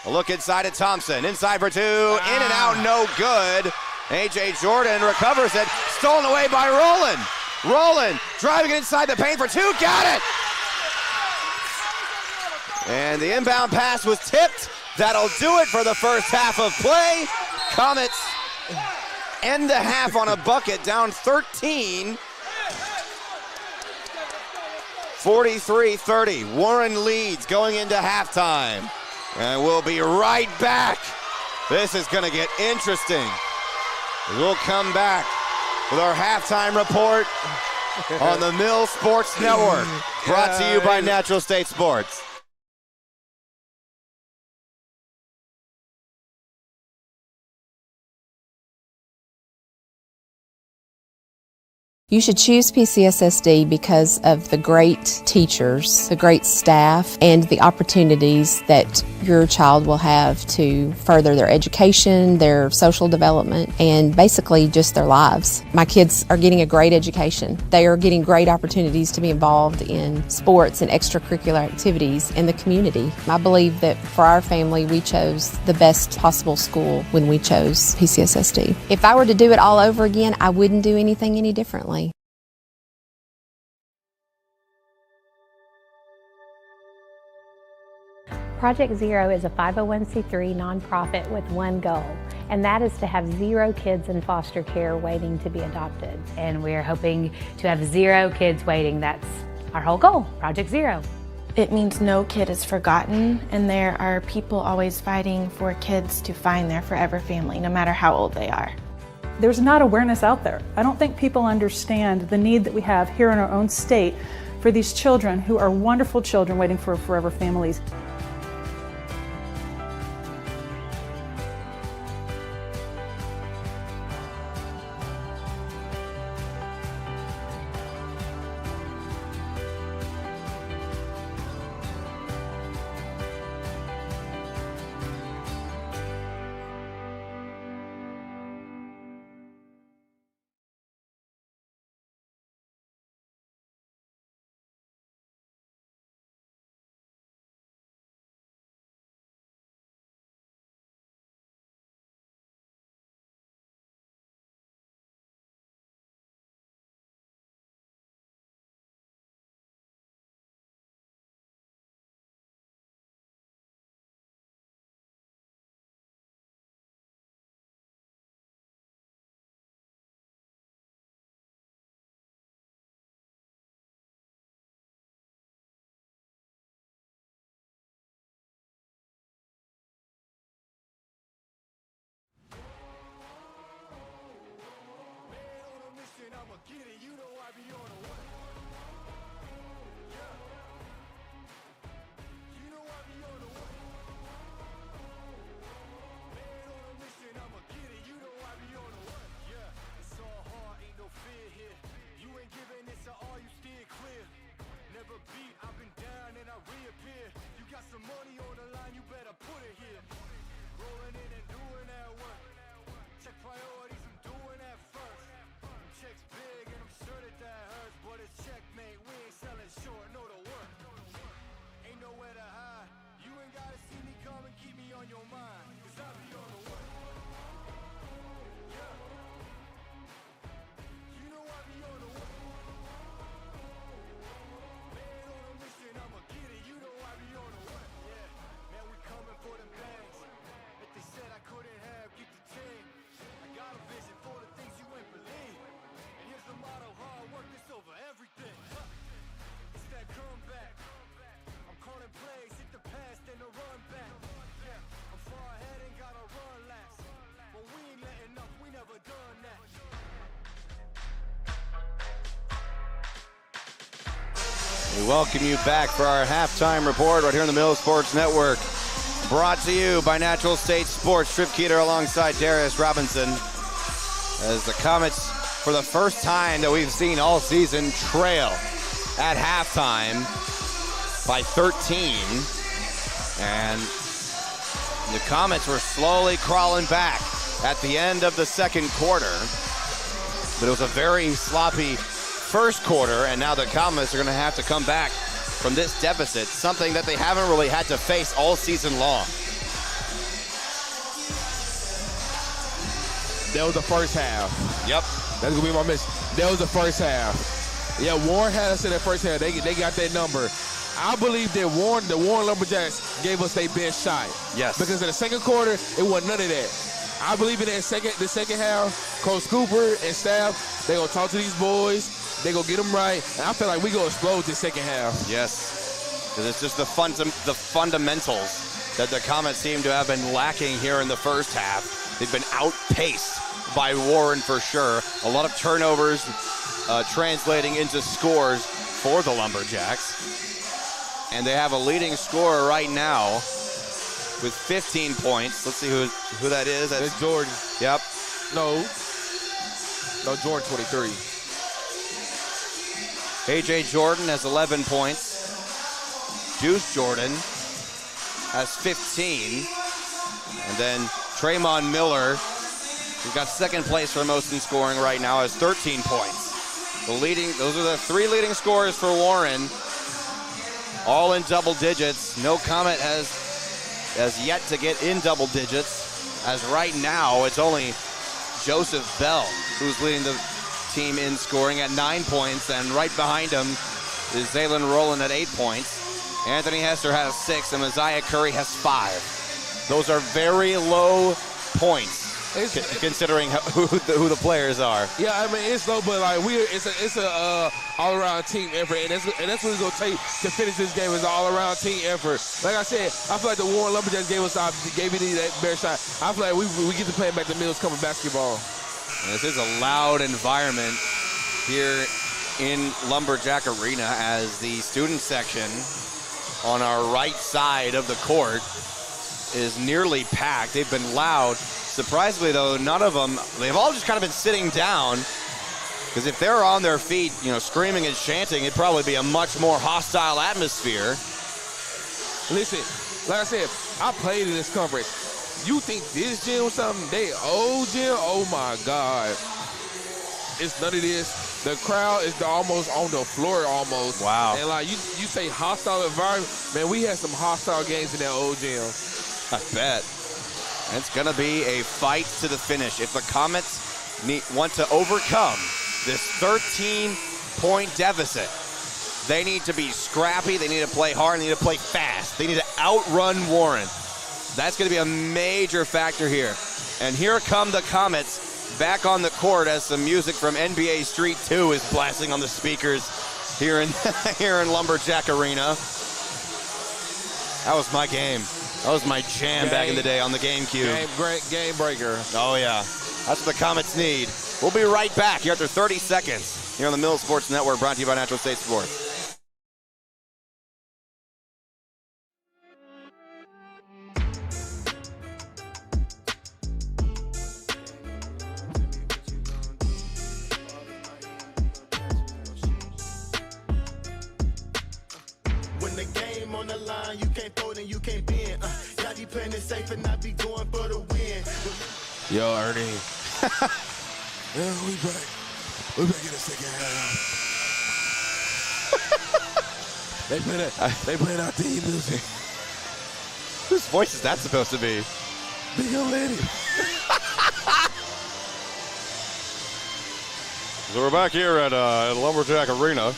A look inside at Thompson. Inside for 2, in and out, no good. A.J. Jordan recovers it, stolen away by Rowland. Rowland driving it inside the paint for 2, got it! And the inbound pass was tipped That'll do it for the first half of play. Comets end the half on a bucket, down 13. 43-30. Warren leads going into halftime. And we'll be right back. This is going to get interesting. We'll come back with our halftime report on the Mill Sports Network, brought to you by Natural State Sports. You should choose PCSSD because of the great teachers, the great staff, and the opportunities that your child will have to further their education, their social development, and basically just their lives. My kids are getting a great education. They are getting great opportunities to be involved in sports and extracurricular activities in the community. I believe that for our family, we chose the best possible school when we chose PCSSD. If I were to do it all over again, I wouldn't do anything any differently. Project Zero is a 501c3 nonprofit with one goal, and that is to have 0 kids in foster care waiting to be adopted. And we're hoping to have 0 kids waiting. That's our whole goal, Project Zero. It means no kid is forgotten, and there are people always fighting for kids to find their forever family, no matter how old they are. There's not awareness out there. I don't think people understand the need that we have here in our own state for these children who are wonderful children waiting for forever families. We welcome you back for our halftime report right here on the Mill Sports Network. Brought to you by Natural State Sports. Trip Keeter alongside Darius Robinson. As the Comets, for the first time that we've seen all season, trail at halftime by 13. And the Comets were slowly crawling back at the end of the second quarter. But it was a very sloppy first quarter, and now the Comets are going to have to come back from this deficit, something that they haven't really had to face all season long. That was the first half. Yep. That's going to be my miss. That was the first half. Yeah, Warren had us in that first half. They got that number. I believe that the Warren Lumberjacks gave us their best shot. Yes. Because in the second quarter, it wasn't none of that. I believe in the second half, Coach Cooper and staff, they going to talk to these boys. They going to get them right. And I feel like we going to explode this second half. Yes. Because it's just the fundamentals that the Comets seem to have been lacking here in the first half. They've been outpaced by Warren for sure. A lot of turnovers translating into scores for the Lumberjacks. And they have a leading scorer right now with 15 points. Let's see who that is. That's Jordan. Yep. No, Jordan 23. A.J. Jordan has 11 points. Deuce Jordan has 15. And then Tremont Miller, who's got second place for most in scoring right now, has 13 points. Those are the three leading scorers for Warren, all in double digits. No Comet has yet to get in double digits, as right now it's only Joseph Bell who's leading the team in scoring at 9 points, and right behind him is Zaylen Rowland at 8 points. Anthony Hester has 6, and Messiah Curry has 5. Those are very low points, considering who the players are. Yeah, I mean, it's low, but like it's a all-around team effort, and that's what it's gonna take to finish this game, is an all-around team effort. Like I said, I feel like the Warren Lumberjacks gave me that better shot. I feel like we get to play back the Mills coming basketball. And this is a loud environment here in Lumberjack Arena, as the student section on our right side of the court is nearly packed. They've been loud. Surprisingly, though, none of them, they've all just kind of been sitting down, because if they're on their feet, screaming and chanting, it'd probably be a much more hostile atmosphere. Listen, like I said, I played in this conference. You think this gym was something? They old gym? Oh my God. It's none of this. The crowd is almost on the floor almost. Wow. And like you say hostile environment, man, we had some hostile games in that old gym. I bet. And it's going to be a fight to the finish. If the Comets want to overcome this 13-point deficit, they need to be scrappy, they need to play hard, they need to play fast. They need to outrun Warren. That's going to be a major factor here. And here come the Comets back on the court as some music from NBA Street 2 is blasting on the speakers here in Lumberjack Arena. That was my game. That was my jam back in the day on the GameCube. Game breaker. Oh, yeah. That's what the Comets need. We'll be right back here after 30 seconds here on the Mill Sports Network, brought to you by Natural State Sports. When the game on the line, you can't fold and you can't bend. Y'all be playing it safe and I be going for the win. Yo, Ernie. Yeah, we back. We back in the second half. They playing our team music. Whose voice is that supposed to be? Big young lady. So we're back here at Lumberjack Arena.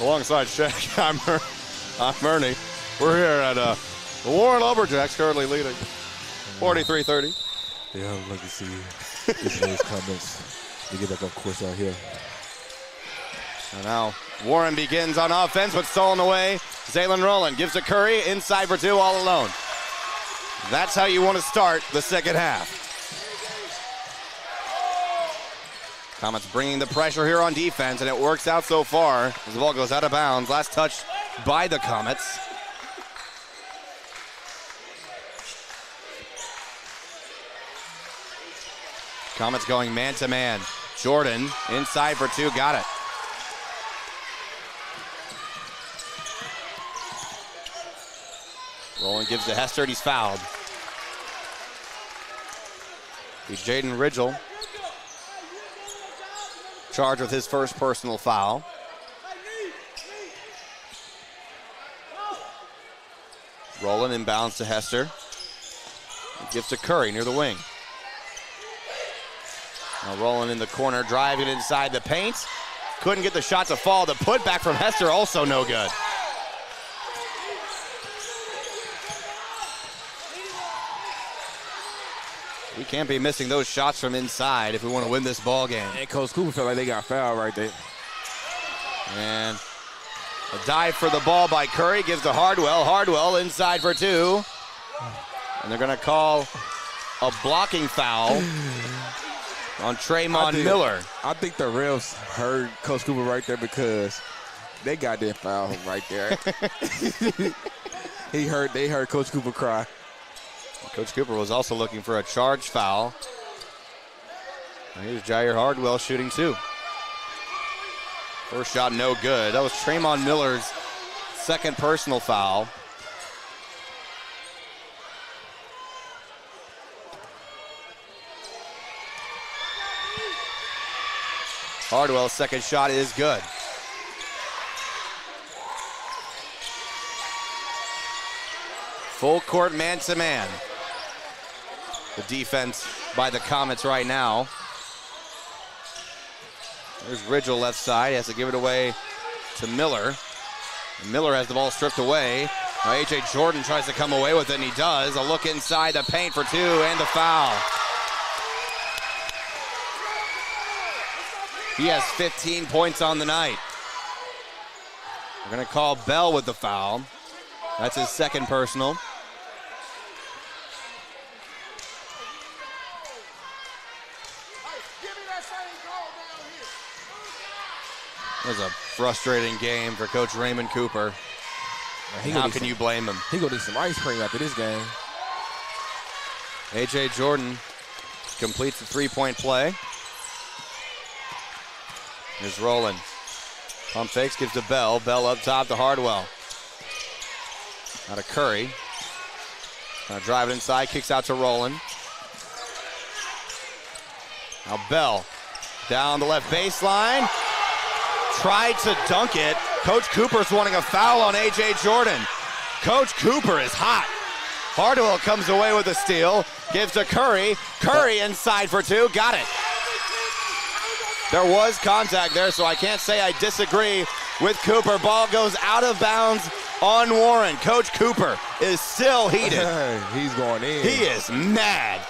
Alongside Shaq, I'm Ernie. We're here at the Warren Lumberjacks, currently leading 43-30. Yeah, I'd like to see these nice comments. We get back up course out here. And now Warren begins on offense, but stolen away. Zaylen Rowland gives to Curry, inside for two, all alone. That's how you want to start the second half. Comets bringing the pressure here on defense, and it works out so far as the ball goes out of bounds. Last touch by the Comets. Comets going man-to-man. Jordan inside for two, got it. Rowland gives to Hester, and he's fouled. He's Jaden Ridgel, charged with his first personal foul. Rowland inbounds to Hester. Gives to Curry near the wing. Now Rowland in the corner, driving inside the paint. couldn't get the shot to fall. The putback from Hester also no good. We can't be missing those shots from inside if we want to win this ball game. And Coach Cooper felt like they got fouled right there. And a dive for the ball by Curry gives to Hardwell. Hardwell inside for two. And they're going to call a blocking foul on Tremont Miller. I think the refs heard Coach Cooper right there because they got that foul right there. They heard Coach Cooper cry. Coach Cooper was also looking for a charge foul. And here's Jair Hardwell shooting two. First shot no good. That was Tremont Miller's second personal foul. Hardwell's second shot is good. Full court man-to-man. The defense by the Comets right now. There's Ridgel left side. He has to give it away to Miller. And Miller has the ball stripped away. Now A.J. Jordan tries to come away with it, and he does. A look inside the paint for two, and the foul. He has 15 points on the night. We're going to call Bell with the foul. That's his second personal. It was a frustrating game for Coach Raymond Cooper. How can you blame him? He gonna need some ice cream after this game. A.J. Jordan completes the three-point play. Here's Rowland. Pump fakes, gives to Bell. Bell up top to Hardwell. Out of Curry. Gonna drive it inside, kicks out to Rowland. Now Bell down the left baseline. Tried to dunk it. Coach Cooper's wanting a foul on A.J. Jordan. Coach Cooper is hot. Hardwell comes away with a steal. Gives to Curry. Curry inside for two. Got it. There was contact there, so I can't say I disagree with Cooper. Ball goes out of bounds on Warren. Coach Cooper is still heated. He's going in. He is mad.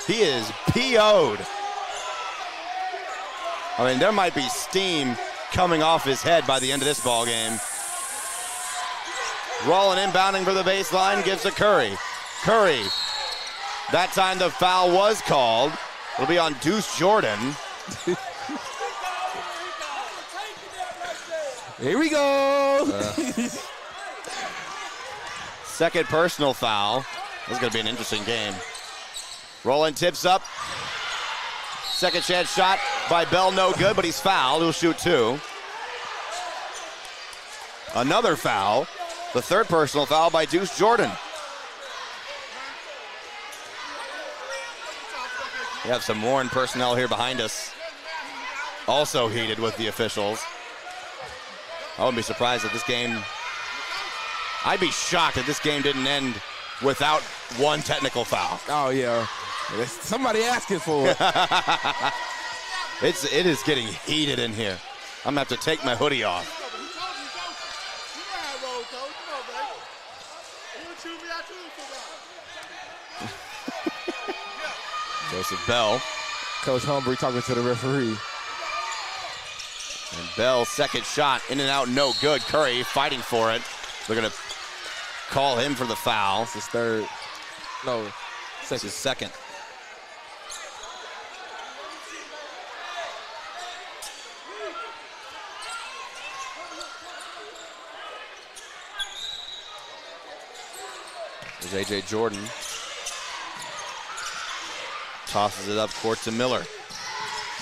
He is PO'd. I mean, there might be steam coming off his head by the end of this ball game. Rowland inbounding for the baseline, gives to Curry. Curry. That time the foul was called. It'll be on Deuce Jordan. Here we go. Second personal foul. This is going to be an interesting game. Rowland tips up. Second chance shot by Bell, no good, but he's fouled. He'll shoot two. Another foul. The third personal foul by Deuce Jordan. We have some Warren personnel here behind us. Also heated with the officials. I wouldn't be surprised if this game... I'd be shocked if this game didn't end without one technical foul. Oh, yeah. Somebody asking for it. It is getting heated in here. I'm going to have to take my hoodie off. Joseph Bell. Coach Humphrey talking to the referee. And Bell's second shot, in and out, no good. Curry fighting for it. They're going to call him for the foul. It's his third. No, it's his second. There's A.J. Jordan. Tosses it up court to Miller.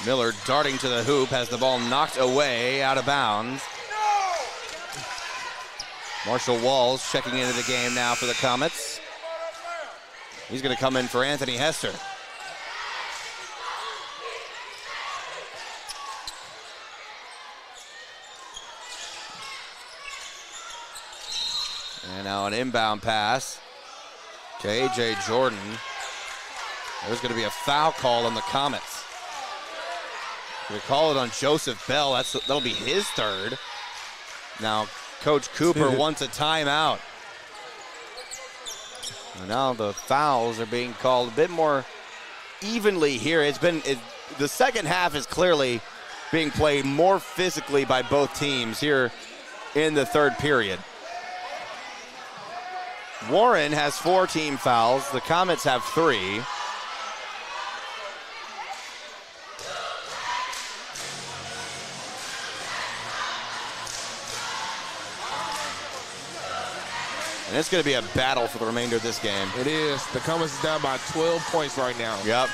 Miller darting to the hoop, has the ball knocked away, out of bounds. Marshall Walls checking into the game now for the Comets. He's going to come in for Anthony Hester. And now an inbound pass to A.J. Jordan. There's going to be a foul call on the Comets. We call it on Joseph Bell. That'll be his third. Now, Coach Cooper wants a timeout. And now the fouls are being called a bit more evenly here. The second half is clearly being played more physically by both teams here in the third period. Warren has 4 team fouls. The Comets have 3. And it's going to be a battle for the remainder of this game. It is. The Comets is down by 12 points right now. Yep.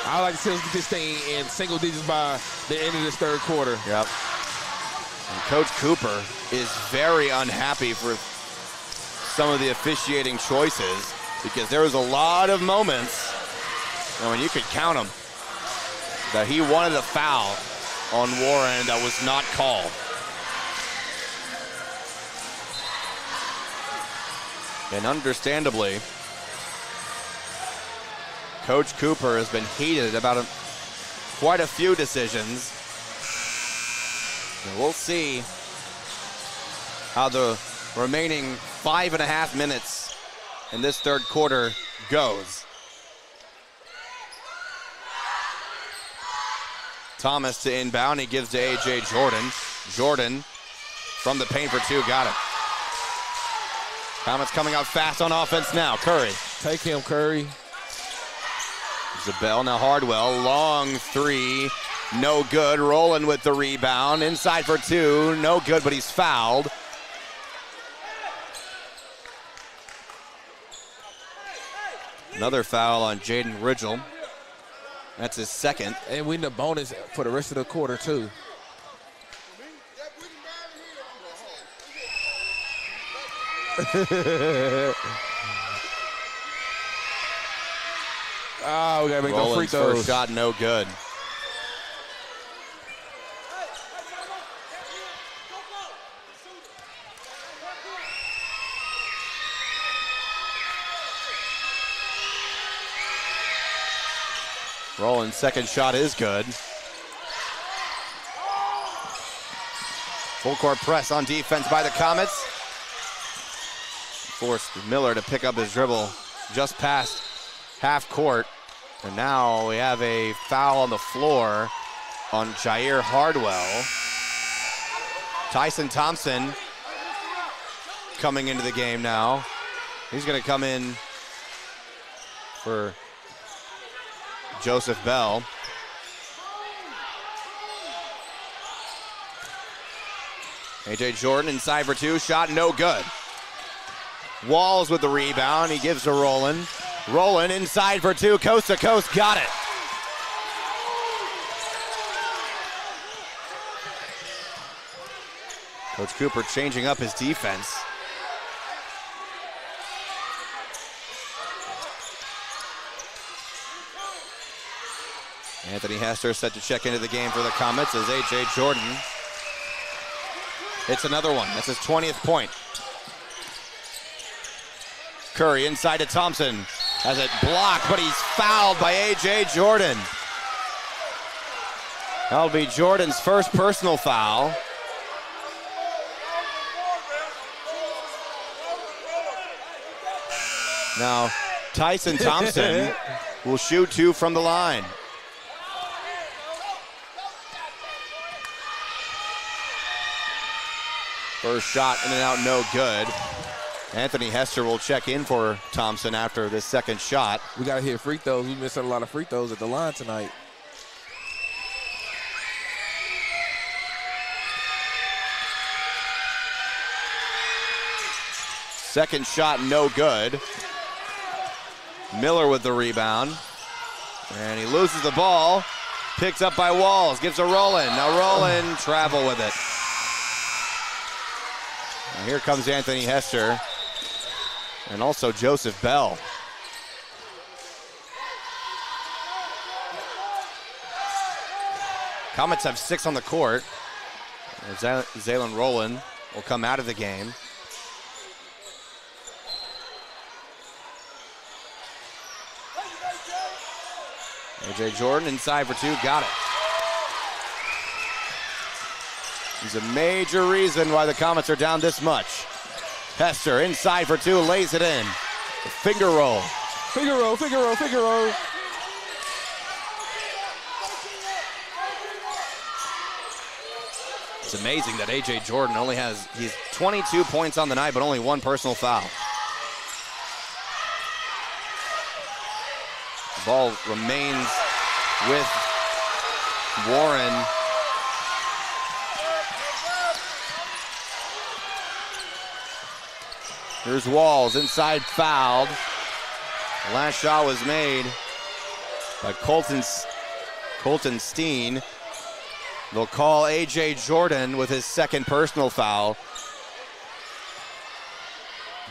I like to see us get this thing in single digits by the end of this third quarter. Yep. And Coach Cooper is very unhappy for some of the officiating choices because there was a lot of moments, and you could count them, that he wanted a foul on Warren that was not called. And understandably, Coach Cooper has been heated about quite a few decisions. And we'll see how the remaining 5.5 minutes in this third quarter goes. Thomas to inbound. He gives to A.J. Jordan. Jordan from the paint for 2. Got it. Comets coming out fast on offense now. Curry. Take him, Curry. Zabel, now Hardwell. Long 3. No good. Rowland with the rebound. Inside for 2. No good, but he's fouled. Another foul on Jaden Ridgel. That's his second. And we need a bonus for the rest of the quarter, too. We gotta make those free throws. First shot, no good. Rowland's second shot is good. Full court press on defense by the Comets. Forced Miller to pick up his dribble just past half court. And now we have a foul on the floor on Jair Hardwell. Tyson Thompson coming into the game now. He's going to come in for Joseph Bell. A.J. Jordan inside for 2. Shot no good. Walls with the rebound. He gives to Rowland. Rowland inside for 2. Coast to coast. Got it. Coach Cooper changing up his defense. Anthony Hester set to check into the game for the Comets as A.J. Jordan hits another one. That's his 20th point. Curry inside to Thompson. Has it blocked, but he's fouled by A.J. Jordan. That'll be Jordan's first personal foul. Now, Tyson Thompson will shoot 2 from the line. First shot in and out, no good. Anthony Hester will check in for Thompson after this second shot. We got to hit free throws. We're missing a lot of free throws at the line tonight. Second shot, no good. Miller with the rebound. And he loses the ball. Picked up by Walls. Gives to Rowland. Now Rowland travel with it. And here comes Anthony Hester. And also Joseph Bell. Comets have 6 on the court. Zaylen Rowland will come out of the game. A.J. Jordan inside for 2, got it. He's a major reason why the Comets are down this much. Hester inside for two, lays it in. Finger roll. Finger roll, finger roll, finger roll. It's amazing that A.J. Jordan he's 22 points on the night, but only one personal foul. The ball remains with Warren. Here's Walls, inside fouled. The last shot was made by Colton Steen. They'll call A.J. Jordan with his second personal foul.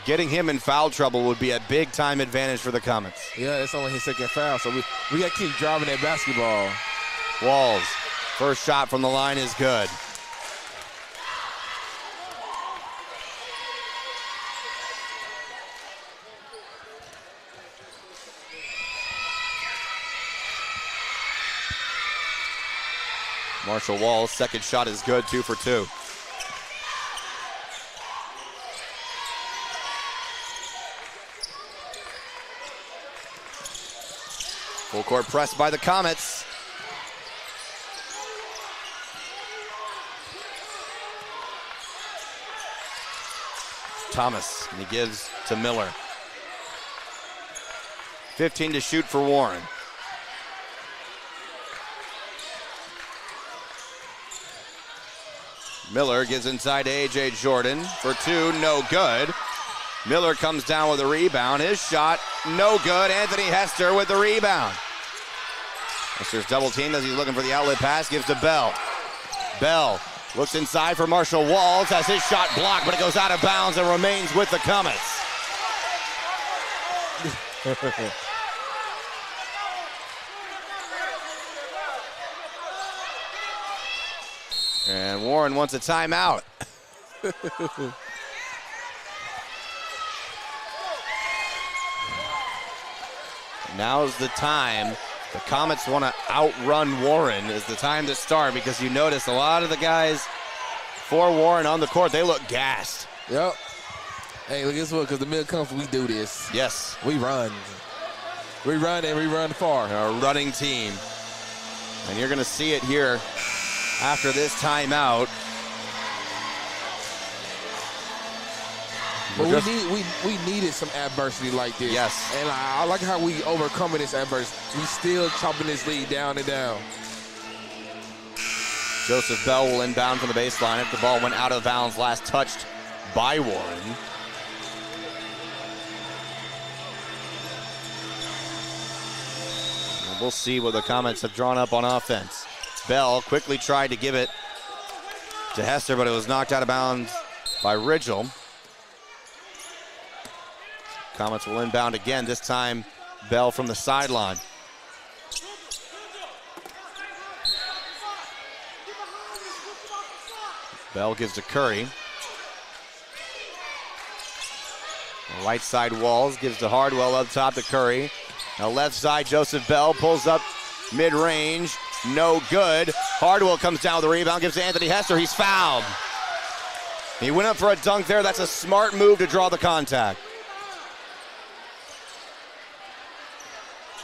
Getting him in foul trouble would be a big-time advantage for the Comets. Yeah, it's only his second foul, so we got to keep driving that basketball. Walls, first shot from the line is good. Marshall Walls, second shot is good, 2 for 2. Full court press by the Comets. Thomas, and he gives to Miller. 15 to shoot for Warren. Miller gives inside to A.J. Jordan for two, no good. Miller comes down with a rebound. His shot, no good. Anthony Hester with the rebound. Hester's double teamed as he's looking for the outlet pass, gives to Bell. Bell looks inside for Marshall Walls, has his shot blocked, but it goes out of bounds and remains with the Comets. And Warren wants a timeout. Now's the time. The Comets want to outrun Warren. Is the time to start, because you notice a lot of the guys for Warren on the court, they look gassed. Yep. Hey, look, guess what? Because the mid-conf, we do this. Yes. We run. We run and we run far. A running team. And you're going to see it here after this timeout. But we needed some adversity like this. Yes. And I like how we overcoming this adversity. We still chopping this lead down and down. Joseph Bell will inbound from the baseline if the ball went out of bounds, last touched by Warren. And we'll see what the Comets have drawn up on offense. Bell quickly tried to give it to Hester, but it was knocked out of bounds by Ridgel. Comets will inbound again, this time Bell from the sideline. Bell gives to Curry. The right side Walls gives to Hardwell up top to Curry. Now left side Joseph Bell pulls up mid-range, no good. Hardwell comes down with the rebound, gives to Anthony Hester, he's fouled. He went up for a dunk there, that's a smart move to draw the contact.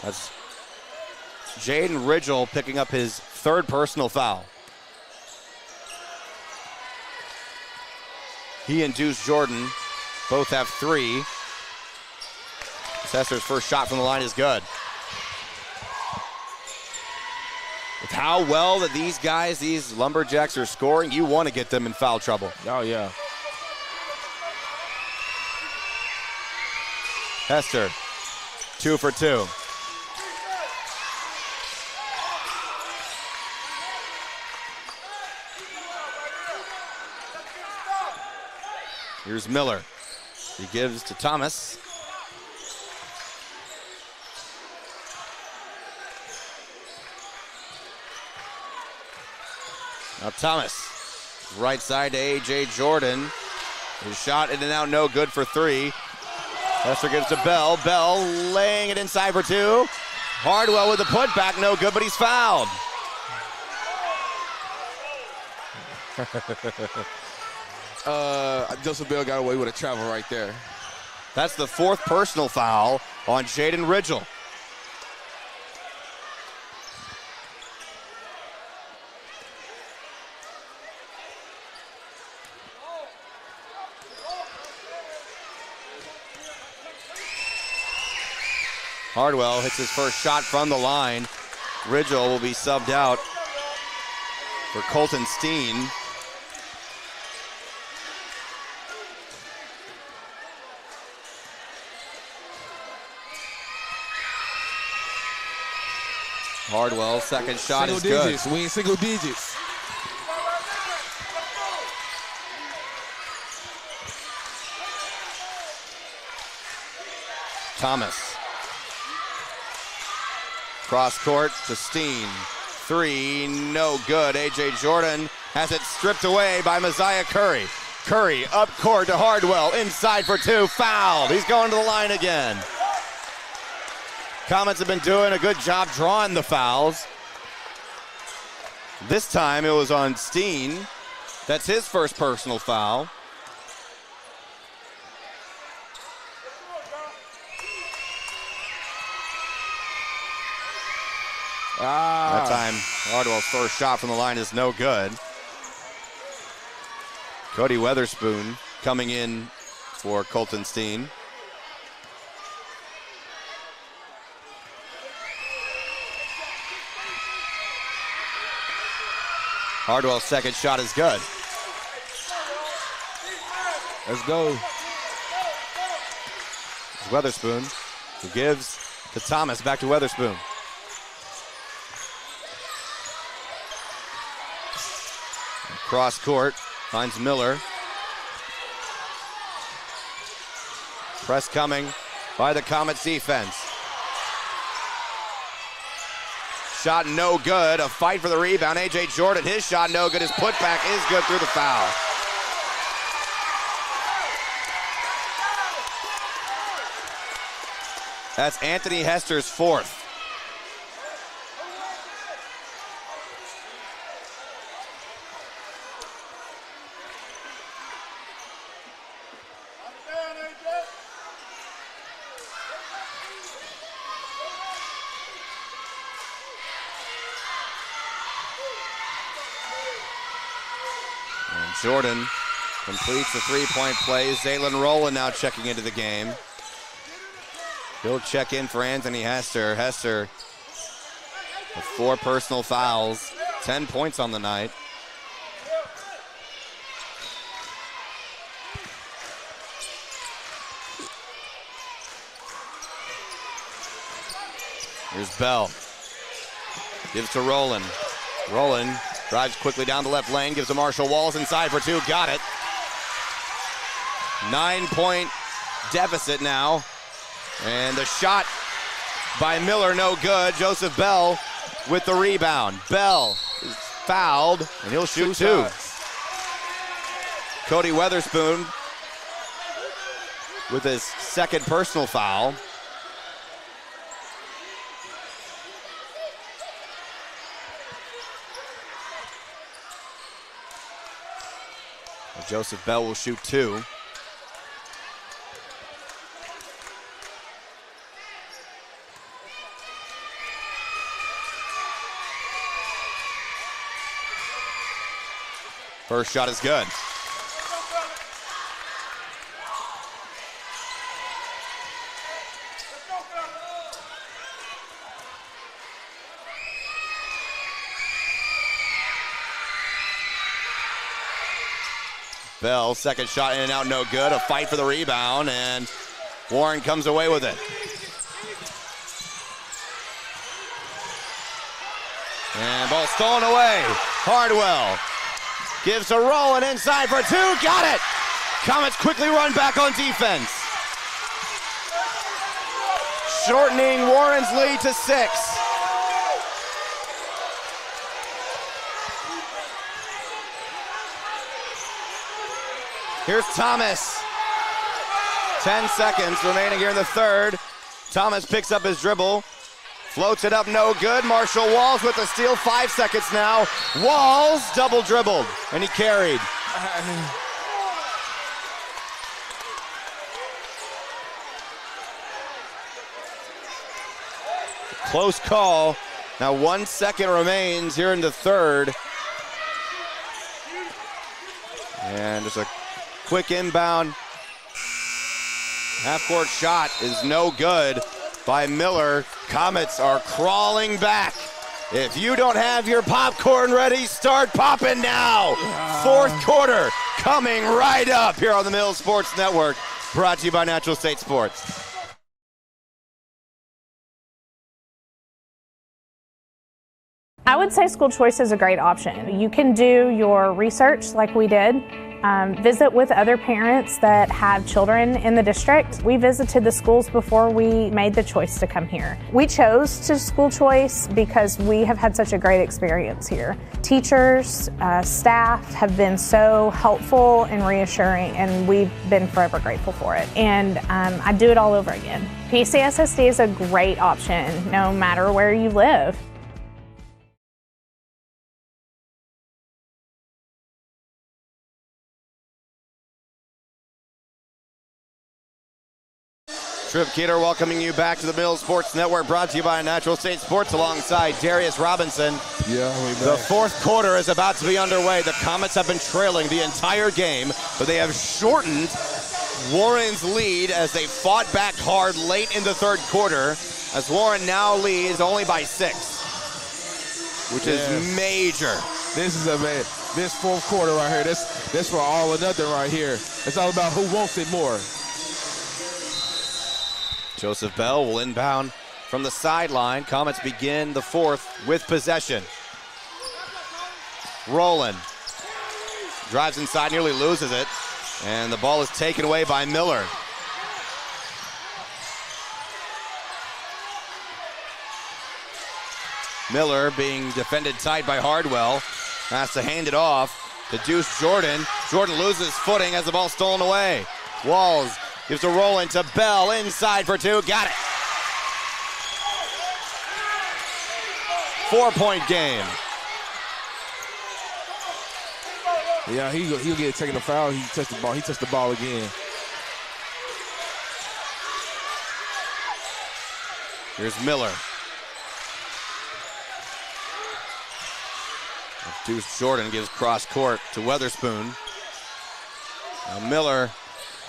That's Jaden Ridgel picking up his third personal foul. He and Deuce Jordan both have three. Hester's first shot from the line is good. With how well that these guys, these Lumberjacks are scoring, you want to get them in foul trouble. Oh, yeah. Hester, 2 for 2. Here's Miller. He gives to Thomas. Now Thomas, right side to A.J. Jordan. His shot in and out, no good for three. Hester gives to Bell. Bell laying it inside for two. Hardwell with the putback, no good, but he's fouled. Joseph Bell got away with a travel right there. That's the 4th personal foul on Jaden Ridgel. Hardwell hits his first shot from the line. Ridgel will be subbed out for Colton Steen. Hardwell, second shot single is digits. good. We in single digits. Thomas. Cross court to Steen. 3, no good. A.J. Jordan has it stripped away by Messiah Curry. Curry up court to Hardwell. Inside for 2. Fouled. He's going to the line again. Comets have been doing a good job drawing the fouls. This time it was on Steen. That's his first personal foul. That time, Hardwell's first shot from the line is no good. Cody Weatherspoon coming in for Colton Steen. Hardwell's second shot is good. Let's go. It's Weatherspoon who gives to Thomas, back to Weatherspoon. Cross court, finds Miller. Press coming by the Comets defense. Shot no good, a fight for the rebound. A.J. Jordan, his shot no good. His putback is good through the foul. That's Anthony Hester's 4th. Jordan completes the 3-point play. Zaylen Rowland now checking into the game. He'll check in for Anthony Hester. Hester with 4 personal fouls, 10 points on the night. Here's Bell. Gives to Rowland. Rowland drives quickly down the left lane, gives to Marshall Walls inside for 2, got it. 9-point deficit now. And the shot by Miller, no good. Joseph Bell with the rebound. Bell is fouled, and he'll shoot 2. Cody Weatherspoon with his second personal foul. Joseph Bell will shoot 2. First shot is good. Bell, second shot in and out, no good. A fight for the rebound, and Warren comes away with it. And ball stolen away. Hardwell gives to Rowland inside for 2. Got it! Comets quickly run back on defense. Shortening Warren's lead to 6. Here's Thomas. 10 seconds remaining here in the third. Thomas picks up his dribble, Floats it up, no good. Marshall Walls with the steal, 5 seconds now. Walls double dribbled, and he carried. Close call. Now 1 second remains here in the third. And just a quick inbound. Half-court shot is no good by Miller. Comets are crawling back. If you don't have your popcorn ready, start popping now. Fourth quarter coming right up here on the Mills Sports Network. Brought to you by Natural State Sports. I would say school choice is a great option. You can do your research like we did. Visit with other parents that have children in the district. We visited the schools before we made the choice to come here. We chose to school choice because we have had such a great experience here. Teachers, staff have been so helpful and reassuring, and we've been forever grateful for it. And I'd do it all over again. PCSSD is a great option no matter where you live. Trip Keeter welcoming you back to the Mills Sports Network, brought to you by Natural State Sports alongside Darius Robinson. The fourth quarter is about to be underway. The Comets have been trailing the entire game, but they have shortened Warren's lead as they fought back hard late in the third quarter, as Warren now leads only by 6, which is major. This is this fourth quarter right here. This for all or nothing right here. It's all about who wants it more. Joseph Bell will inbound from the sideline. Comets begin the fourth with possession. Rowland drives inside, nearly loses it, and the ball is taken away by Miller. Miller being defended tight by Hardwell. Has to hand it off to Deuce Jordan. Jordan loses footing as the ball stolen away. Walls gives a roll into Bell, inside for 2, got it. 4-point game. Yeah, he'll get taken a foul. He touched the ball. He touched the ball again. Here's Miller. Deuce Jordan gives cross court to Weatherspoon. Now Miller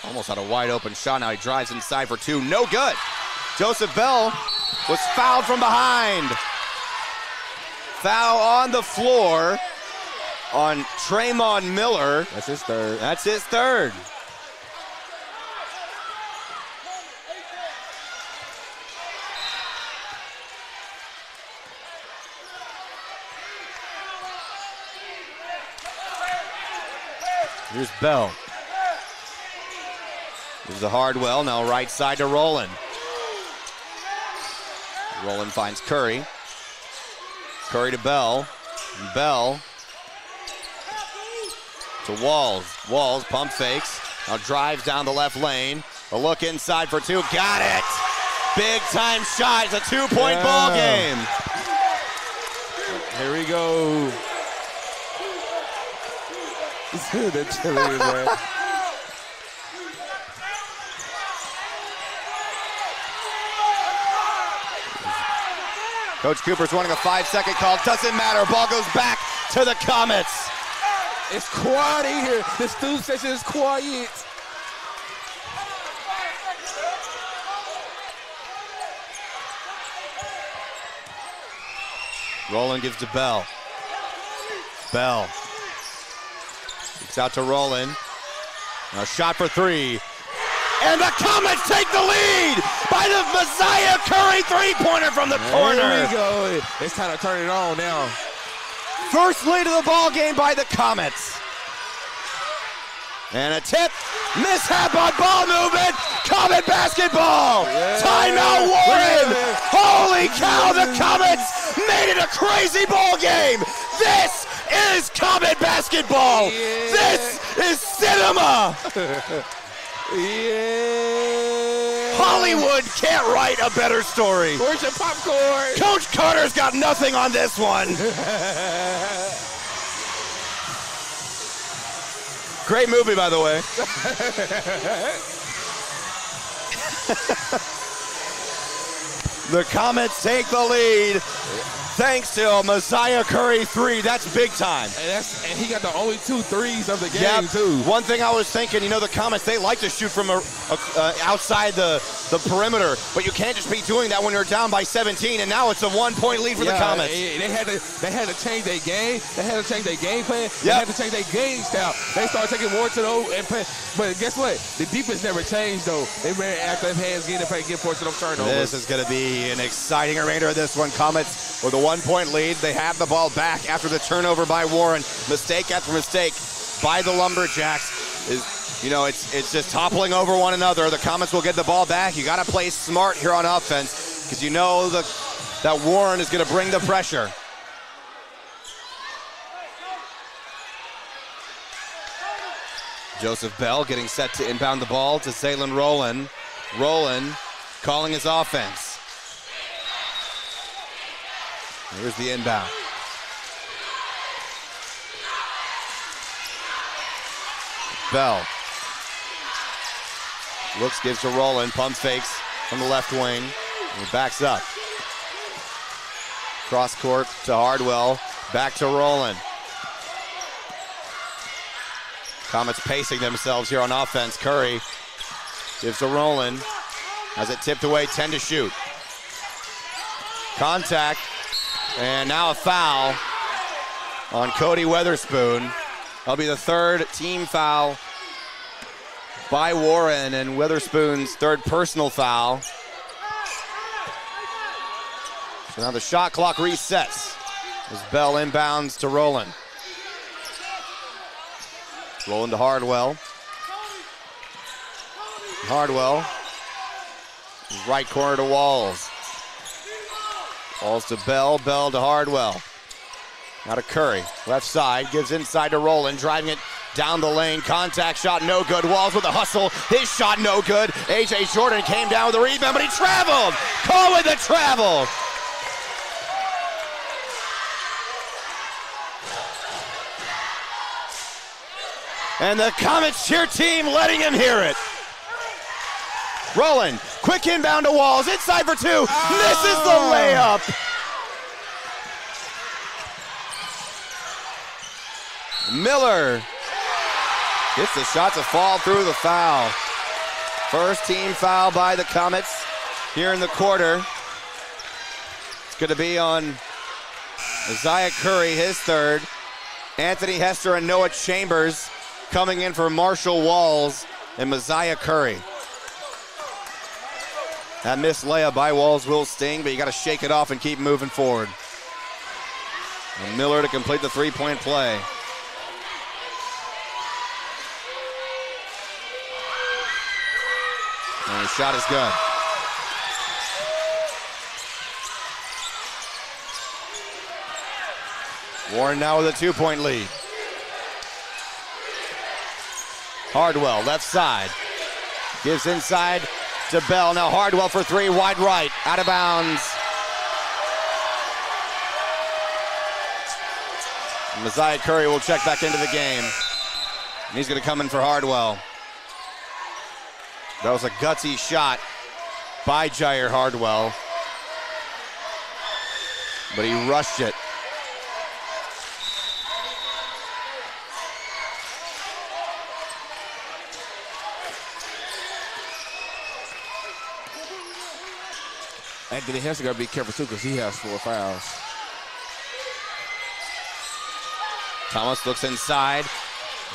almost had a wide open shot. Now he drives inside for 2. No good. Joseph Bell was fouled from behind. Foul on the floor on Tremon Miller. That's his third. That's his third. Here's Bell. Here's the Hardwell, now right side to Rowland. Rowland finds Curry. Curry to Bell. Bell to Walls. Walls pump fakes. Now drives down the left lane. A look inside for 2. Got it! Big time shot. It's a 2-point ball game. Here we go. The cheerleaders, man. Coach Cooper's running a 5-second call. Doesn't matter. Ball goes back to the Comets. It's quiet in here. The student section is quiet. Rowland gives to Bell. Bell. Kicks out to Rowland. Now shot for 3. And the Comets take the lead by the Messiah Curry three-pointer from the corner. There we go. It's time to turn it on now. First lead of the ball game by the Comets. And a tip. Mishap on ball movement. Comet basketball. Timeout Warren. Holy cow, the Comets made it a crazy ball game. This is Comet basketball. This is cinema. Yeah. Hollywood can't write a better story. Where's your popcorn? Coach Carter's got nothing on this one. Great movie, by the way. The Comets take the lead thanks to Messiah Curry 3. That's big time. And he got the only 2 threes of the game, too. One thing I was thinking, the Comets, they like to shoot from outside the perimeter, but you can't just be doing that when you're down by 17, and now it's a 1-point lead for the Comets. They had to change their game. They had to change their game plan. They Yep. had to change their game style. They started taking more to those and play. But guess what? The defense never changed, though. They ran active hands, get forced to those turnovers. This is going to be an exciting remainder of this one. Comets with a 1-point lead. They have the ball back after the turnover by Warren. Mistake after mistake by the Lumberjacks. It's just toppling over one another. The Comets will get the ball back. You got to play smart here on offense because you know that Warren is going to bring the pressure. Joseph Bell getting set to inbound the ball to Zaylen Rowland. Rowland calling his offense. Here's the inbound. Bell. Looks, gives to Rowland. Pump fakes from the left wing. And he backs up. Cross court to Hardwell. Back to Rowland. Comets pacing themselves here on offense. Curry gives to Rowland. Has it tipped away, 10 to shoot. Contact. And now a foul on Cody Weatherspoon. That'll be the third team foul by Warren and Weatherspoon's third personal foul. So now the shot clock resets as Bell inbounds to Rowland. Rowland to Hardwell. Hardwell. Right corner to Walls. Walls to Bell. Bell to Hardwell. Now to Curry. Left side. Gives inside to Rowland. Driving it down the lane. Contact shot no good. Walls with a hustle. His shot no good. A.J. Jordan came down with a rebound, but he traveled. Call with the travel. And the Comets cheer team letting him hear it. Rowland, quick inbound to Walls, inside for 2. Misses the layup. Miller gets the shot to fall through the foul. First team foul by the Comets here in the quarter. It's going to be on Isaiah Curry, his third. Anthony Hester and Noah Chambers coming in for Marshall Walls and Messiah Curry. That missed layup by Walls will sting, but you got to shake it off and keep moving forward. And Miller to complete the three-point play. And the shot is good. Warren now with a 2-point lead. Hardwell, left side. Gives inside to Bell. Now Hardwell for 3, wide right. Out of bounds. Messiah Curry will check back into the game. And he's going to come in for Hardwell. That was a gutsy shot by Jair Hardwell. But he rushed it. Anthony Hester got to be careful, too, because he has 4 fouls. Thomas looks inside.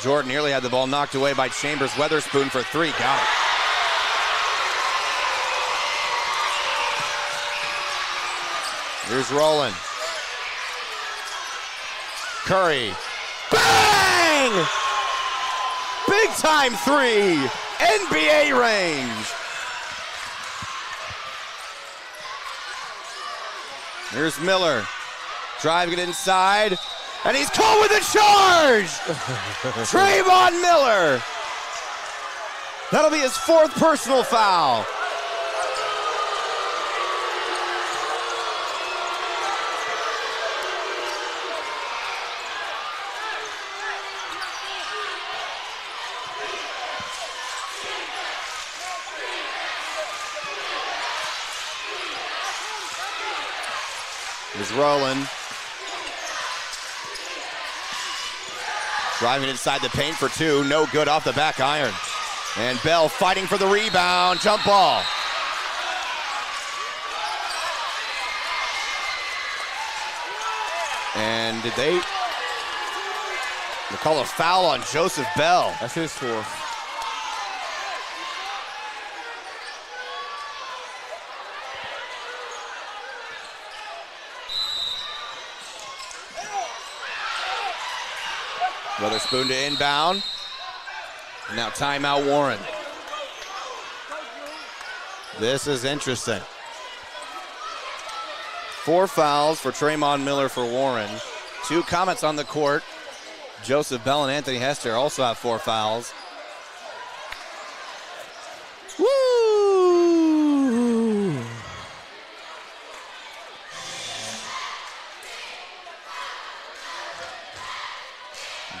Jordan nearly had the ball knocked away by Chambers. Weatherspoon for 3. Got it. Here's Rowland. Curry. Bang! Big time 3. NBA range. Here's Miller. Driving it inside. And he's caught with a charge! Trayvon Miller. That'll be his 4th personal foul. Here's Rowland. Driving inside the paint for 2. No good off the back iron. And Bball fighting for the rebound. Jump ball. And did they call a foul on Joseph Bball? That's his 4th. Weatherspoon to inbound. And now timeout Warren. This is interesting. 4 fouls for Tremont Miller for Warren. 2 Comets on the court. Joseph Bball and Anthony Hester also have 4 fouls. Woo!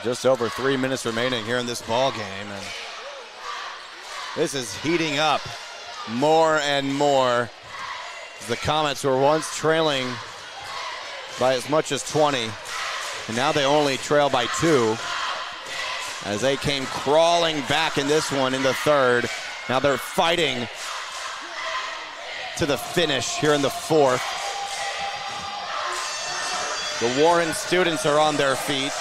Just over 3 minutes remaining here in this ball game, and this is heating up more and more. The Comets were once trailing by as much as 20, and now they only trail by 2 as they came crawling back in this one in the 3rd. Now they're fighting to the finish here in the 4th. The Warren students are on their feet.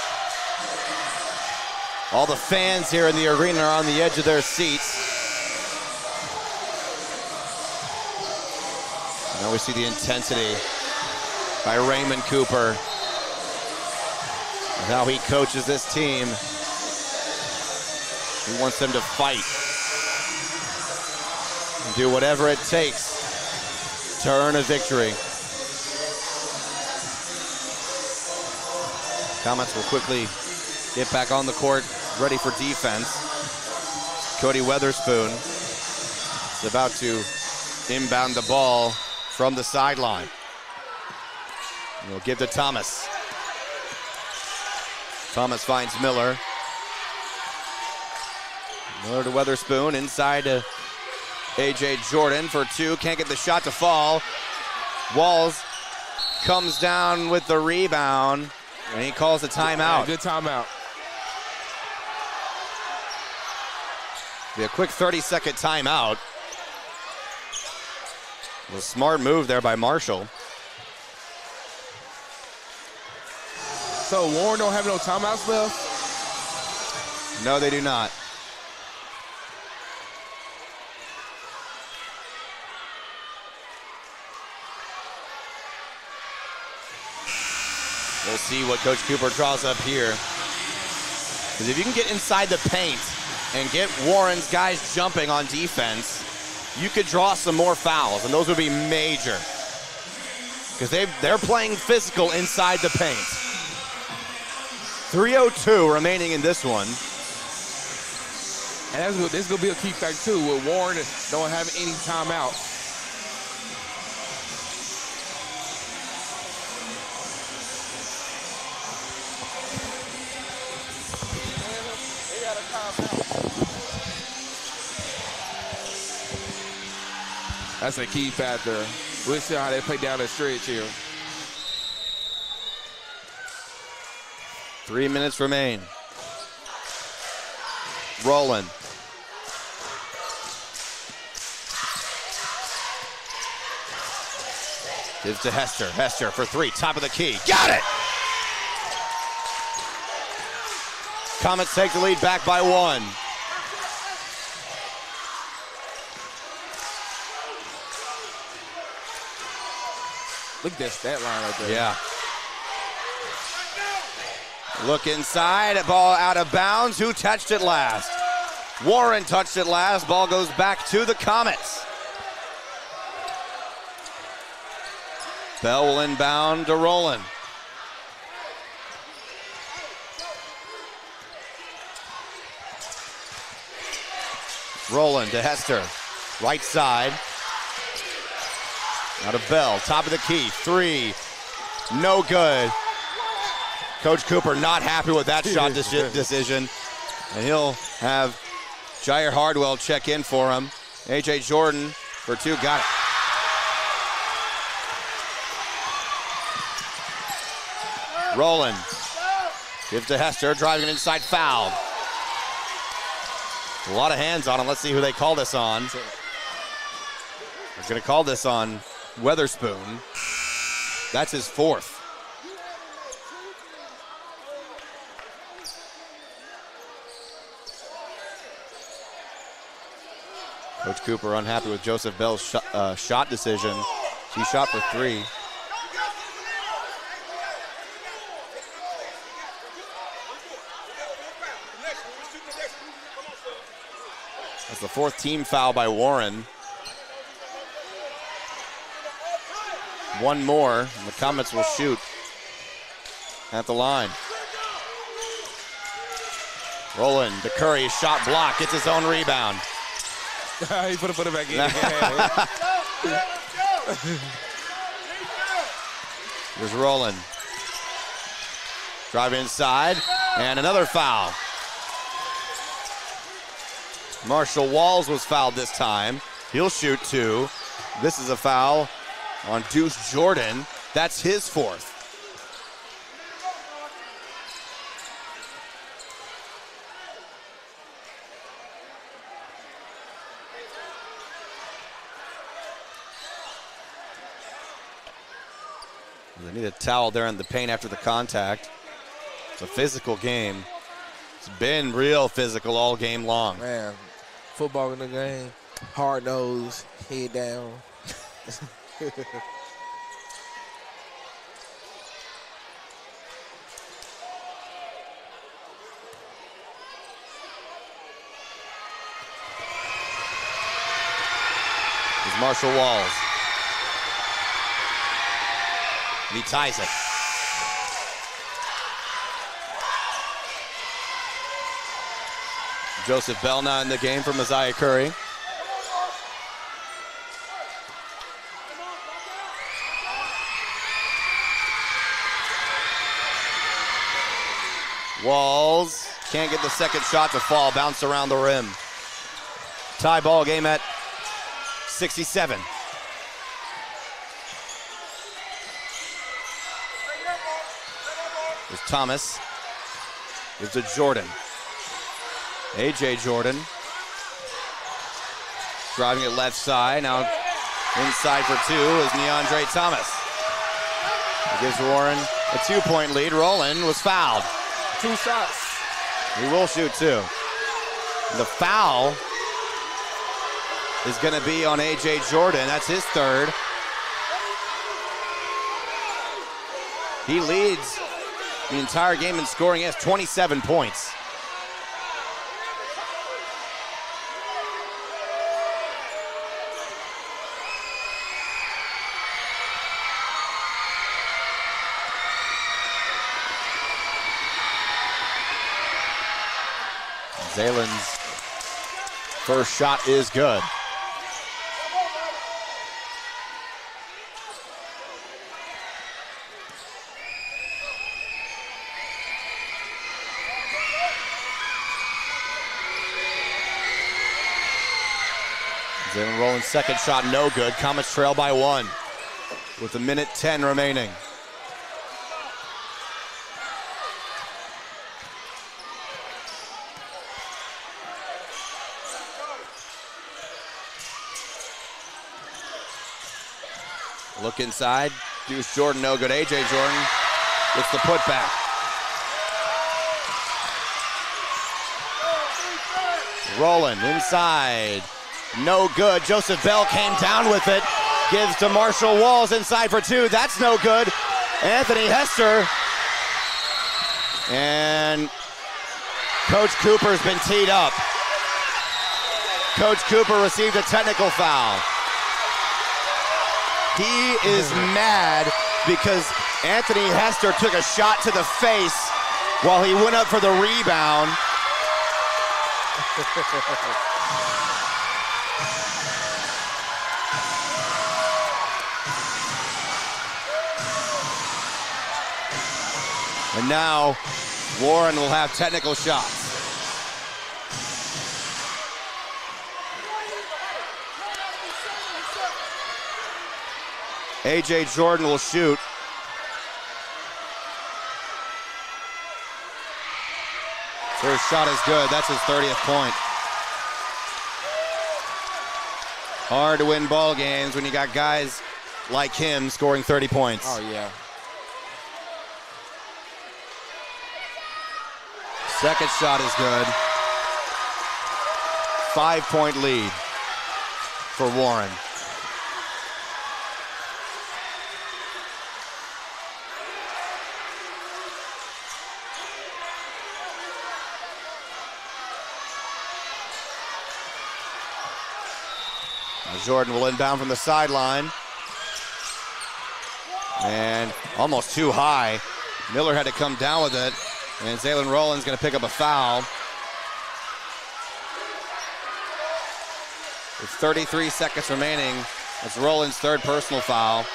All the fans here in the arena are on the edge of their seats. Now we see the intensity by Raymond Cooper and how he coaches this team. He wants them to fight and do whatever it takes to earn a victory. Comets will quickly get back on the court, ready for defense. Cody Weatherspoon is about to inbound the ball from the sideline. He'll give to Thomas. Thomas finds Miller. Miller to Weatherspoon, inside to A.J. Jordan for 2. Can't get the shot to fall. Walls comes down with the rebound, and he calls a timeout. Yeah, good timeout. Be a quick 30-second timeout. A smart move there by Marshall. So Warren don't have no timeouts left? No, they do not. We'll see what Coach Cooper draws up here. Because if you can get inside the paint and get Warren's guys jumping on defense, you could draw some more fouls, and those would be major. Because they're playing physical inside the paint. 3:02 remaining in this one. And this is going to be a key factor, too, with Warren don't have any timeouts. That's a key factor. We'll see how they play down the stretch here. 3 minutes remain. Rowland. Gives to Hester. Hester for 3, top of the key. Got it! Comets take the lead back by 1. Look at that stat line right there. Yeah. Look inside, ball out of bounds. Who touched it last? Warren touched it last. Ball goes back to the Comets. Bball will inbound to Rowland. Rowland to Hester. Right side. Now to Bell. Top of the key. 3. No good. Coach Cooper not happy with that shot decision. And he'll have Jair Hardwell check in for him. A.J. Jordan for 2. Got it. Rowland. Gives to Hester. Driving an inside foul. A lot of hands on him. Let's see who they call this on. They're going to call this on Weatherspoon. That's his 4th. Coach Cooper unhappy with Joseph Bell's shot decision. He shot for 3. That's the 4th team foul by Warren. 1 more, and the Comets will shoot at the line. Rowland to Curry, shot block, gets his own rebound. He put it back in. Here's Rowland. Drive inside, and another foul. Marshall Walls was fouled this time. He'll shoot 2. This is a foul on Deuce Jordan. That's his 4th. They need a towel there in the paint after the contact. It's a physical game. It's been real physical all game long. Man, football in the game, hard nose, head down. Here's Marshall Walls. And he ties it. Joseph Bell now in the game for Messiah Curry. Walls can't get the second shot to fall, bounce around the rim. Tie ball game at 67. There's Thomas. Gives to Jordan. A.J. Jordan. Driving it left side. Now inside for 2 is Neandre Thomas. He gives Warren a 2-point lead. Rowland was fouled. 2 shots. He will shoot 2. The foul is going to be on A.J. Jordan. That's his 3rd. He leads the entire game in scoring. He has 27 points. Zalen's first shot is good. Zalen Rowland's second shot no good. Comets trail by 1 with 1:10 remaining. Look inside. Deuce Jordan, no good. A.J. Jordan gets the putback. Rowland inside. No good. Joseph Bell came down with it. Gives to Marshall Walls inside for 2. That's no good. Anthony Hester. And Coach Cooper's been teed up. Coach Cooper received a technical foul. He is mad because Anthony Hester took a shot to the face while he went up for the rebound. And now Warren will have technical shots. A.J. Jordan will shoot. First shot is good. That's his 30th point. Hard to win ball games when you got guys like him scoring 30 points. Oh, yeah. Second shot is good. 5-point lead for Warren. Jordan will inbound from the sideline. And almost too high. Miller had to come down with it. And Zaylen Rowland's going to pick up a foul. With 33 seconds remaining, that's Rowland's third personal foul.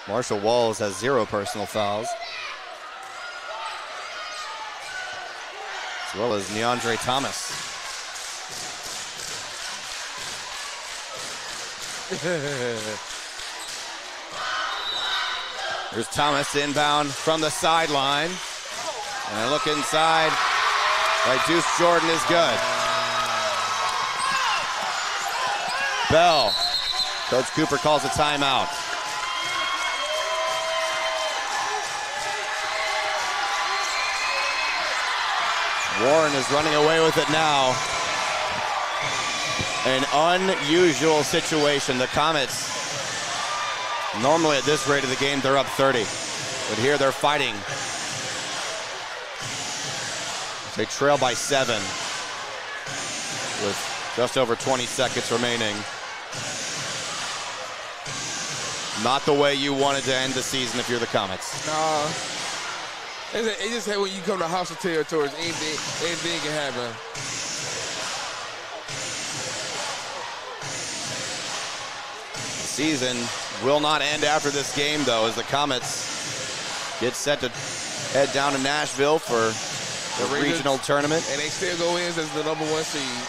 Marshall Walls has 0 personal fouls. As well as Neandre Thomas. There's Thomas inbound from the sideline. And a look inside by Deuce Jordan is good. Bell. Coach Cooper calls a timeout. Warren is running away with it now. An unusual situation. The Comets, normally at this rate of the game, they're up 30. But here they're fighting. They trail by 7 with just over 20 seconds remaining. Not the way you wanted to end the season if you're the Comets. No. It just when you come to hostile territories, anything can happen. The season will not end after this game, though, as the Comets get set to head down to Nashville for the regional tournament. And they still go in as the #1 seed.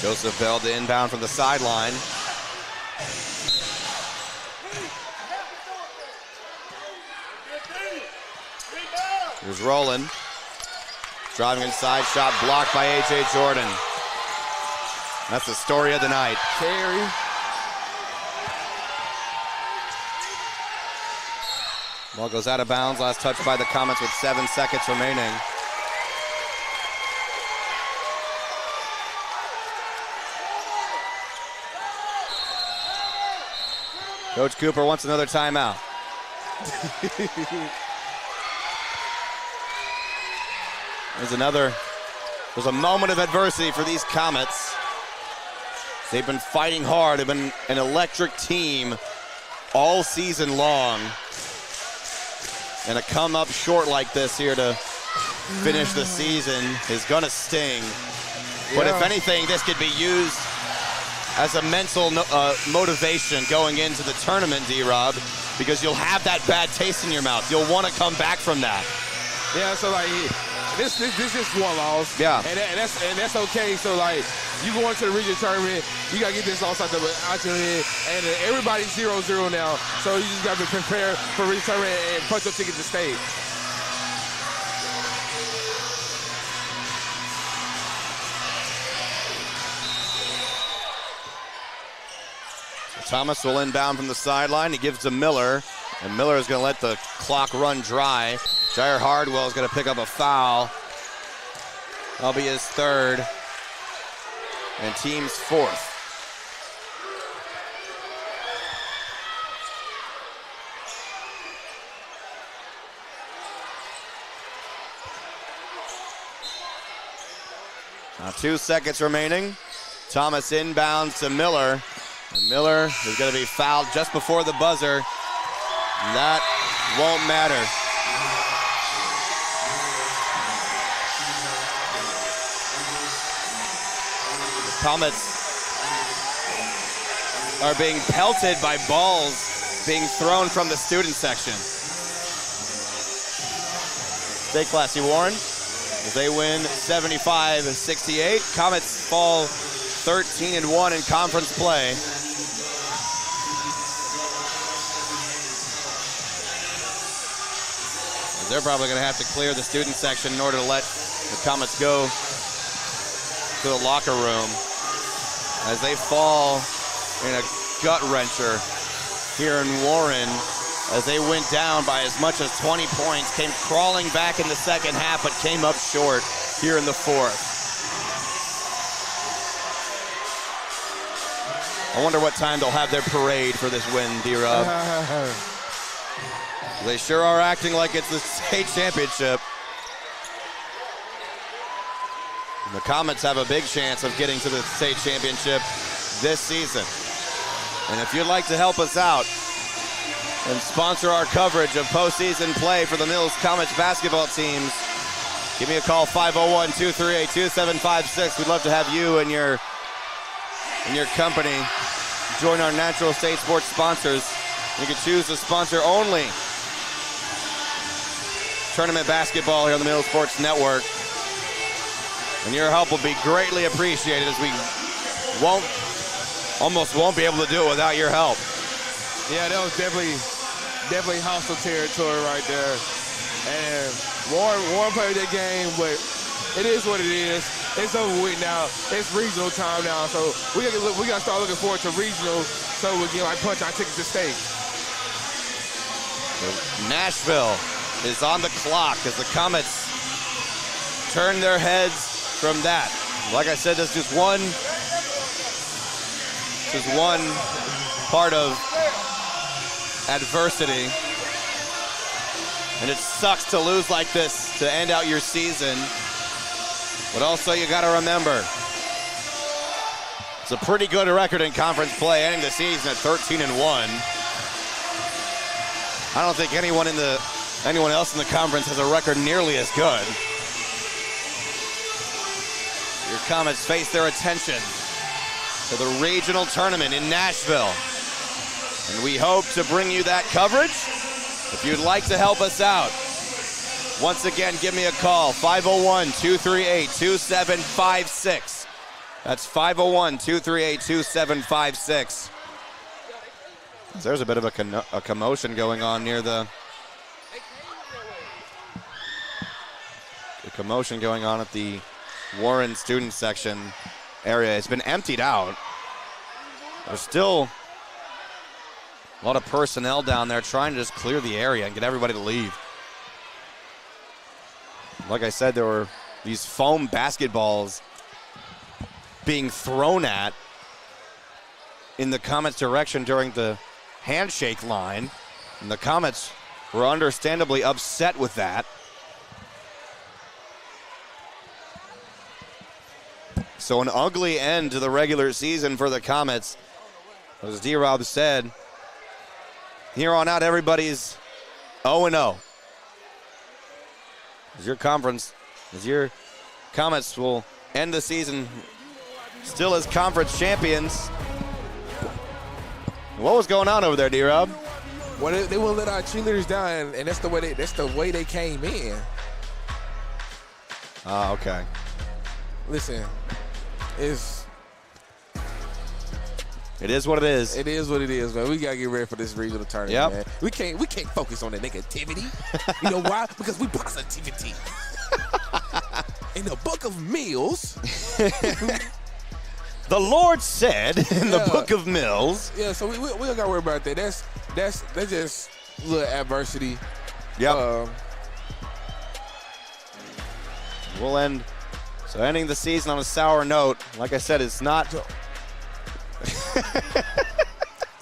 Joseph Bell to inbound from the sideline. Here's Rowland. Driving inside, shot blocked by A.J. Jordan. That's the story of the night. Terry. Ball goes out of bounds. Last touch by the Comets with 7 seconds remaining. Coach Cooper wants another timeout. There's a moment of adversity for these Comets. They've been fighting hard. They've been an electric team all season long. And to come up short like this here to finish the season is gonna sting. But if anything, this could be used as a mental motivation going into the tournament, D-Rob, because you'll have that bad taste in your mouth. You'll want to come back from that. Yeah, so like this is one loss. Yeah, and that's okay. So like you go into the regional tournament, you gotta get this loss out your head, and everybody's 0-0 now. So you just gotta prepare for regional tournament and punch your ticket to state. Thomas will inbound from the sideline. He gives to Miller, and Miller is going to let the clock run dry. Jair Hardwell is going to pick up a foul. That'll be his third, and team's fourth. Now 2 seconds remaining. Thomas inbounds to Miller. And Miller is going to be fouled just before the buzzer. And that won't matter. The Comets are being pelted by balls being thrown from the student section. Stay classy, Warren. As they win 75-68. Comets fall 13-1 in conference play. They're probably going to have to clear the student section in order to let the Comets go to the locker room as they fall in a gut-wrencher here in Warren as they went down by as much as 20 points, came crawling back in the second half, but came up short here in the fourth. I wonder what time they'll have their parade for this win, D-Rob. They sure are acting like it's the state championship. And the Comets have a big chance of getting to the state championship this season. And if you'd like to help us out and sponsor our coverage of postseason play for the Mills Comets basketball teams, give me a call, 501-238-2756. We'd love to have you and your company join our Natural State Sports sponsors. You can choose to sponsor only tournament basketball here on the Mills Sports Network. And your help will be greatly appreciated as we almost won't be able to do it without your help. Yeah, that was definitely hostile territory right there. And Warren played that game, but it is what it is. It's over with now. It's regional time now, so we gotta start looking forward to regional so we can punch our tickets to state. Nashville is on the clock as the Comets turn their heads from that. Like I said, this is just one part of adversity. And it sucks to lose like this to end out your season. But also you gotta remember, it's a pretty good record in conference play, ending the season at 13-1. I don't think anyone else in the conference has a record nearly as good. Your Comets face their attention to the regional tournament in Nashville. And we hope to bring you that coverage. If you'd like to help us out, once again, give me a call, 501-238-2756. That's 501-238-2756. There's a bit of a commotion going on near the commotion going on at the Warren student section area. It's been emptied out. There's still a lot of personnel down there trying to just clear the area and get everybody to leave. Like I said, there were these foam basketballs being thrown at in the Comets' direction during the handshake line, and the Comets were understandably upset with that. So an ugly end to the regular season for the Comets. As D-Rob said, here on out, everybody's 0-0. As your Comets will end the season still as conference champions. What was going on over there, D-Rob? Well, they won't let our cheerleaders down, and that's the way they came in. Okay. Listen, it is what it is. It is what it is, man. We gotta get ready for this regional tournament, man. We can't focus on the negativity. You know why? Because we positivity. In the book of Mills. The Lord said in the book of Mills. Yeah, so we don't gotta worry about that. That's just a little adversity. Yep. We'll end. So ending the season on a sour note. Like I said, it's not.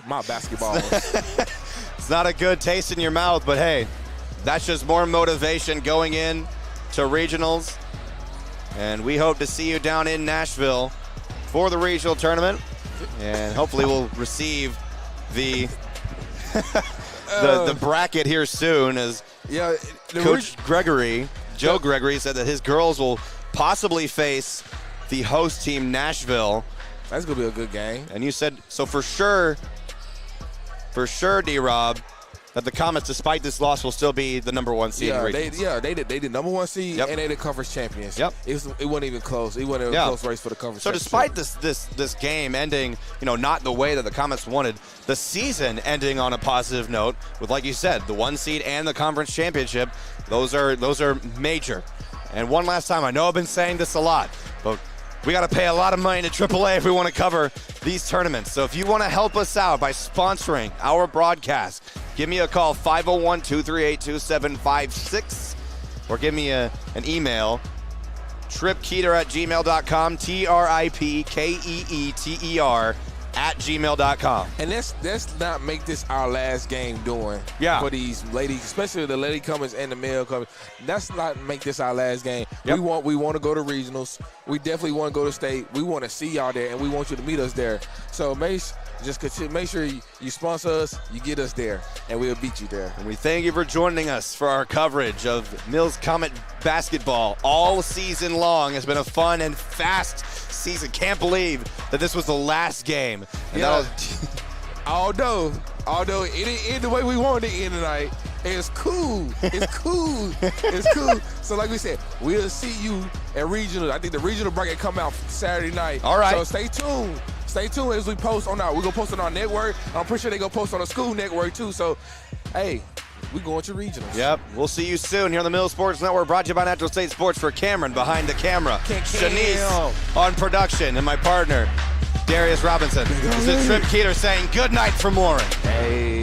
My basketball. It's not a good taste in your mouth, but hey, that's just more motivation going in to regionals. And we hope to see you down in Nashville for the regional tournament. And hopefully we'll receive the the bracket here soon as Coach Gregory, Joe Gregory, said that his girls will possibly face the host team, Nashville. That's going to be a good game. And you said, so for sure, D-Rob, that the Comets, despite this loss, will still be the number 1 seed in regions. They did number 1 seed, and they the conference champions. Yep. It wasn't even close. It wasn't a close race for the conference. So despite this game ending, not the way that the Comets wanted, the season ending on a positive note with, like you said, the 1 seed and the conference championship, those are major. And one last time, I know I've been saying this a lot, but we got to pay a lot of money to AAA if we want to cover these tournaments. So if you want to help us out by sponsoring our broadcast, give me a call, 501-238-2756, or give me an email, tripkeeter@gmail.com, TRIPKEETER @gmail.com. And let's not make this our last game for these ladies, especially the lady Comets and the male Comets. Let's not make this our last game. Yep. We want to go to regionals. We definitely want to go to state. We want to see y'all there, and we want you to meet us there. So make sure you sponsor us, you get us there, and we'll beat you there. And we thank you for joining us for our coverage of Mills Comet basketball all season long. It's been a fun and fast season. Can't believe that this was the last game. And although it didn't end the way we wanted it to end tonight, it's cool. It's cool. It's cool. So like we said, we'll see you at regional. I think the regional bracket come out Saturday night. All right. So stay tuned. Stay tuned as we post on we're gonna post on our network. I'm pretty sure they're gonna post on the school network too. So hey, we going to regionals. Yep. We'll see you soon here on the Mills Sports Network, brought to you by Natural State Sports. For Cameron behind the camera, Shanice on production, and my partner, Darius Robinson. This is Trip Keeter saying good night from Warren. Hey.